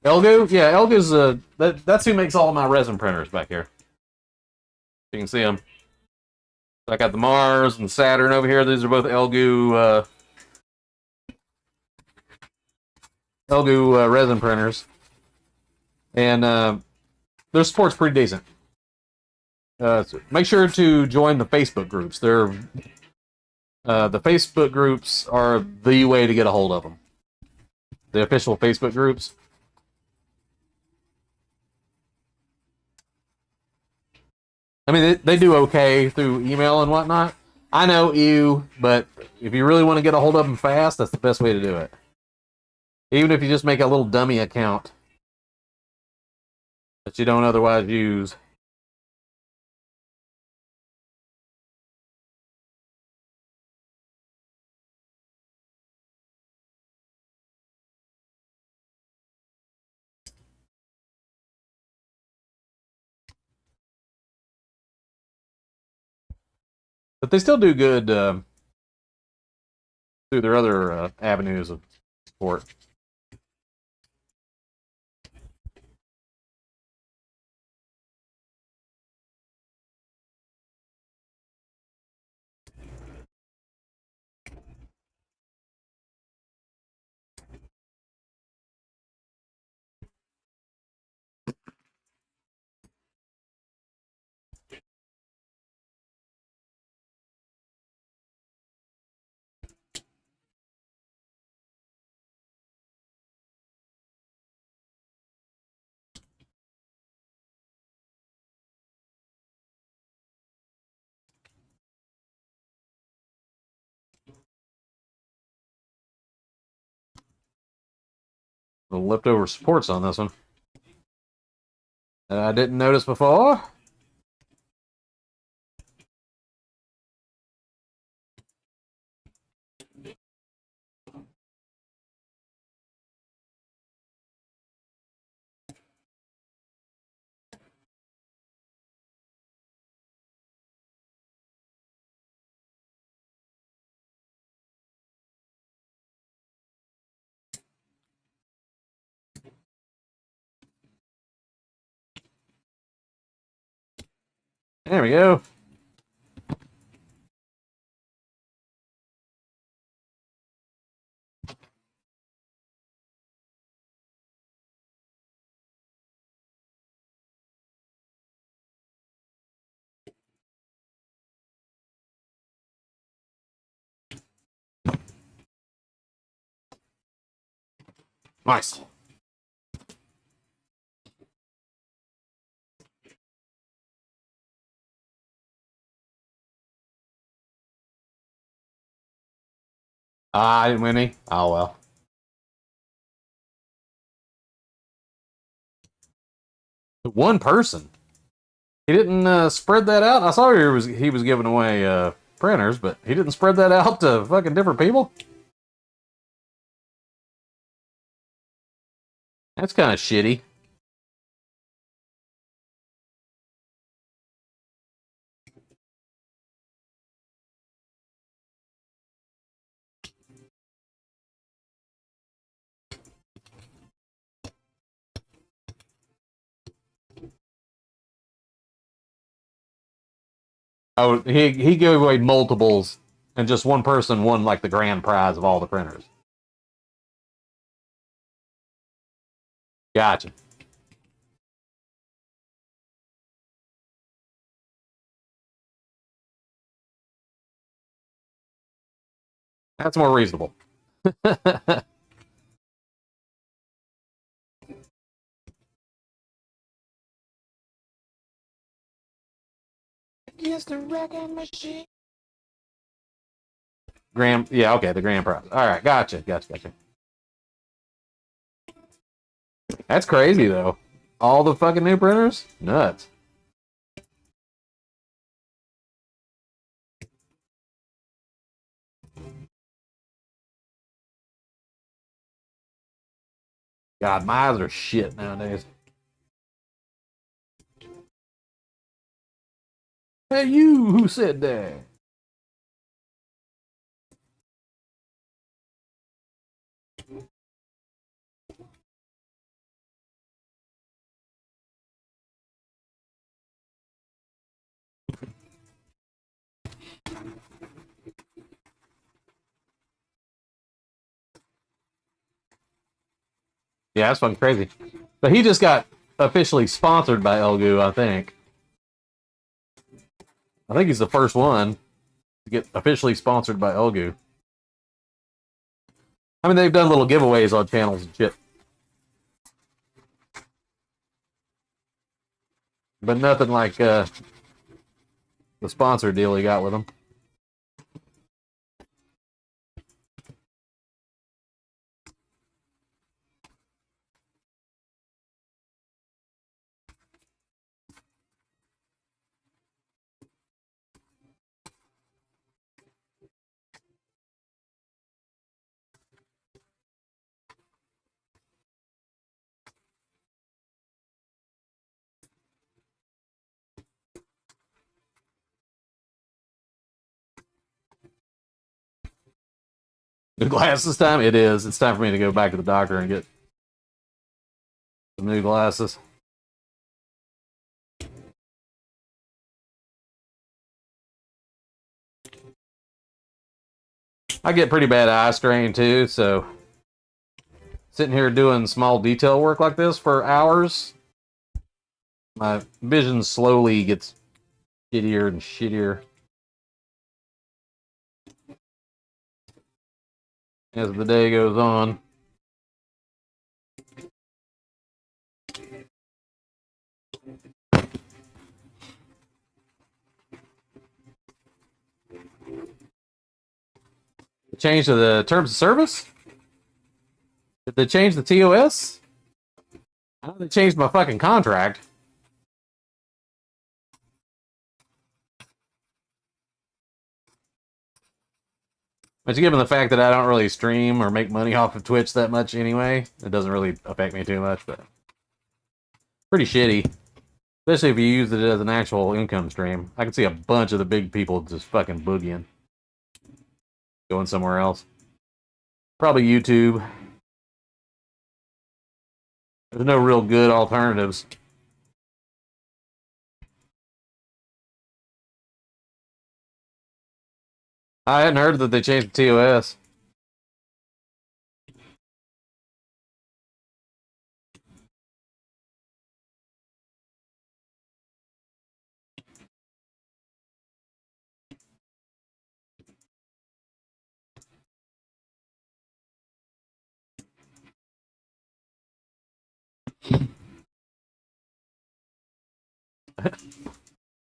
Elgu? Yeah, Elgu's that's who makes all of my resin printers back here. You can see them. I got the Mars and Saturn over here. These are both Elgu resin printers, and their support's pretty decent. So make sure to join the Facebook groups. The Facebook groups are the way to get a hold of them. The official Facebook groups. I mean, they do okay through email and whatnot. I know you, but if you really want to get a hold of them fast, that's the best way to do it. Even if you just make a little dummy account that you don't otherwise use. But they still do good through their other avenues of support. The leftover supports on this one that I didn't notice before. There we go. Nice. I didn't win any. Oh well. One person. He didn't spread that out. I saw he was giving away printers, but he didn't spread that out to fucking different people. That's kind of shitty. Oh, he gave away multiples, and just one person won like the grand prize of all the printers. Gotcha. That's more reasonable. Yes, the wrecking machine. Yeah, okay, the grand prize. All right, gotcha. That's crazy though. All the fucking new printers, nuts. God, my eyes are shit nowadays. Hey, you, who said that? Yeah, that's fucking crazy. But he just got officially sponsored by Elgu, I think. I think he's the first one to get officially sponsored by Elgu. I mean, they've done little giveaways on channels and shit. But nothing like the sponsor deal he got with them. New glasses time? It is. It's time for me to go back to the doctor and get some new glasses. I get pretty bad eye strain too, so sitting here doing small detail work like this for hours, my vision slowly gets shittier and shittier as the day goes on. Change to the terms of service? Did they change the TOS? I know they changed my fucking contract. But given the fact that I don't really stream or make money off of Twitch that much anyway, it doesn't really affect me too much, but pretty shitty. Especially if you use it as an actual income stream. I can see a bunch of the big people just fucking boogieing. Going somewhere else. Probably YouTube. There's no real good alternatives. I hadn't heard that they changed the TOS.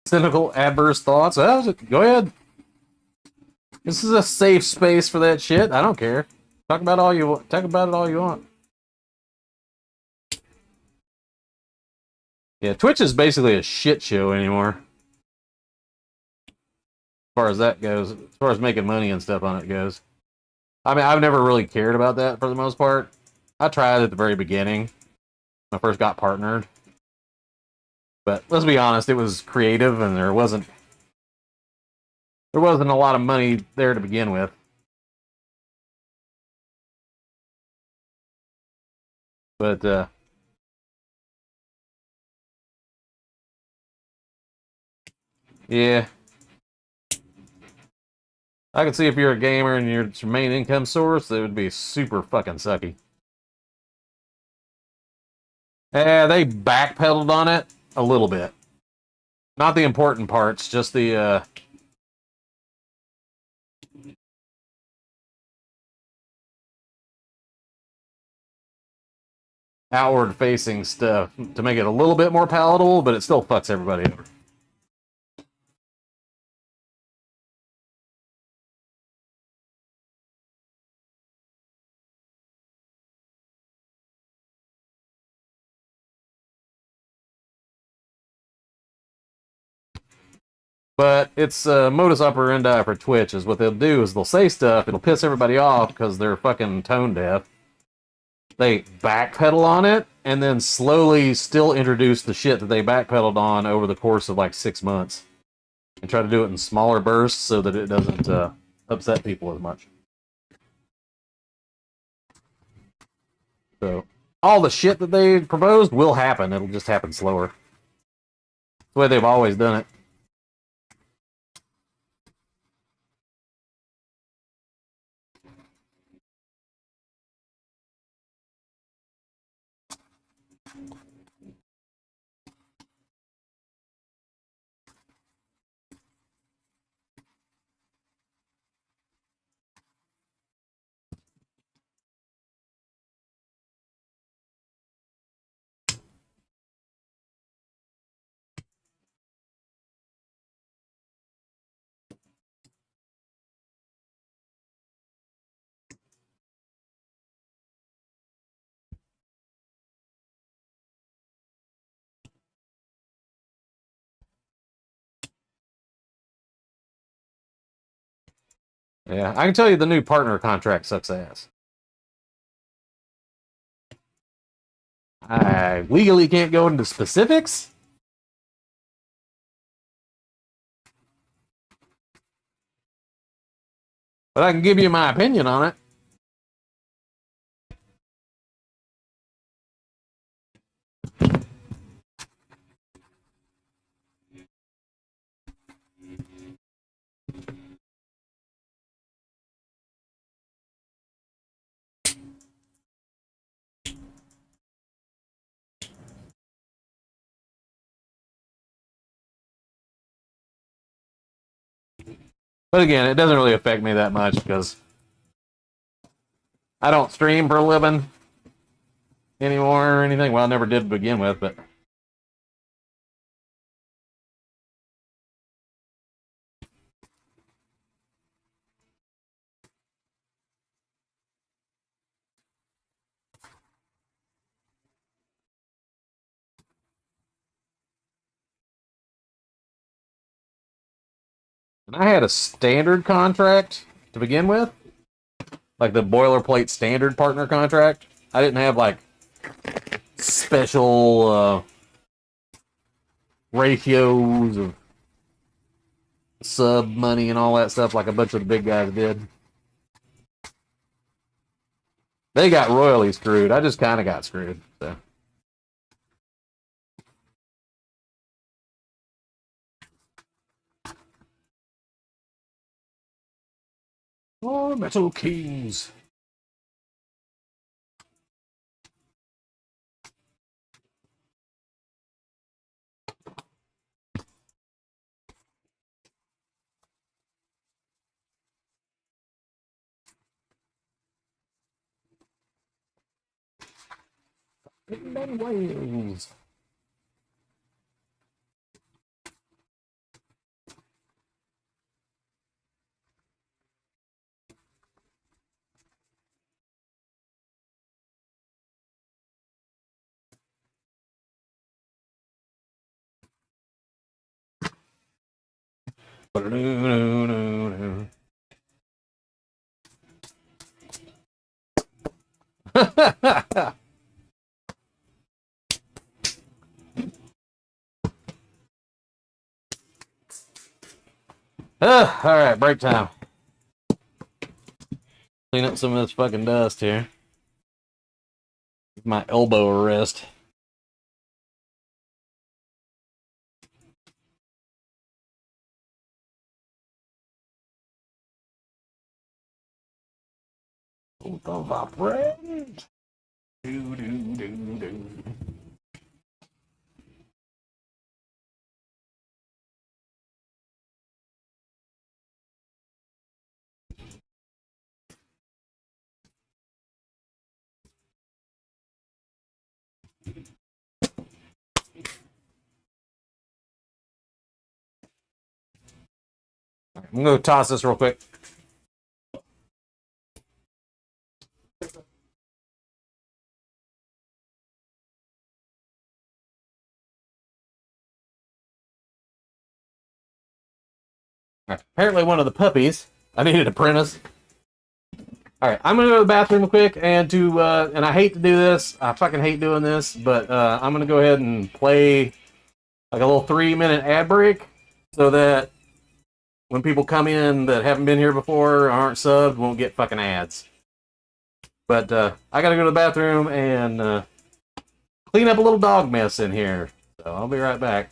Cynical, adverse thoughts. Oh, go ahead. This is a safe space for that shit. I don't care. Talk about all you want. Talk about it all you want. Yeah, Twitch is basically a shit show anymore. As far as that goes, as far as making money and stuff on it goes. I mean, I've never really cared about that for the most part. I tried at the very beginning when I first got partnered. But let's be honest, it was creative and there wasn't a lot of money there to begin with. But yeah. I can see if you're a gamer and your main income source, it would be super fucking sucky. Yeah, they backpedaled on it a little bit. Not the important parts, just the outward-facing stuff to make it a little bit more palatable, but it still fucks everybody over. But it's modus operandi for Twitch is what they'll do is they'll say stuff, it'll piss everybody off because they're fucking tone deaf. They backpedal on it, and then slowly still introduce the shit that they backpedaled on over the course of like 6 months. And try to do it in smaller bursts so that it doesn't upset people as much. So, all the shit that they proposed will happen. It'll just happen slower. That's the way they've always done it. Yeah, I can tell you the new partner contract sucks ass. I legally can't go into specifics. But I can give you my opinion on it. But again, it doesn't really affect me that much because I don't stream for a living anymore or anything. Well, I never did to begin with, but and I had a standard contract to begin with, like the boilerplate standard partner contract. I didn't have like special ratios of sub money and all that stuff like a bunch of the big guys did. They got royally screwed. I just kind of got screwed. So. Oh, Metal Kings. Big whales. All right, break time. Clean up some of this fucking dust here. Give my elbow a rest. Don't vibrate. Do, do, do, do. I'm going to toss this real quick. Apparently one of the puppies. I needed a apprentice. Alright, I'm gonna go to the bathroom real quick and I hate to do this. I fucking hate doing this, but I'm gonna go ahead and play like a little 3-minute ad break so that when people come in that haven't been here before or aren't subbed, won't get fucking ads. But I gotta go to the bathroom and clean up a little dog mess in here. So I'll be right back.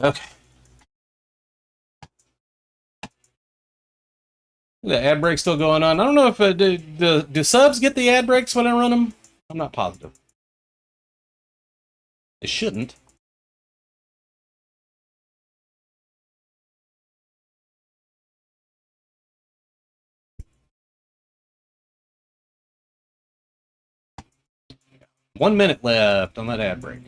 Okay. The ad break's still going on. I don't know if do subs get the ad breaks when I run them? I'm not positive. They shouldn't. One minute left on that ad break.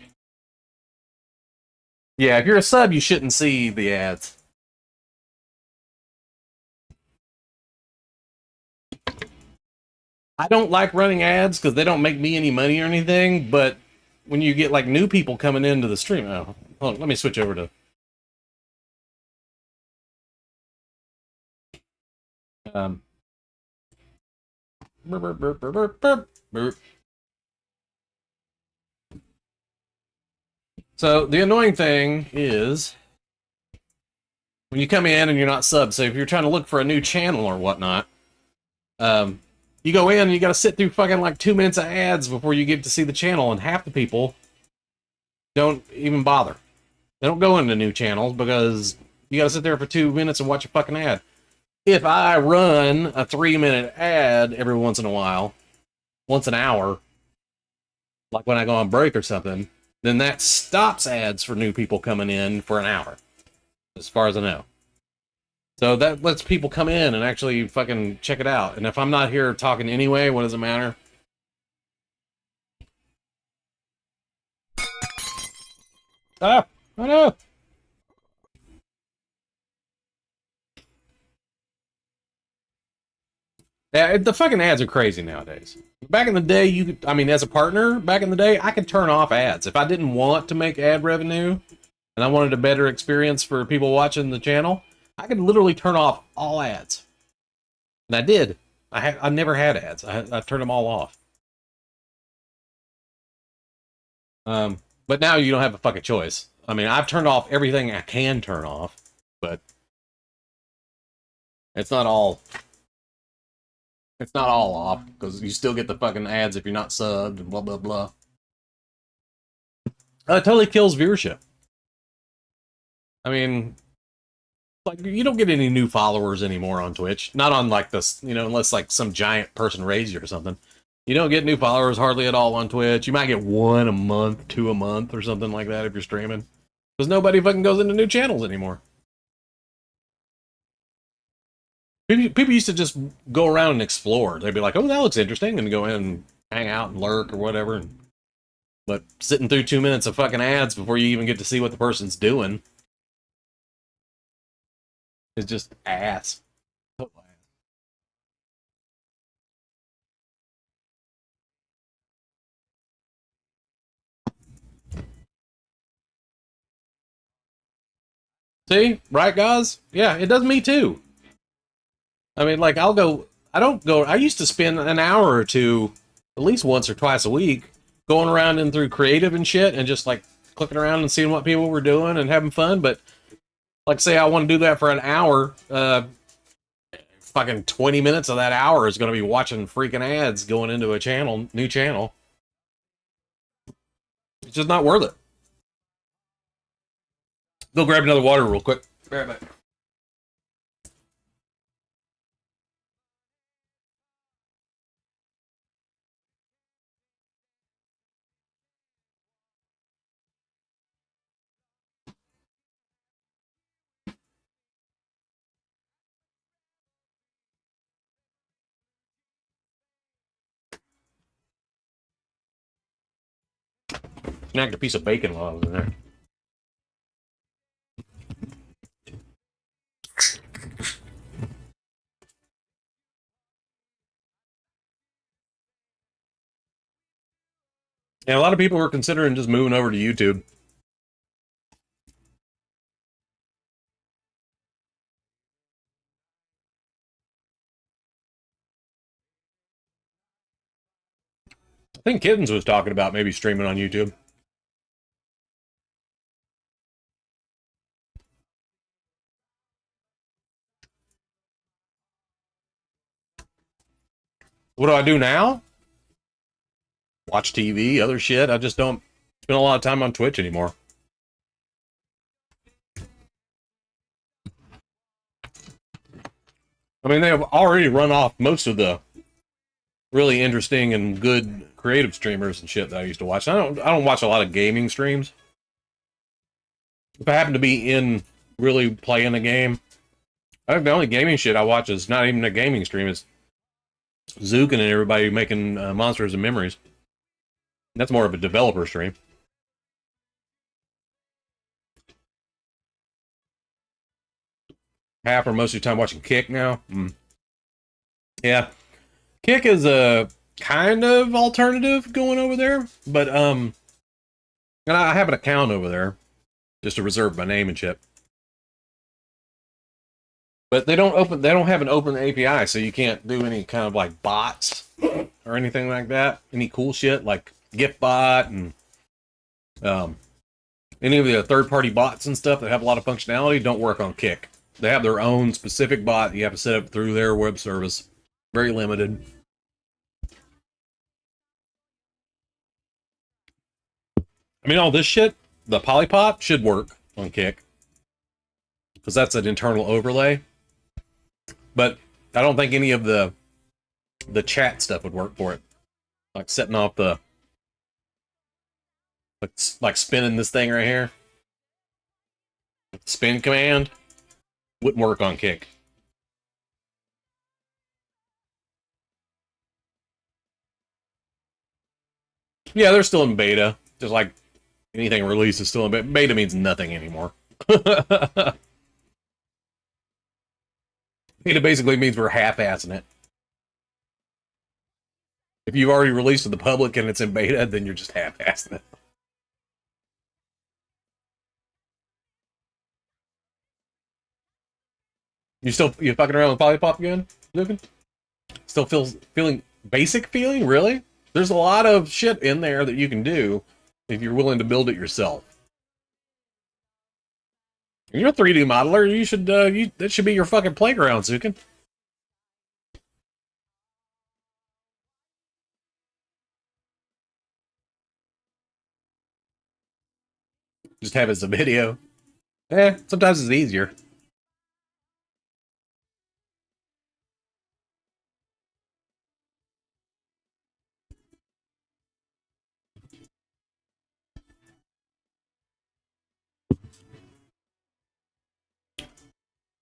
Yeah, if you're a sub, you shouldn't see the ads. I don't like running ads because they don't make me any money or anything, but when you get like new people coming into the stream, oh, hold on, let me switch over to burp, burp, burp, burp, burp, burp. So the annoying thing is when you come in and you're not subbed, so if you're trying to look for a new channel or whatnot, you go in and you gotta sit through fucking like 2 minutes of ads before you get to see the channel, and half the people don't even bother. They don't go into new channels because you gotta sit there for 2 minutes and watch a fucking ad. If I run a 3-minute ad every once in a while, once an hour, like when I go on break or something, then that stops ads for new people coming in for an hour, as far as I know. So that lets people come in and actually fucking check it out. And if I'm not here talking anyway, what does it matter? Ah, I know. Yeah, the fucking ads are crazy nowadays. Back in the day, I mean, as a partner, back in the day, I could turn off ads. If I didn't want to make ad revenue and I wanted a better experience for people watching the channel, I could literally turn off all ads. And I did. I never had ads. I turned them all off. But now you don't have a fucking choice. I mean, I've turned off everything I can turn off, but it's not all off, because you still get the fucking ads if you're not subbed and blah blah blah. It totally kills viewership. I mean, like, you don't get any new followers anymore on Twitch. Not on like this, unless like some giant person raised you or something. You don't get new followers hardly at all on Twitch. You might get 1 a month, 2 a month, or something like that if you're streaming. Because nobody fucking goes into new channels anymore. People used to just go around and explore. They'd be like, oh, that looks interesting, and go in and hang out and lurk or whatever. But sitting through 2 minutes of fucking ads before you even get to see what the person's doing is just ass. See? Right, guys? Yeah, it does me too. I mean, like, I used to spend an hour or two, at least once or twice a week, going around and through creative and shit and just, like, clicking around and seeing what people were doing and having fun. But, like, say I want to do that for an hour, fucking 20 minutes of that hour is going to be watching freaking ads going into a channel, new channel. It's just not worth it. Go grab another water real quick. Be right back. Snagged a piece of bacon while I was in there. And a lot of people were considering just moving over to YouTube. I think Kittens was talking about maybe streaming on YouTube. What do I do now? Watch TV, other shit. I just don't spend a lot of time on Twitch anymore. I mean, they have already run off most of the really interesting and good creative streamers and shit that I used to watch. I don't watch a lot of gaming streams. If I happen to be in really playing a game, I think the only gaming shit I watch is not even a gaming stream. It's Zukin and everybody making Monsters and Memories. That's more of a developer stream. Half or most of the time watching Kick now. Yeah. Kick is a kind of alternative going over there, but and I have an account over there just to reserve my name and shit. But they don't have an open API, so you can't do any kind of like bots or anything like that. Any cool shit like GiftBot and any of the third-party bots and stuff that have a lot of functionality don't work on Kick. They have their own specific bot you have to set up through their web service. Very limited. I mean, all this shit, the polypop should work on Kick. Because that's an internal overlay. But I don't think any of the chat stuff would work for it. Like setting off the... Like spinning this thing right here. Spin command wouldn't work on Kick. Yeah, they're still in beta. Just like anything released is still in beta. Beta means nothing anymore. Beta basically means we're half-assing it. If you've already released to the public and it's in beta, then you're just half-assing it. You fucking around with Polypop again, Lucan? Still feeling basic feeling? Really? There's a lot of shit in there that you can do if you're willing to build it yourself. You're a 3D modeler. You should that should be your fucking playground, Zukin. Just have it as a video. Sometimes it's easier.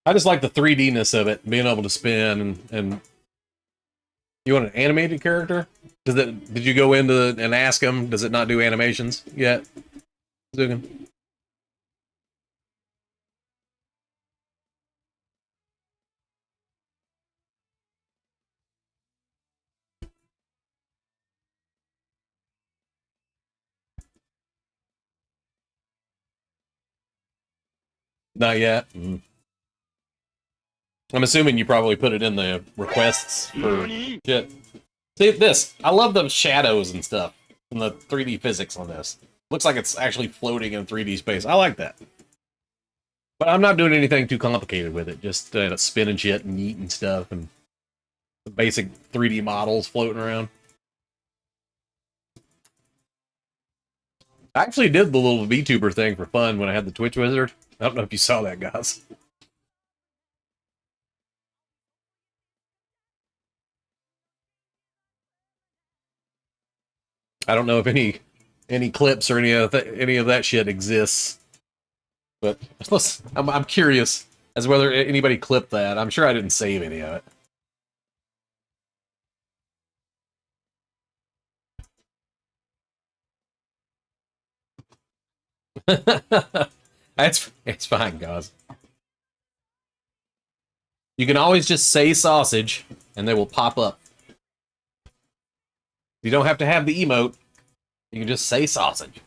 I just like the 3D-ness of it, being able to spin and you want an animated character? Does it? Did you go into and ask him? Does it not do animations yet, Zugan? Not yet. I'm assuming you probably put it in the requests for shit. See this? I love the shadows and stuff and the 3D physics on this. Looks like it's actually floating in 3D space. I like that. But I'm not doing anything too complicated with it. Just spinning shit and eating stuff and the basic 3D models floating around. I actually did the little VTuber thing for fun when I had the Twitch wizard. I don't know if you saw that, guys. I don't know if any clips or any of that shit exists, but I'm curious as whether anybody clipped that. I'm sure I didn't save any of it. It's fine, guys. You can always just say sausage, and they will pop up. You don't have to have the emote. You can just say sausage.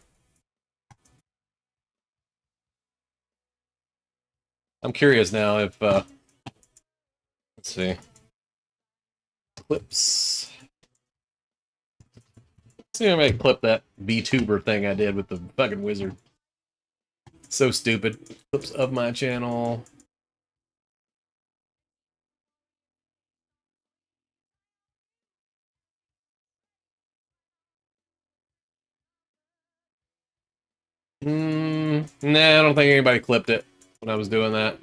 I'm curious now if, let's see. Clips. Let's see if I can clip that VTuber thing I did with the fucking wizard. So stupid. Clips of my channel. Nah, I don't think anybody clipped it when I was doing that.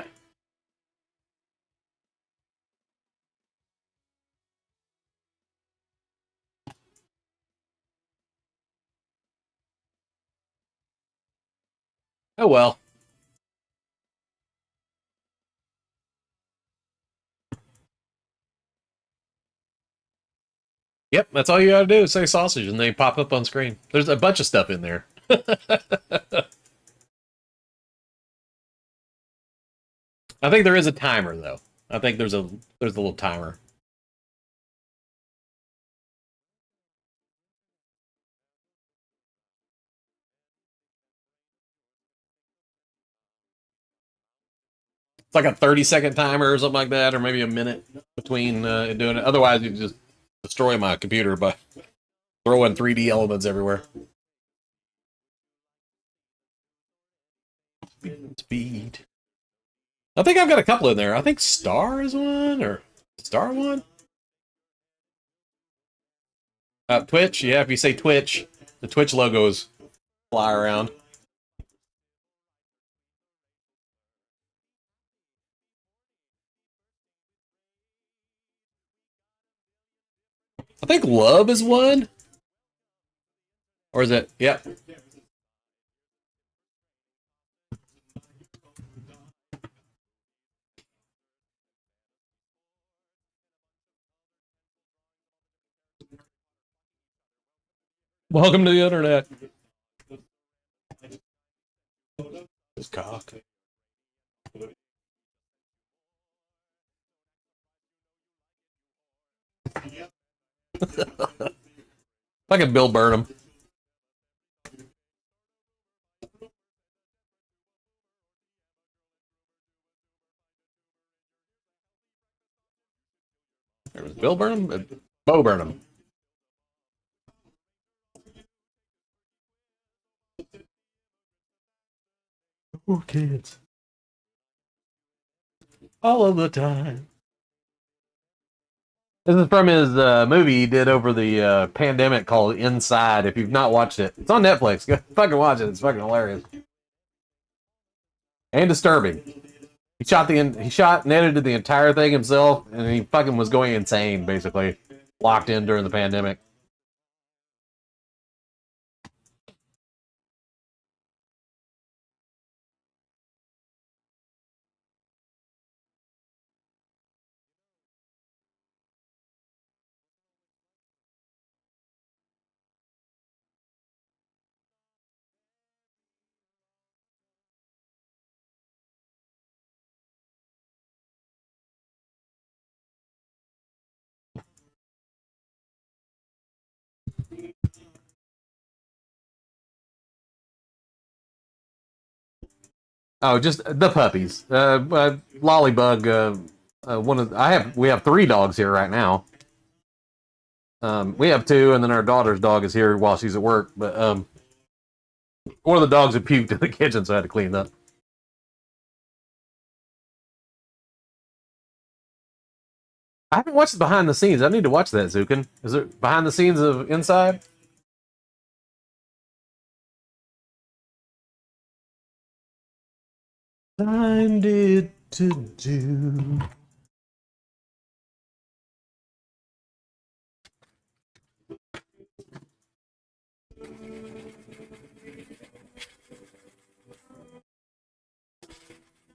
Oh well. Yep, that's all you gotta do is say sausage and they pop up on screen. There's a bunch of stuff in there. I think there is a timer though. I think there's a little timer. It's like a 30-second timer or something like that, or maybe a minute between doing it. Otherwise, you just destroy my computer by throwing 3D elements everywhere. Speed. I think I've got a couple in there. I think Star is one, or Star one? Twitch, yeah, if you say Twitch, the Twitch logos fly around. I think Love is one. Or is it? Yep. Welcome to the internet. This cock. Fucking Bill Burnham. There was Bill Burnham? Bo Burnham. Poor kids. All of the time. This is from his movie he did over the pandemic called Inside. If you've not watched it, it's on Netflix. Go fucking watch it. It's fucking hilarious and disturbing. He shot and edited the entire thing himself, and he fucking was going insane, basically, locked in during the pandemic. Oh, just the puppies. Lollybug. We have 3 dogs here right now. We have 2, and then our daughter's dog is here while she's at work. But one of the dogs had puked in the kitchen, so I had to clean it up. I haven't watched the behind the scenes. I need to watch that, Zukin. Is it behind the scenes of Inside? Find it to do.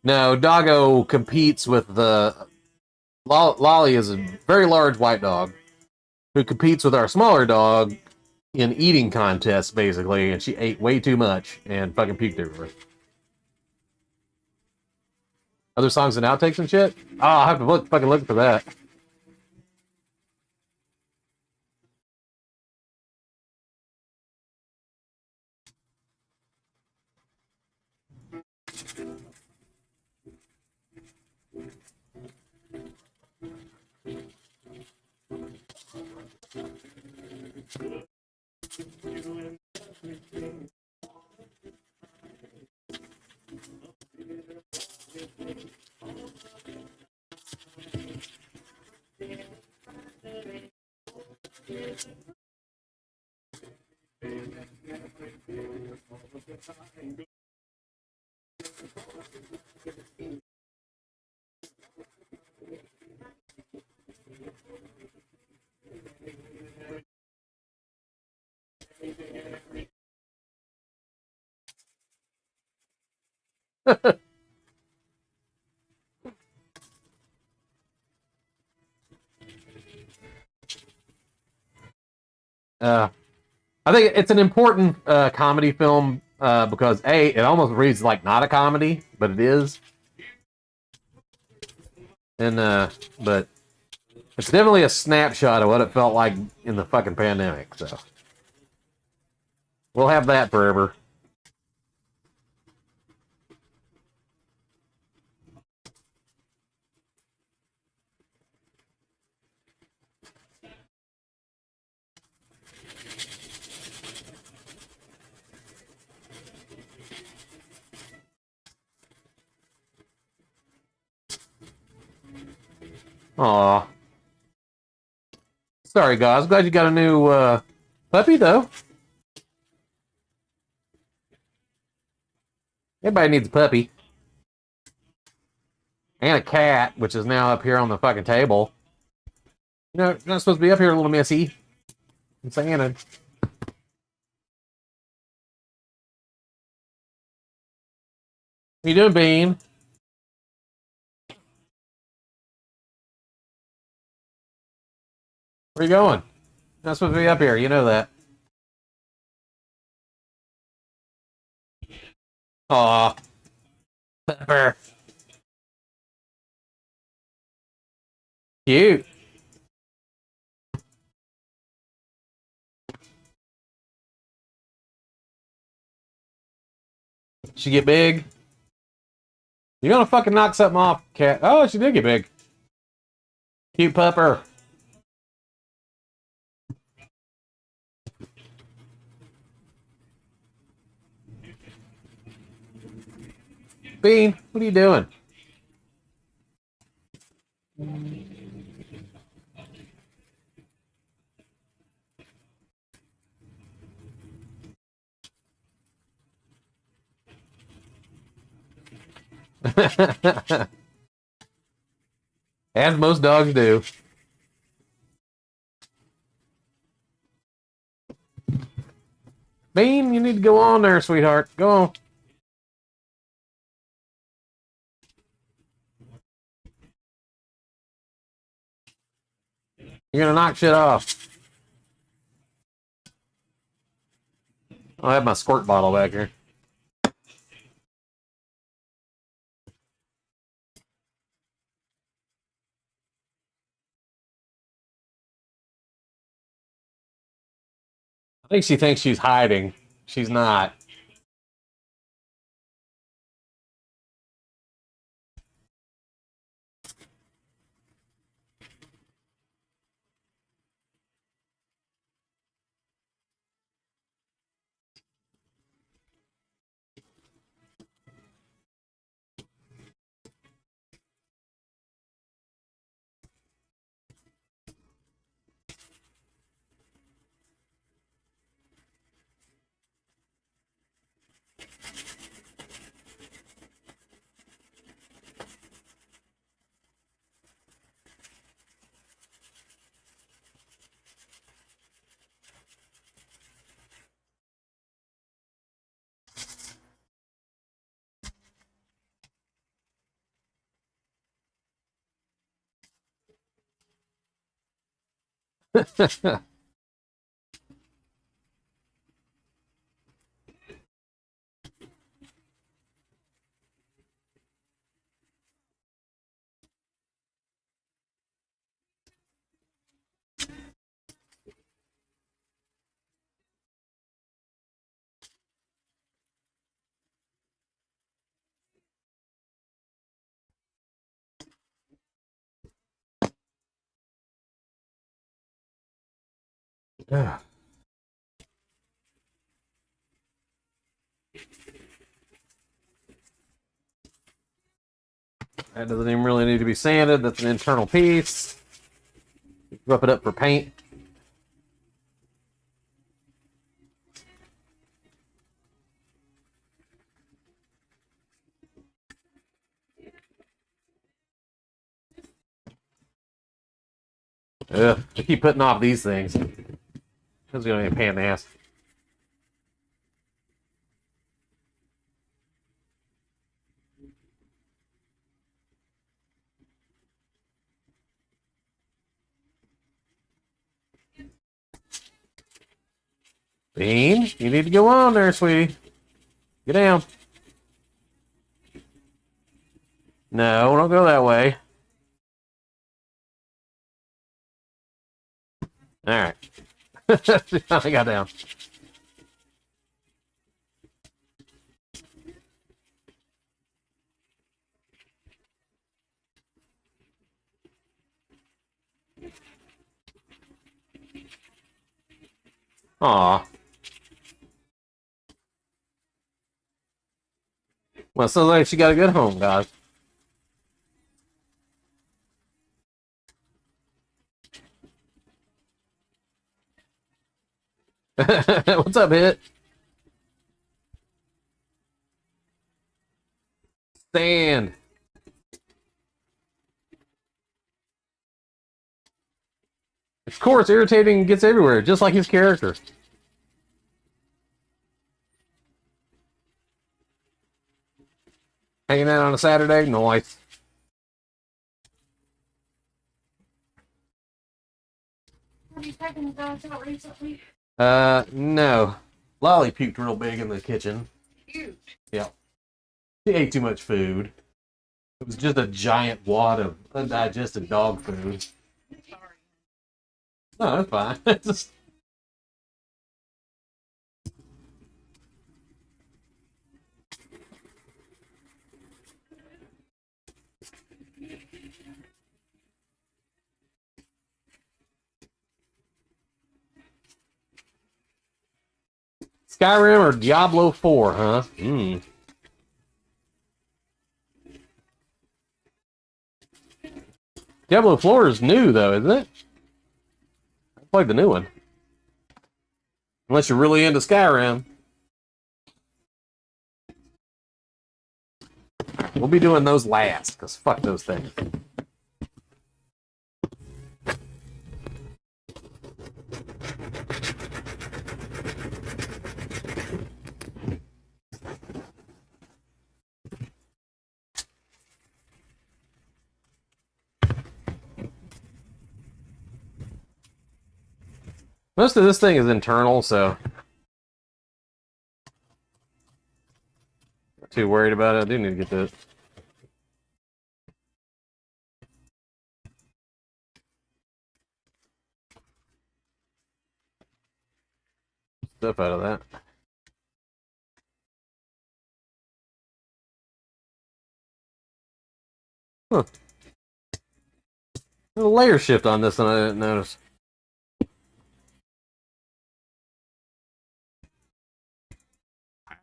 No, Doggo competes with the... Lolly is a very large white dog who competes with our smaller dog in eating contests, basically, and she ate way too much and fucking puked everywhere. Other songs and outtakes and shit? Oh, I'll have to fucking look for that. I think it's an important comedy film because A, it almost reads like not a comedy, but it is. And but it's definitely a snapshot of what it felt like in the fucking pandemic. So we'll have that forever. Aw. Sorry, guys. Glad you got a new puppy, though. Everybody needs a puppy. And a cat, which is now up here on the fucking table. You know, you're not supposed to be up here, little missy. I'm saying it. What you doing, Bean? Where you going? You're not supposed to be up here. You know that. Aw. Pepper. Cute. She get big? You're gonna fucking knock something off, cat. Oh, she did get big. Cute pupper. Bean, what are you doing? As most dogs do. Bean, you need to go on there, sweetheart. Go on. You're gonna knock shit off. I have my squirt bottle back here. I think she thinks she's hiding. She's not. Yeah. That doesn't even really need to be sanded. That's an internal piece. Rough it up for paint. Ugh, I keep putting off these things. It's gonna be a pain in the ass. Bean, you need to go on there, sweetie. Get down. No, don't go that way. Alright. She finally got down. Aw. Well, sounds like she got a good home, guys. What's up, Hit? Stand. Of course, irritating gets everywhere, just like his character. Hanging out on a Saturday? Nice. Have you taken the dogs out recently? No. Lolly puked real big in the kitchen. Huge. Yeah. She ate too much food. It was just a giant wad of undigested dog food. Sorry. No, that's fine. It's just... Skyrim or Diablo 4, huh? Hmm. Diablo 4 is new, though, isn't it? I played the new one. Unless you're really into Skyrim. We'll be doing those last, because fuck those things. Most of this thing is internal, so not too worried about it. I do need to get this. Stuff out of that. Huh. There's a layer shift on this and I didn't notice.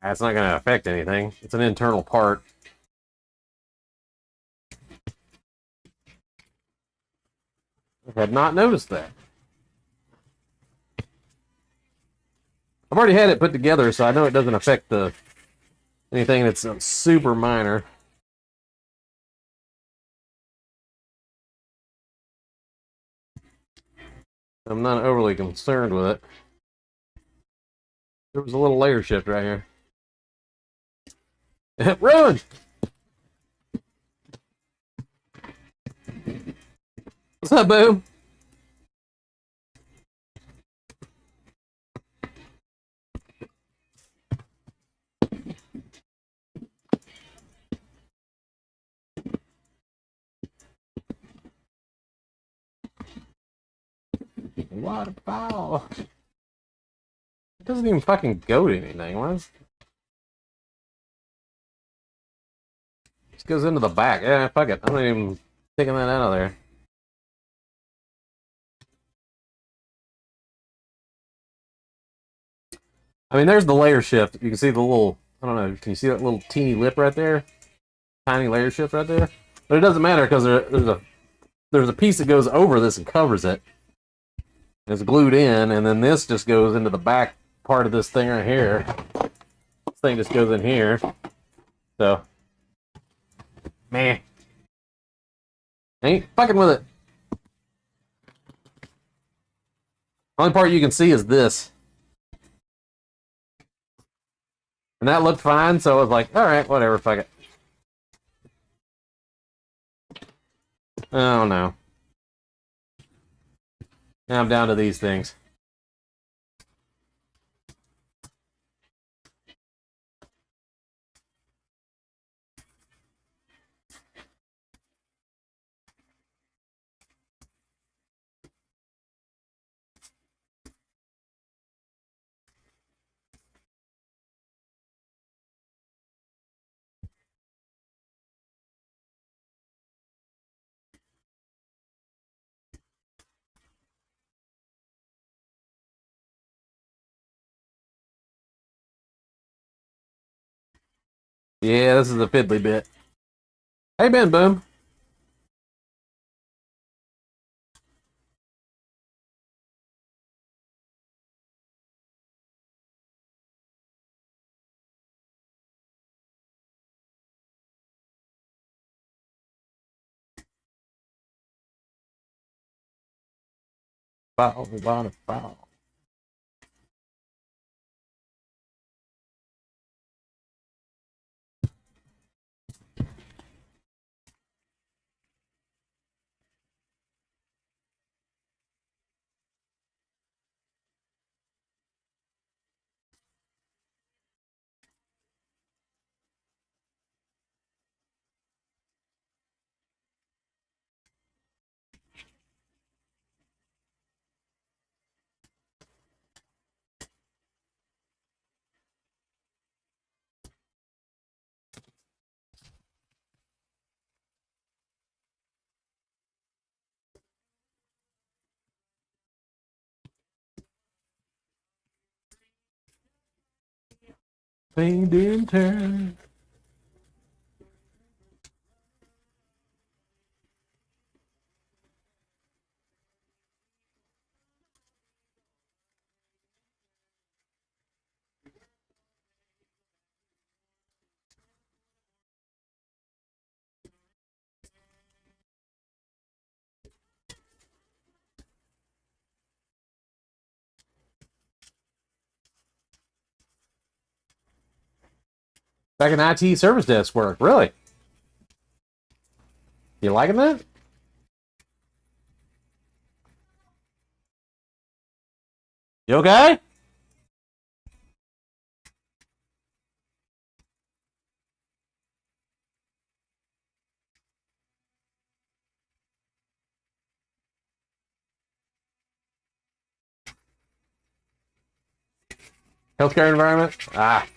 That's not going to affect anything. It's an internal part. I had not noticed that. I've already had it put together, so I know it doesn't affect anything that's super minor. I'm not overly concerned with it. There was a little layer shift right here. Ruined! What's up, boo? Waterfall. It doesn't even fucking go to anything. What is... Just goes into the back. Yeah, fuck it. I'm not even taking that out of there. I mean, there's the layer shift. You can see the little, I don't know, can you see that little teeny lip right there? Tiny layer shift right there? But it doesn't matter because there's a piece that goes over this and covers it. It's glued in, and then this just goes into the back part of this thing right here. This thing just goes in here. So, man. Ain't fucking with it. Only part you can see is this. And that looked fine, so I was like, alright, whatever, fuck it. Oh no. Now I'm down to these things. Yeah, this is a fiddly bit. Hey, Ben Boom. Foul, foul, foul. Thing didn't turn. Back in IT service desk work, really? You liking that? You okay? Healthcare environment? Ah.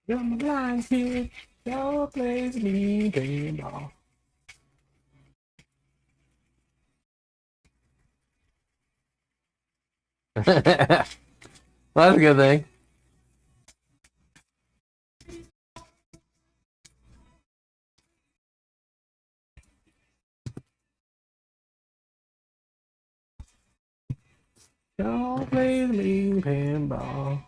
You're my blind kid. Y'all plays me paintball. Well, that's a good thing. Y'all plays me pinball.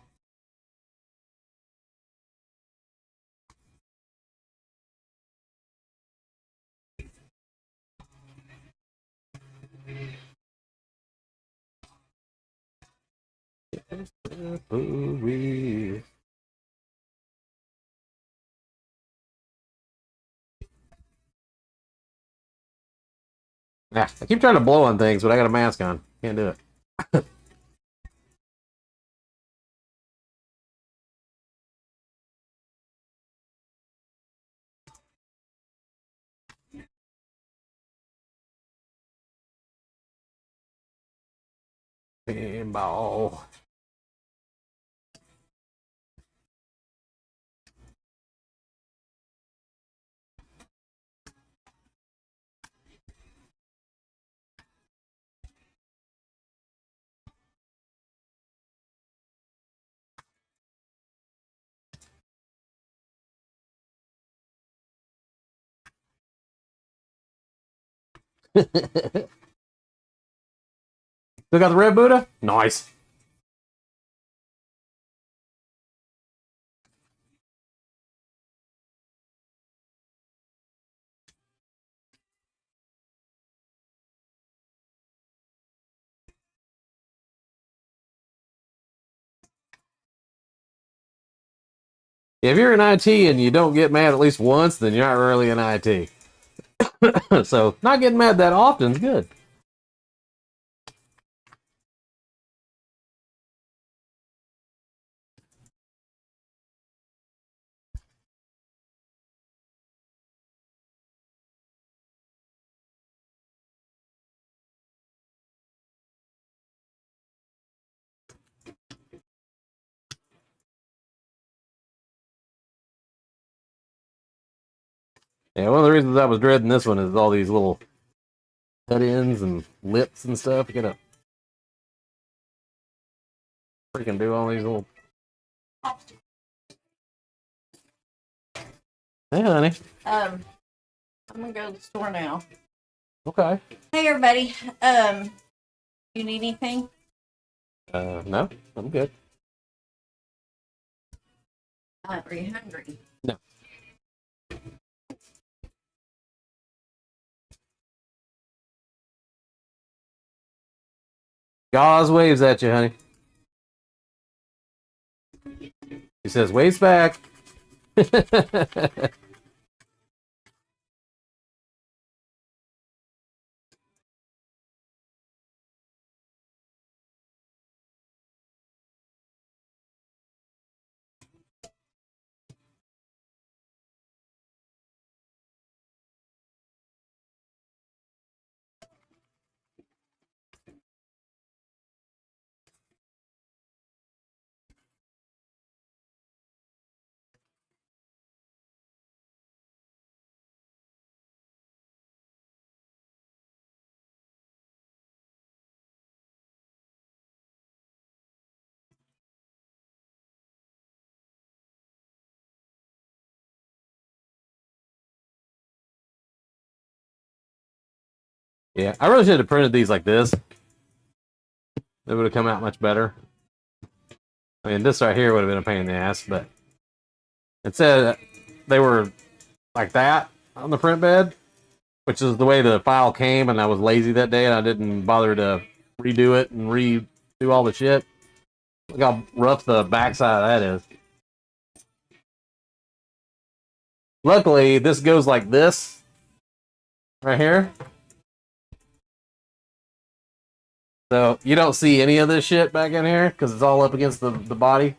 Yeah, I keep trying to blow on things, but I got a mask on. Can't do it. Pinball. Still got the red Buddha? Nice. If you're in IT and you don't get mad at least once, then you're not really in IT. So, not getting mad that often is good. Yeah, one of the reasons I was dreading this one is all these little cut ends and lips and stuff. You gotta freaking do all these little. Hey, honey. I'm gonna go to the store now. Okay. Hey, everybody. You need anything? No, I'm good. Are you hungry? No. Gauze waves at you, honey. He says, waves back. Yeah, I really should have printed these like this. It would have come out much better. I mean, this right here would have been a pain in the ass, but instead they were like that on the print bed, which is the way the file came, and I was lazy that day and I didn't bother to redo it and redo all the shit. Look how rough the backside of that is. Luckily, this goes like this right here. So you don't see any of this shit back in here because it's all up against the body.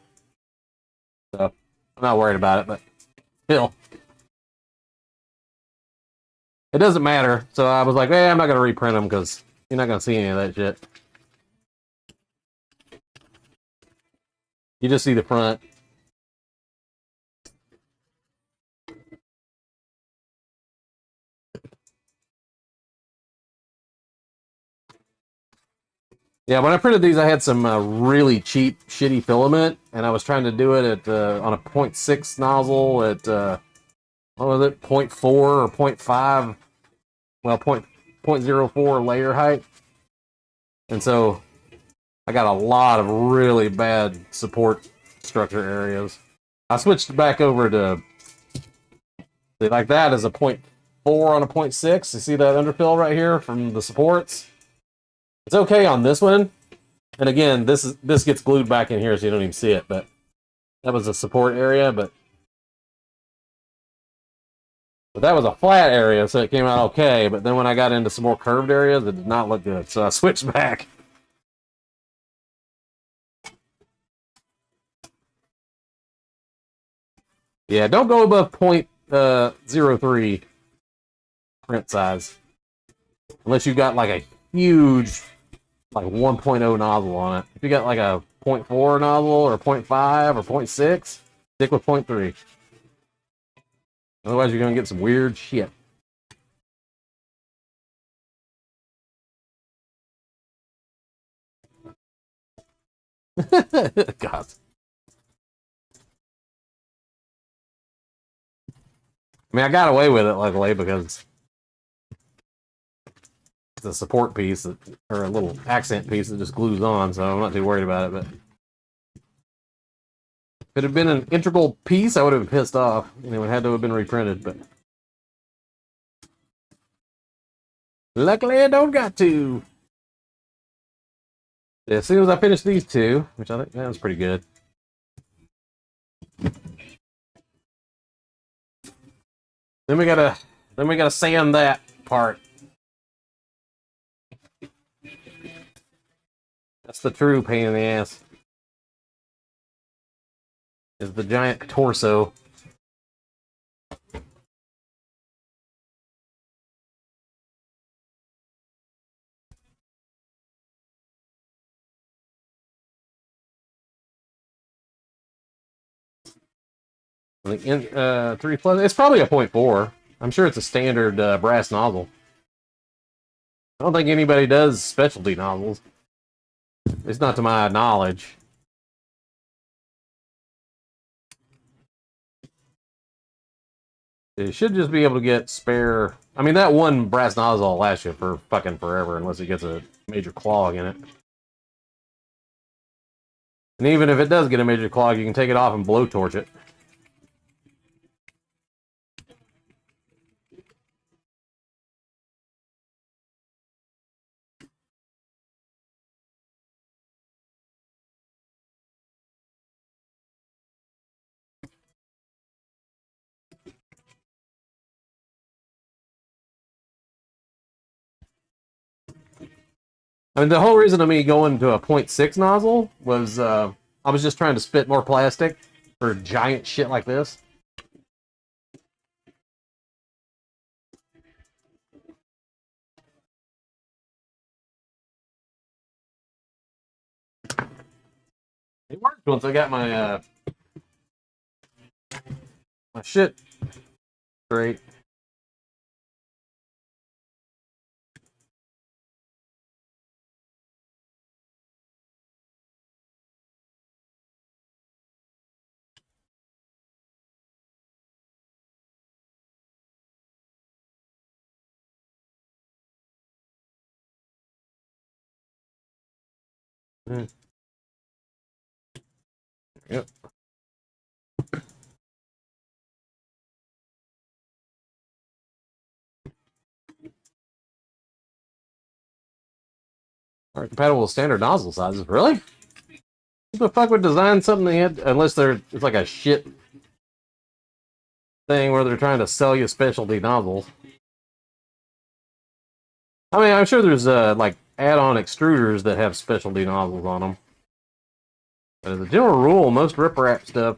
So I'm not worried about it, but still. It doesn't matter. So I was like, hey, I'm not going to reprint them because you're not going to see any of that shit. You just see the front. Yeah, when I printed these, I had some really cheap, shitty filament, and I was trying to do it at on a 0.6 nozzle at, what was it, 0.4 or 0.5, well, 0.04 layer height. And so I got a lot of really bad support structure areas. I switched back over to, like that is a 0.4 on a 0.6. You see that underfill right here from the supports? It's okay on this one, and again, this gets glued back in here, so you don't even see it. But that was a support area, but that was a flat area, so it came out okay. But then when I got into some more curved areas, it did not look good, so I switched back. Yeah, don't go above 0.03 print size unless you've got like a huge like 1.0 nozzle on it. If you got like a 0.4 nozzle or a 0.5 or 0.6, stick with 0.3. Otherwise, you're gonna get some weird shit. God. I mean, I got away with it luckily because it's a support piece that, or a little accent piece that just glues on, so I'm not too worried about it. But if it had been an integral piece, I would have been pissed off. You know, it had to have been reprinted, but luckily I don't got to. As soon as I finish these two, which I think that was pretty good. Then we gotta sand that part. That's the true pain in the ass. Is the giant torso. Like in 3 plus, it's probably a 0.4. I'm sure it's a standard brass nozzle. I don't think anybody does specialty nozzles. It's not to my knowledge. It should just be able to get spare. I mean, that one brass nozzle will last you for fucking forever unless it gets a major clog in it. And even if it does get a major clog, you can take it off and blowtorch it. I mean, the whole reason of me going to a 0.6 nozzle was I was just trying to spit more plastic for giant shit like this. It worked once I got my my shit straight. Yep. Are compatible with standard nozzle sizes. Really? Who the fuck would design something they had, unless it's like a shit thing where they're trying to sell you specialty nozzles. I mean, I'm sure there's like add-on extruders that have specialty nozzles on them. But as a general rule, most rip-wrap stuff,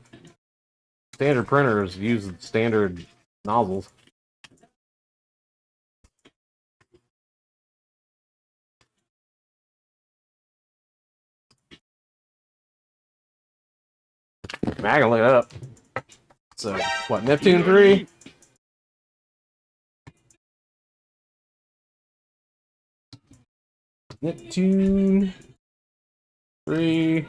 standard printers use standard nozzles. I can look it up. So, what, Neptune 3? Neptune 3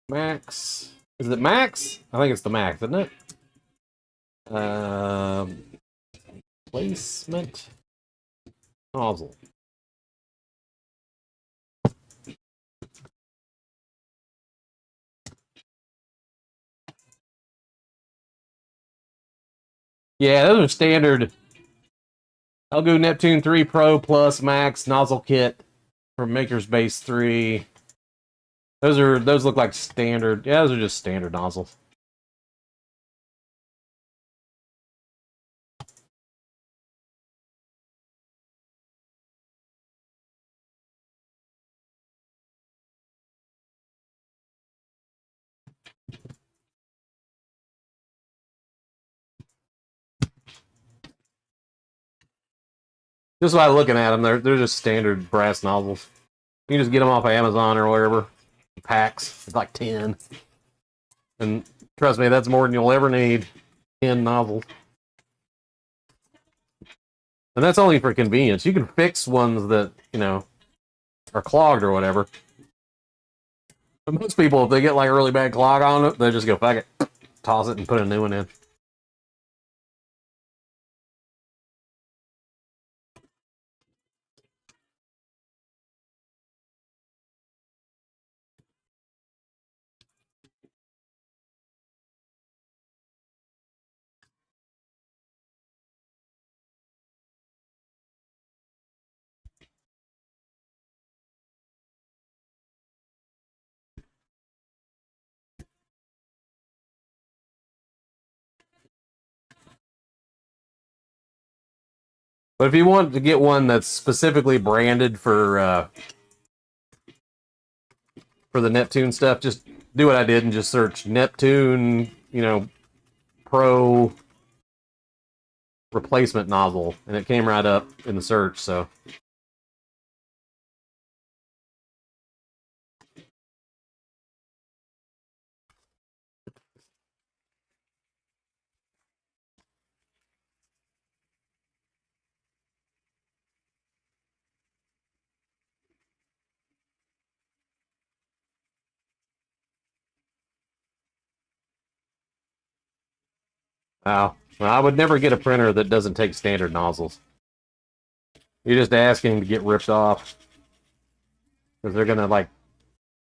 Max. Is it Max? I think it's the Max, isn't it? Placement nozzle. Yeah, those are standard. I'll go Neptune 3 Pro Plus Max nozzle kit from Maker's Base 3. Those look like standard. Yeah, those are just standard nozzles. Just by looking at them, they're just standard brass nozzles. You can just get them off of Amazon or wherever. Packs. It's like 10. And trust me, that's more than you'll ever need. 10 nozzles. And that's only for convenience. You can fix ones that, you know, are clogged or whatever. But most people, if they get like a really bad clog on it, they just go, fuck it, toss it and put a new one in. But if you want to get one that's specifically branded for the Neptune stuff, just do what I did and just search Neptune, you know, Pro replacement nozzle, and it came right up in the search, so. Wow. Well, I would never get a printer that doesn't take standard nozzles. You're just asking to get ripped off. Because they're going to, like,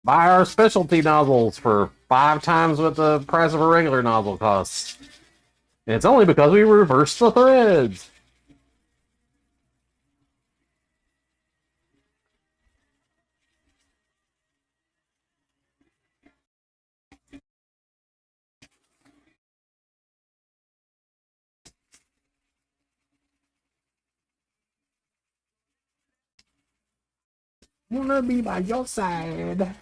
buy our specialty nozzles for 5 times what the price of a regular nozzle costs. And it's only because we reversed the threads. Wanna be by your side.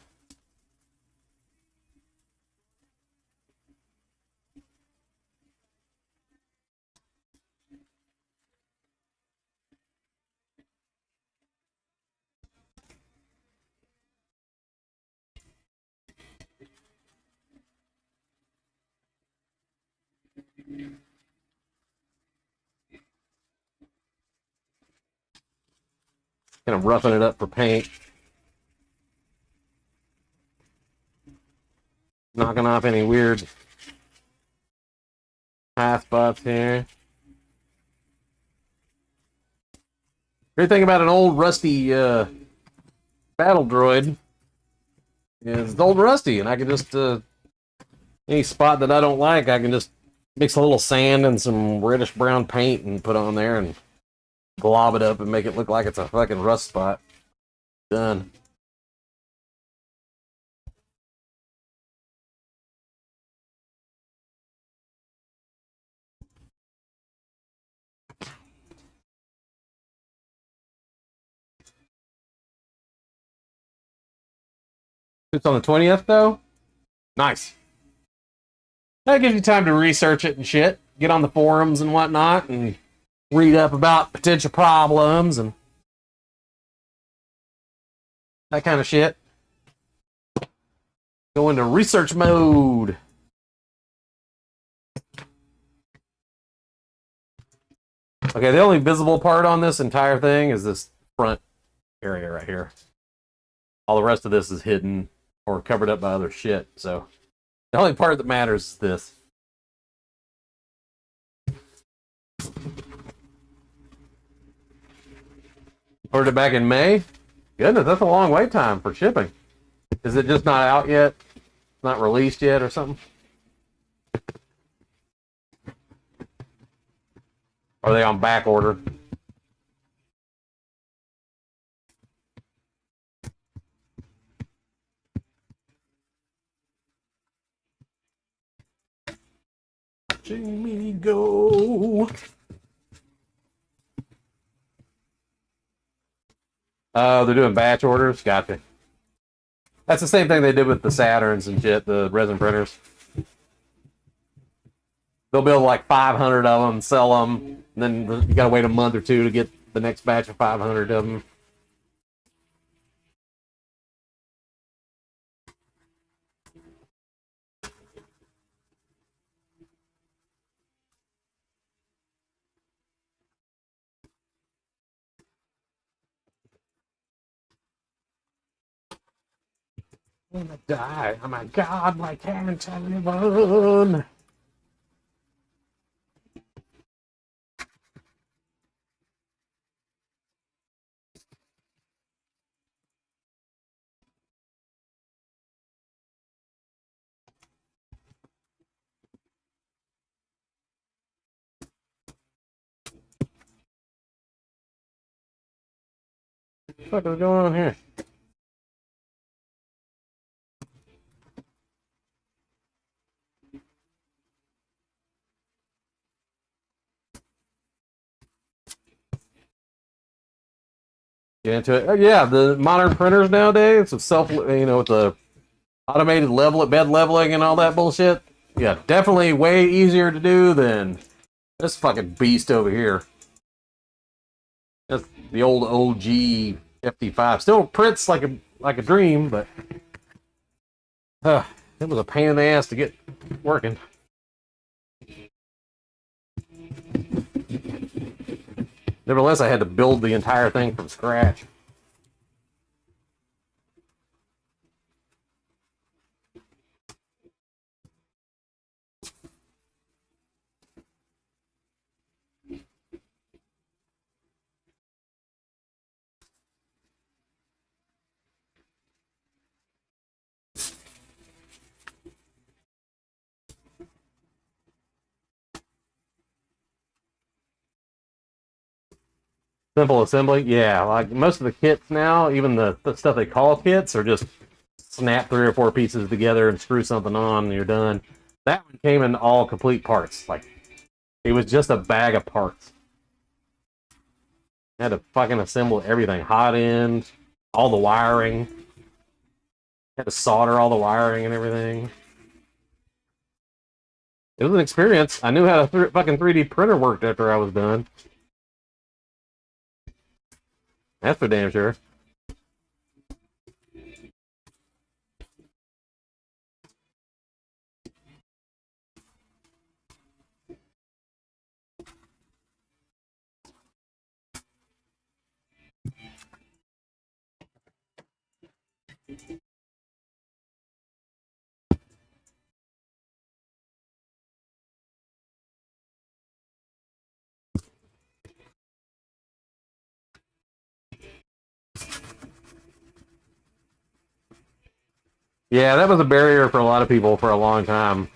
Kind of roughing it up for paint. Knocking off any weird high spots here. Great thing about an old rusty battle droid is it's old rusty, and I can just any spot that I don't like, I can just mix a little sand and some reddish brown paint and put on there and glob it up and make it look like it's a fucking rust spot. Done. It's on the 20th, though? Nice. That gives you time to research it and shit. Get on the forums and whatnot and read up about potential problems and that kind of shit. Go into research mode. Okay, the only visible part on this entire thing is this front area right here. All the rest of this is hidden or covered up by other shit, so the only part that matters is this. Ordered it back in May? Goodness, that's a long wait time for shipping. Is it just not out yet? Not released yet or something? Are they on back order? Jamie, go. Oh, they're doing batch orders? Gotcha. That's the same thing they did with the Saturns and shit, the resin printers. They'll build like 500 of them, sell them, and then you gotta wait a month or two to get the next batch of 500 of them. I'm gonna die. Oh my god, my can't live on. What the fuck is going on here? Get into it. Oh, yeah, the modern printers nowadays with with the automated bed leveling and all that bullshit. Yeah, definitely way easier to do than this fucking beast over here. That's the old OG FD5. Still prints like a dream, but it was a pain in the ass to get working. Nevertheless, I had to build the entire thing from scratch. Simple assembly, yeah. Like most of the kits now, even the stuff they call kits, are just snap 3 or 4 pieces together and screw something on, and you're done. That one came in all complete parts. Like it was just a bag of parts. I had to fucking assemble everything, hot end, all the wiring. Had to solder all the wiring and everything. It was an experience. I knew how a fucking 3D printer worked after I was done. That's for damn sure. Yeah, that was a barrier for a lot of people for a long time.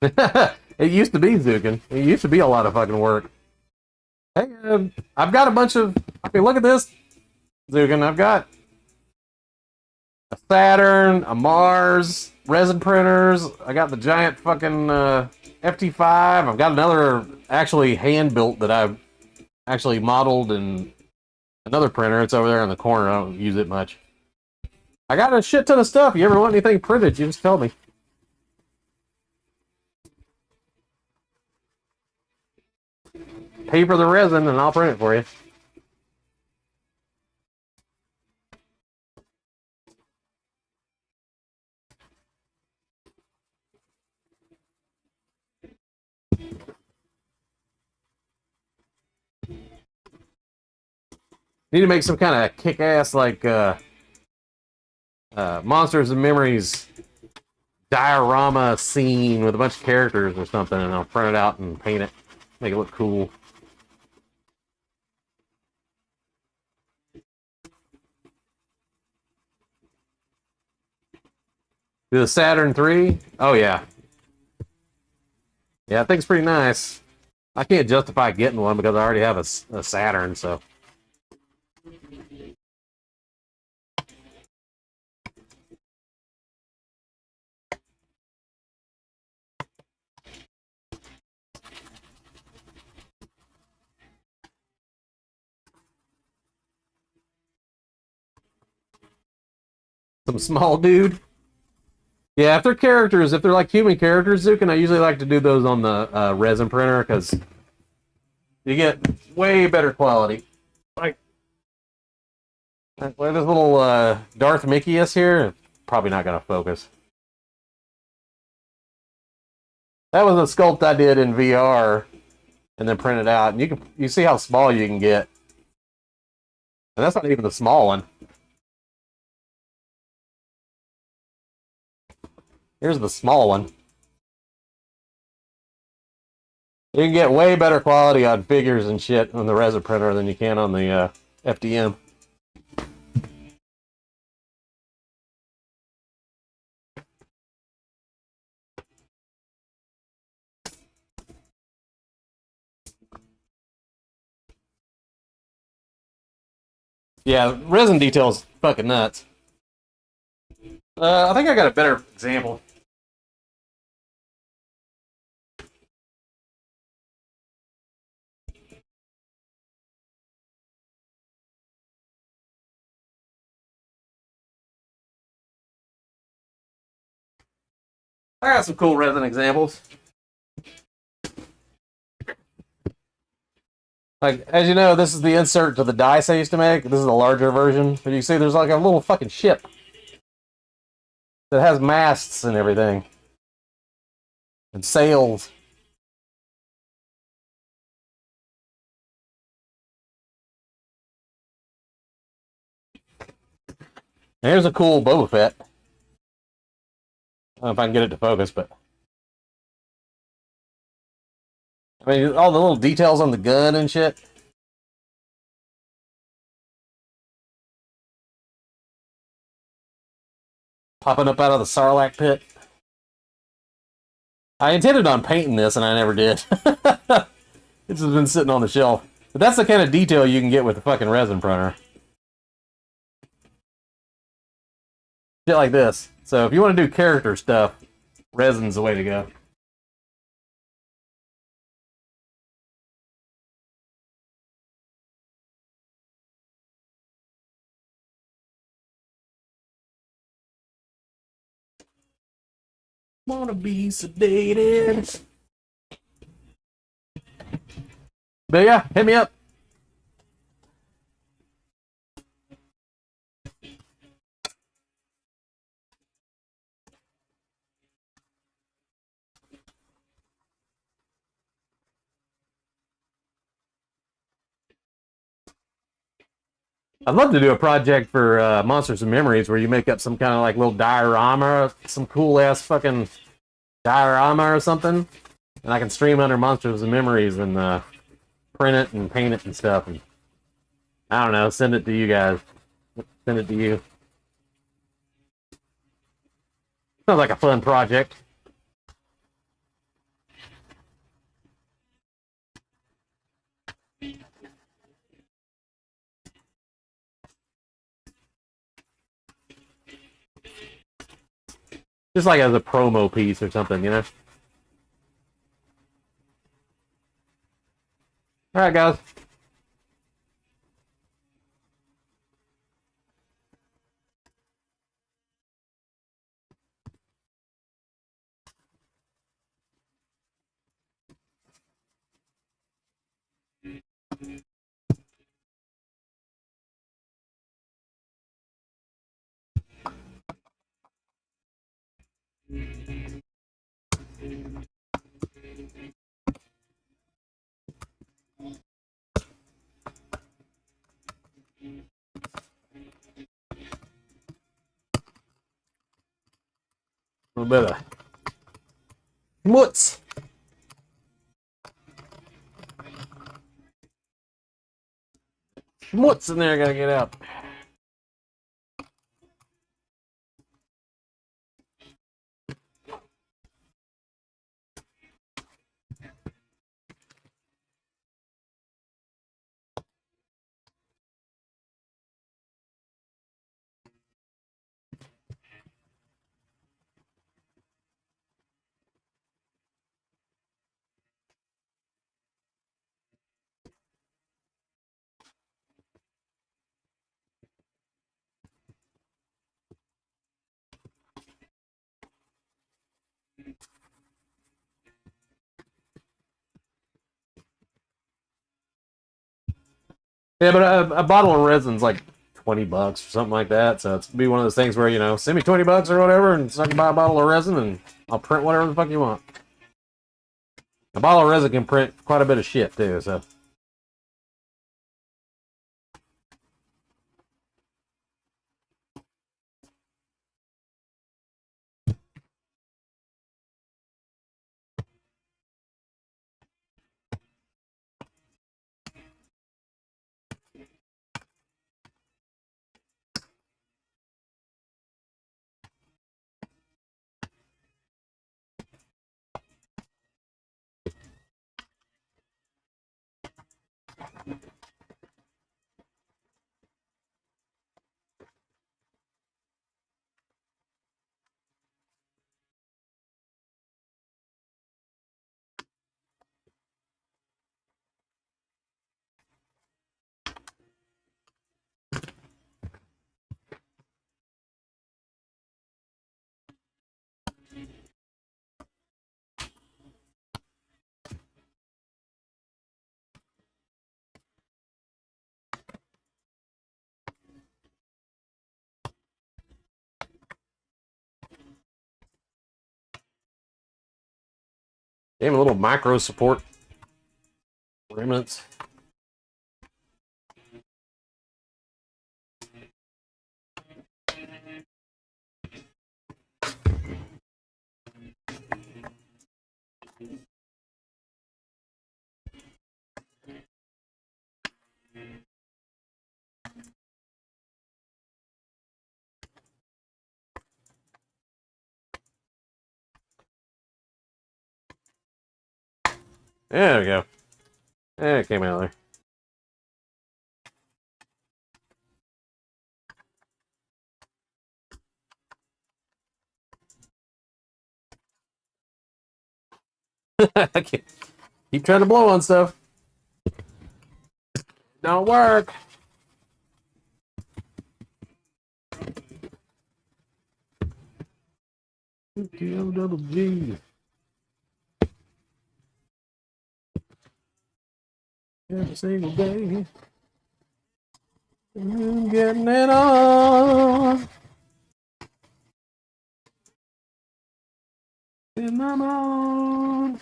It used to be, Zukin. It used to be a lot of fucking work. Hey, I've got a bunch of... I mean, look at this, Zukin. I've got a Saturn, a Mars, resin printers. I got the giant fucking FT5. I've got another actually hand-built that I've actually modeled in another printer. It's over there in the corner. I don't use it much. I got a shit ton of stuff. You ever want anything printed, you just tell me. Pay for the resin and I'll print it for you. Need to make some kind of kick-ass like Monsters and Memories diorama scene with a bunch of characters or something, and I'll print it out and paint it, make it look cool. Do the Saturn 3? Oh yeah. Yeah, that thing's pretty nice. I can't justify getting one because I already have a Saturn, so. Some small dude. Yeah, if they're characters, if they're like human characters, Zukin, I usually like to do those on the resin printer because you get way better quality. Like this little Darth Mickeyus here, probably not gonna focus. That was a sculpt I did in VR and then printed out, and you see how small you can get, and that's not even the small one. Here's the small one. You can get way better quality on figures and shit on the resin printer than you can on the FDM. Yeah, resin details fucking nuts. I think I got a better example. I got some cool resin examples. Like, as you know, this is the insert to the dice I used to make. This is a larger version. But you see there's like a little fucking ship that has masts and everything. And sails. And here's a cool Boba Fett. I don't know if I can get it to focus, but... I mean, all the little details on the gun and shit. Popping up out of the Sarlacc pit. I intended on painting this, and I never did. It's just been sitting on the shelf. But that's the kind of detail you can get with the fucking resin printer. Shit like this. So if you want to do character stuff, resin's the way to go. Wanna be sedated. But yeah, hit me up. I'd love to do a project for Monsters and Memories where you make up some kind of like little diorama, some cool ass fucking diorama or something, and I can stream under Monsters and Memories and print it and paint it and stuff. And I don't know, send it to you guys. Send it to you. Sounds like a fun project. Just like as a promo piece or something, you know? Alright, guys. A little bit of schmutz. Schmutz in there, I gotta get out. Yeah, but a bottle of resin's like $20 or something like that. So it's be one of those things where, you know, send me $20 or whatever, and so I can buy a bottle of resin, and I'll print whatever the fuck you want. A bottle of resin can print quite a bit of shit too. So. They have a little micro support remnants. There we go. There it came out there. I can't keep trying to blow on stuff. Don't work. Double G. Every single day. I'm getting it on. And I'm on.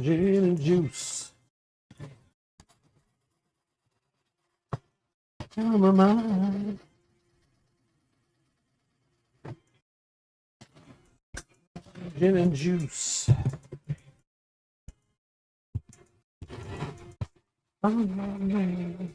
Gin and juice. On my mind. Gin and juice. On my mind.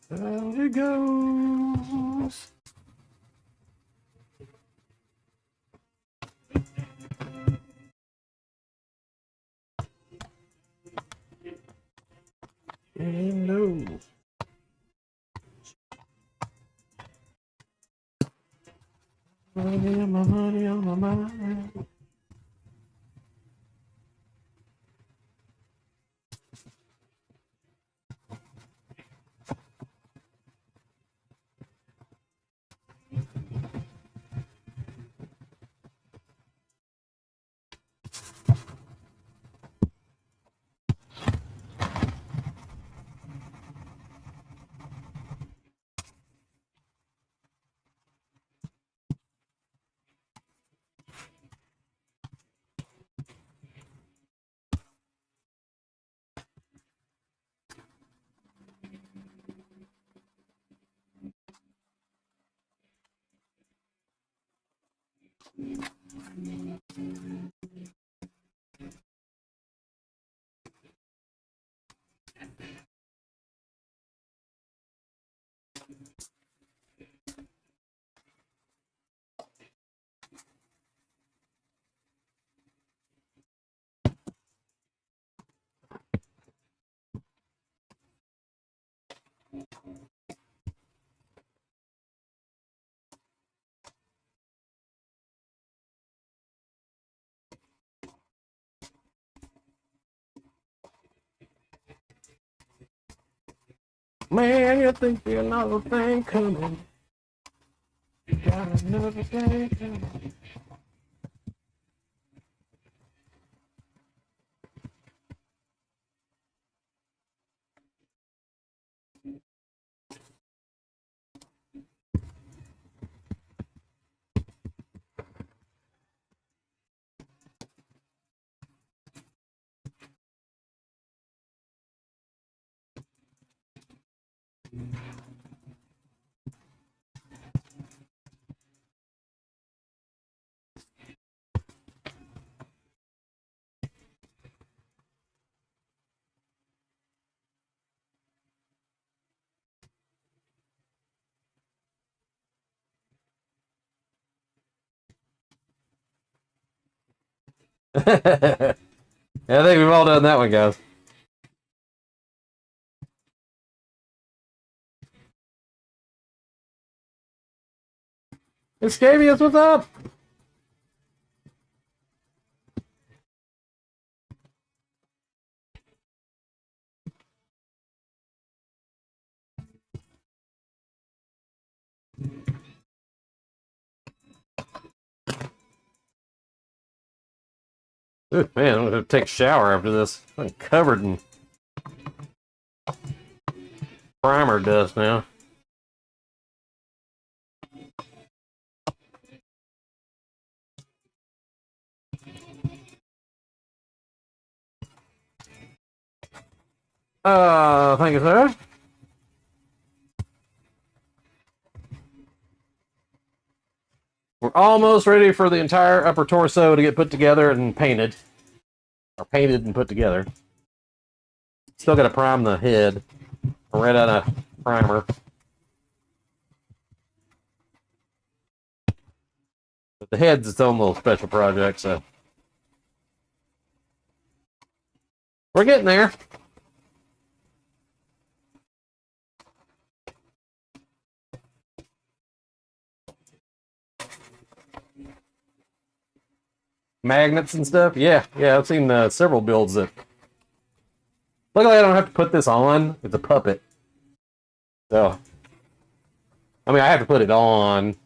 How it goes. And no. Money on my mind. Man, you think you're another thing coming. You got another thing coming. Yeah, I think we've all done that one, guys. Escavius, what's up? Ooh, man, I'm gonna take a shower after this. I'm covered in primer dust now. Thank you, sir. We're almost ready for the entire upper torso to get put together and painted. Or painted and put together. Still gotta prime the head. I ran out of primer. But the head's its own little special project, so. We're getting there. Magnets and stuff. Yeah, I've seen several builds that. Luckily, I don't have to put this on. It's a puppet. So, I mean, I have to put it on.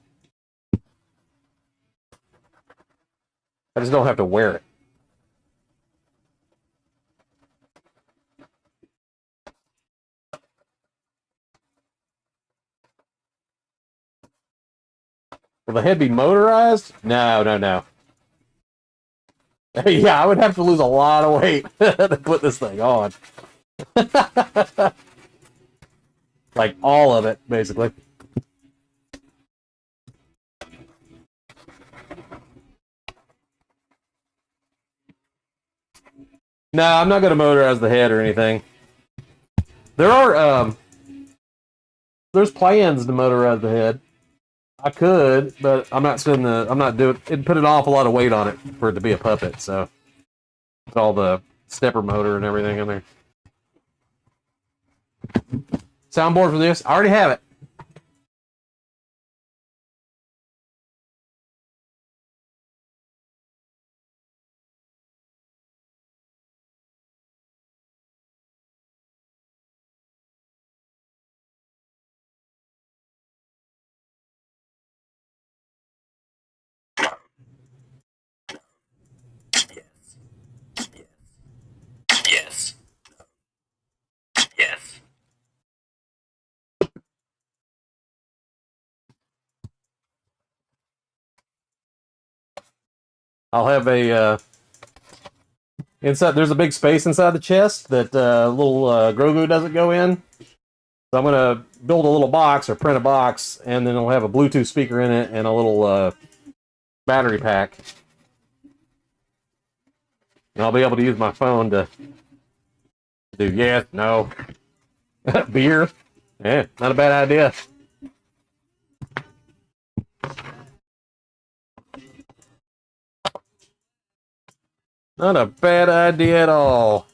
I just don't have to wear it. Will the head be motorized? No. Yeah, I would have to lose a lot of weight to put this thing on. Like all of it, basically. No, I'm not going to motorize the head or anything. There are, there's plans to motorize the head. I could, but I'm not doing, it'd put an awful lot of weight on it for it to be a puppet, so. With all the stepper motor and everything in there. Soundboard for this? I already have it. Yes. I'll have a inside. There's a big space inside the chest that little Grogu doesn't go in. So I'm gonna build a little box or print a box, and then it'll have a Bluetooth speaker in it and a little battery pack. And I'll be able to use my phone to do yes, no, beer. Yeah, not a bad idea. Not a bad idea at all.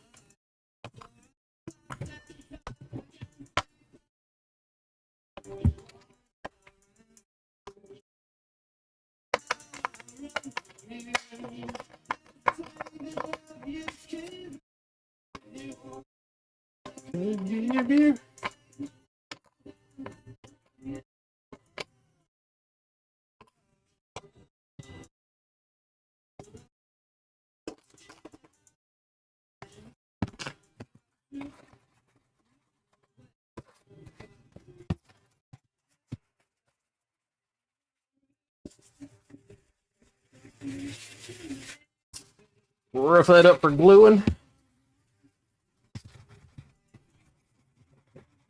Rough that up for gluing.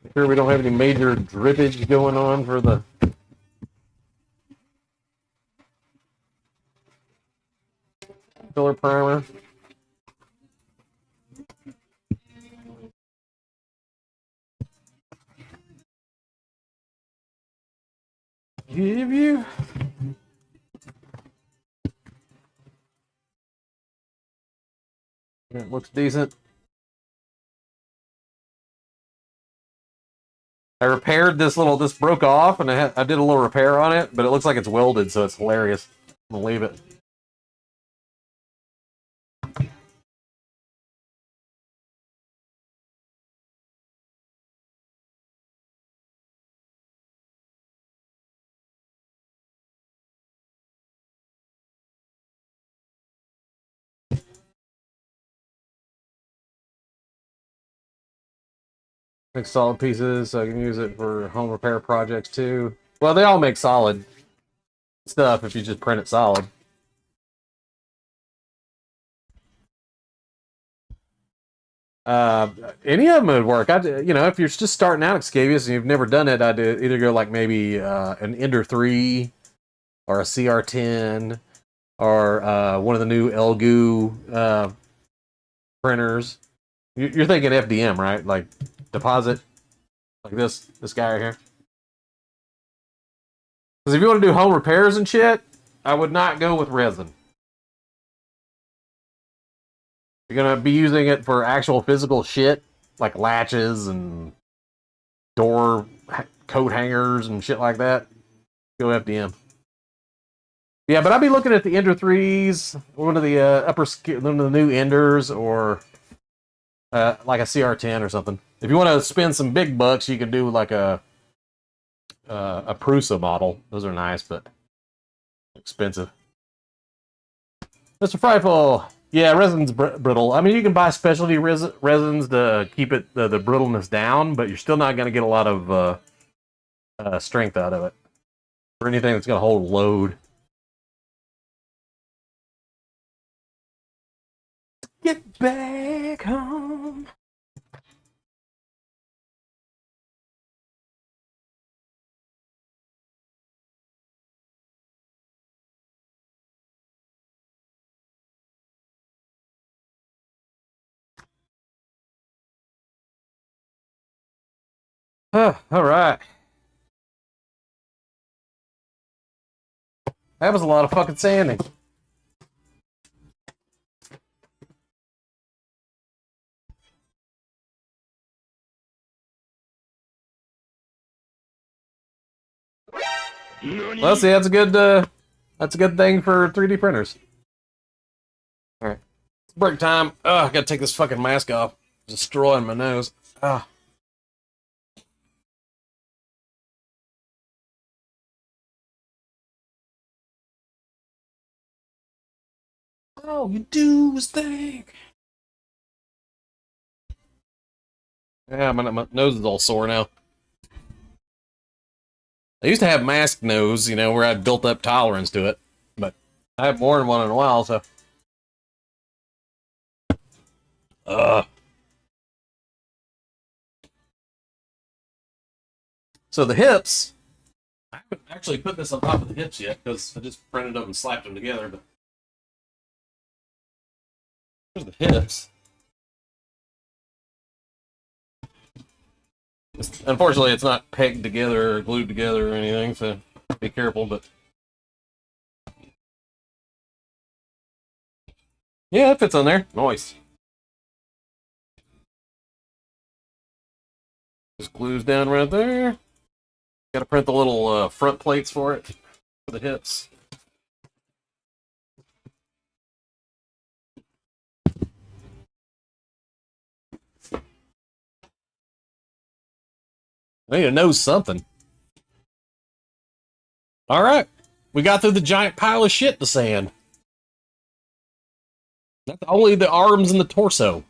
Make sure we don't have any major drippage going on for the filler primer. Give you. It looks decent. I repaired this broke off, and I did a little repair on it, but it looks like it's welded, so it's hilarious. I'm gonna leave it. Make solid pieces, so I can use it for home repair projects too. Well, they all make solid stuff if you just print it solid. Any of them would work. If you're just starting out Excavius and you've never done it, I'd either go like maybe an Ender 3 or a CR10 or one of the new Elgu printers. You're thinking FDM, right? Like deposit, like this guy right here. Because if you want to do home repairs and shit, I would not go with resin. You're going to be using it for actual physical shit, like latches and door coat hangers and shit like that. Go FDM. Yeah, but I'd be looking at the Ender 3s, one of the one of the new Enders, or like a CR10 or something. If you want to spend some big bucks, you can do like a Prusa model. Those are nice, but expensive. Mr. Frightful. Yeah, resin's brittle. I mean, you can buy specialty resins to keep it the brittleness down, but you're still not going to get a lot of strength out of it. Or anything that's going to hold load. Get back home. All right. That was a lot of fucking sanding. Well, see, that's a good thing for 3D printers. All right, it's break time. Oh, I gotta take this fucking mask off. It's destroying my nose. Ah. All you do is think. Yeah, my nose is all sore now. I used to have mask nose, where I'd built up tolerance to it, but I haven't worn one in a while, so. So the hips, I haven't actually put this on top of the hips yet, because I just printed them and slapped them together, but. Here's the hips. Unfortunately, it's not pegged together or glued together or anything, so be careful, but... Yeah, it fits on there. Nice. Just glues down right there. Gotta print the little front plates for it, for the hips. I need to know something. Alright. We got through the giant pile of shit to sand. That's only the arms and the torso.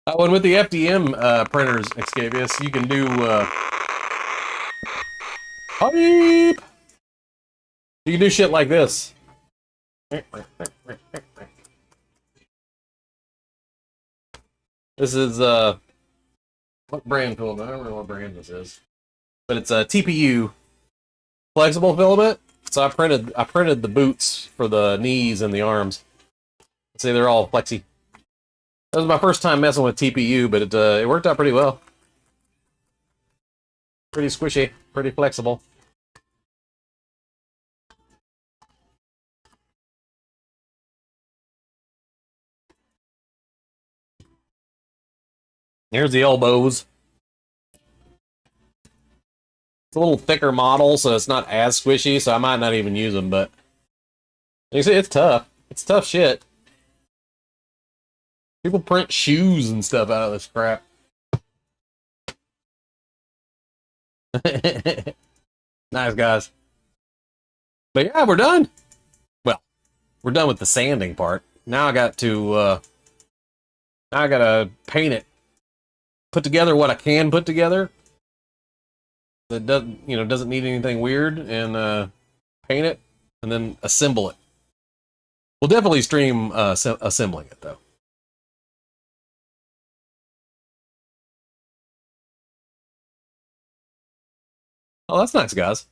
Oh, and with the FDM printers, Excavius, you can do... Pipe! You can do shit like this. This is what brand filament? I don't know what brand this is, but it's a TPU flexible filament. So I printed the boots for the knees and the arms. See, they're all flexy. That was my first time messing with TPU, but it worked out pretty well. Pretty squishy, pretty flexible. Here's the elbows. It's a little thicker model, so it's not as squishy, so I might not even use them, but you see, it's tough. It's tough shit. People print shoes and stuff out of this crap. Nice, guys. But yeah, we're done. Well, we're done with the sanding part. Now I got to, now I gotta paint it. Put together what I can put together. That doesn't need anything weird, and paint it, and then assemble it. We'll definitely stream assembling it, though. Oh, that's nice, guys.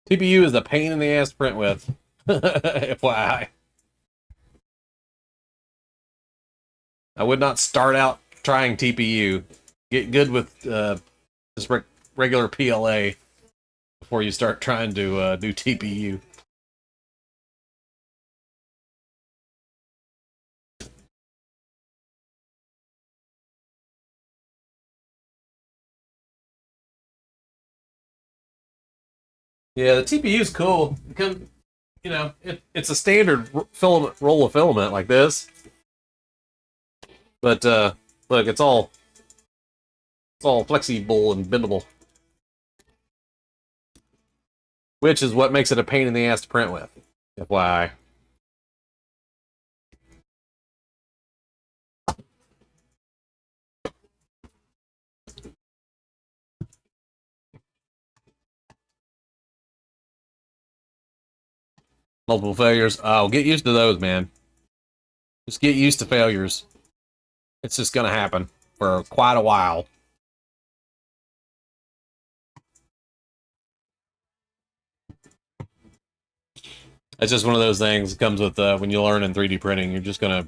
TPU is a pain in the ass to print with. FYI. I would not start out trying TPU. Get good with just regular PLA before you start trying to do TPU. Yeah, the TPU is cool. It's a standard filament roll of filament like this, but look, it's all flexible and bendable, which is what makes it a pain in the ass to print with. FYI. Multiple failures. Oh, get used to those, man. Just get used to failures. It's just gonna happen for quite a while. It's just one of those things that comes with when you learn in 3D printing. You're just gonna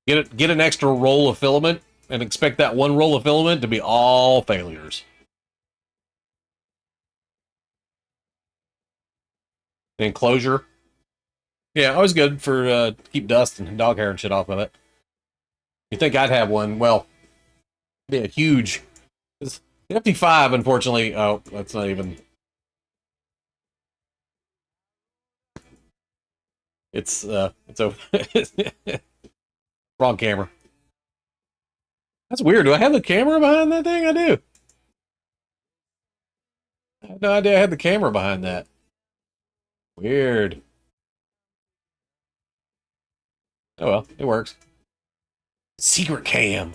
get an extra roll of filament and expect that one roll of filament to be all failures. The enclosure. Yeah, always good for keep dust and dog hair and shit off of it. You think I'd have one? Well, yeah, huge. The FT5, unfortunately. Oh, that's not even. It's over. Wrong camera. That's weird. Do I have the camera behind that thing? I do. I had no idea I had the camera behind that. Weird. Oh well, it works. Secret cam.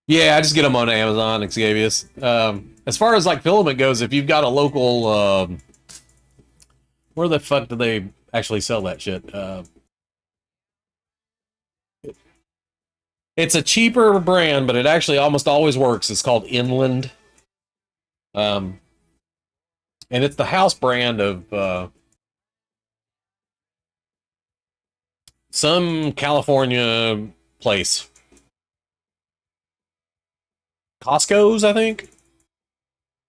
Yeah, I just get them on Amazon, Xavius. As far as like filament goes, if you've got a local, where the fuck do they actually sell that shit? It's a cheaper brand, but it actually almost always works. It's called Inland. And it's the house brand of some California place. Costco's, I think. If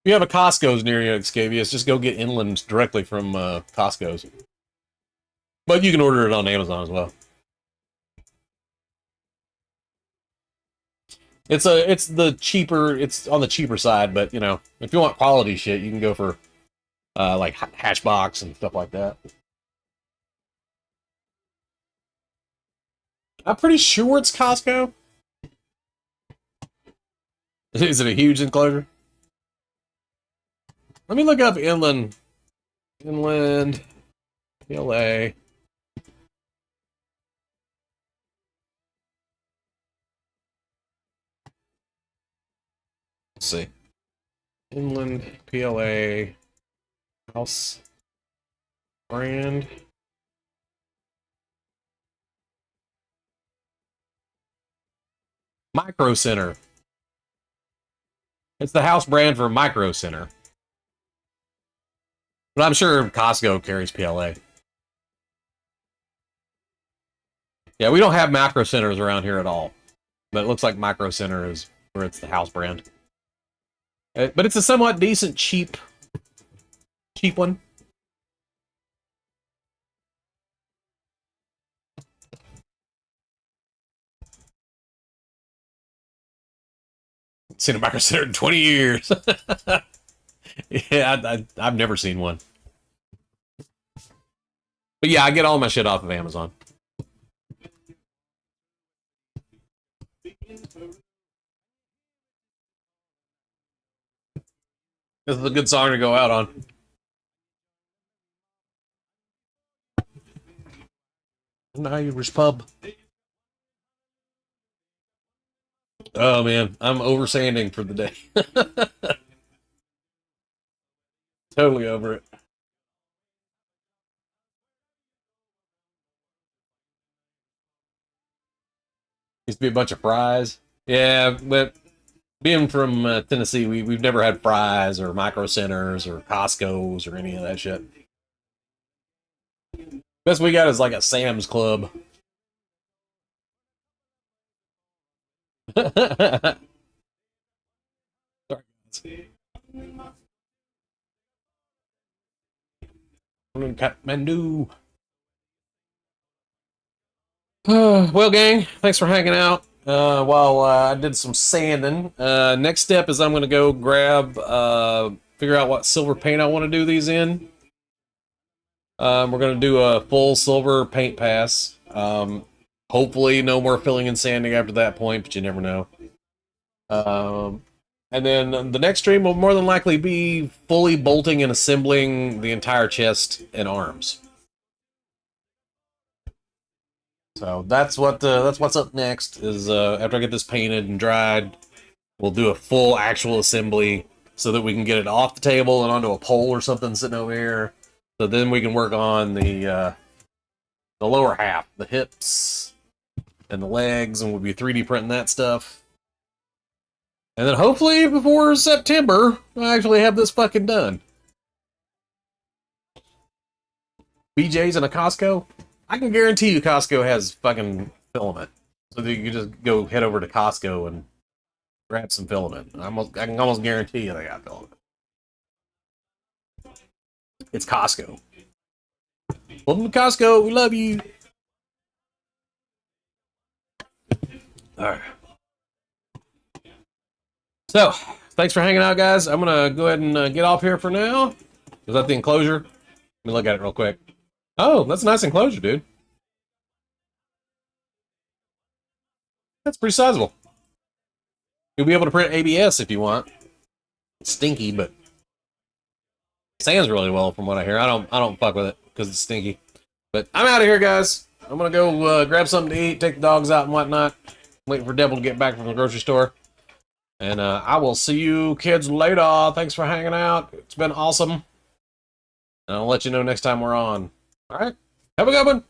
you have a Costco's near you, Xavius, just go get Inland directly from Costco's. But you can order it on Amazon as well. It's the cheaper. It's on the cheaper side, but you know, if you want quality shit, you can go for like Hatchbox and stuff like that. I'm pretty sure it's Costco. Is it a huge enclosure? Let me look up Inland PLA. Let's see. Inland PLA house brand. Micro Center. It's the house brand for Micro Center. But I'm sure Costco carries PLA. Yeah, we don't have macro centers around here at all. But it looks like Micro Center is where it's the house brand. But it's a somewhat decent, cheap one. Seen a Micro Center in 20 years. Yeah, I've never seen one. But yeah, I get all my shit off of Amazon. This is a good song to go out on. An Irish pub. Oh man, I'm over sanding for the day. Totally over it. Used to be a bunch of fries. Yeah, but being from Tennessee, we've never had fries or Micro Centers or Costco's or any of that shit. Best we got is like a Sam's Club. Sorry. I'm in Kathmandu. Well, gang, thanks for hanging out while I did some sanding. Next step is I'm going to go grab, figure out what silver paint I want to do these in. We're going to do a full silver paint pass. Hopefully no more filling and sanding after that point, but you never know. And then the next stream will more than likely be fully bolting and assembling the entire chest and arms. So that's what's up next. Is after I get this painted and dried, we'll do a full actual assembly so that we can get it off the table and onto a pole or something sitting over here. So then we can work on the lower half, the hips and the legs, and we'll be 3D printing that stuff. And then hopefully before September, I actually have this fucking done. BJ's and a Costco. I can guarantee you Costco has fucking filament. So that you can just go head over to Costco and grab some filament. I can almost guarantee you they got filament. It's Costco. Welcome to Costco. We love you. Alright. So, thanks for hanging out, guys. I'm going to go ahead and get off here for now. Is that the enclosure? Let me look at it real quick. Oh, that's a nice enclosure, dude. That's pretty sizable. You'll be able to print ABS if you want. It's stinky, but it sands really well from what I hear. I don't fuck with it because it's stinky. But I'm out of here, guys. I'm gonna go grab something to eat, take the dogs out and whatnot. Waiting for Devil to get back from the grocery store. And I will see you kids later. Thanks for hanging out. It's been awesome. And I'll let you know next time we're on. All right. Have a good one.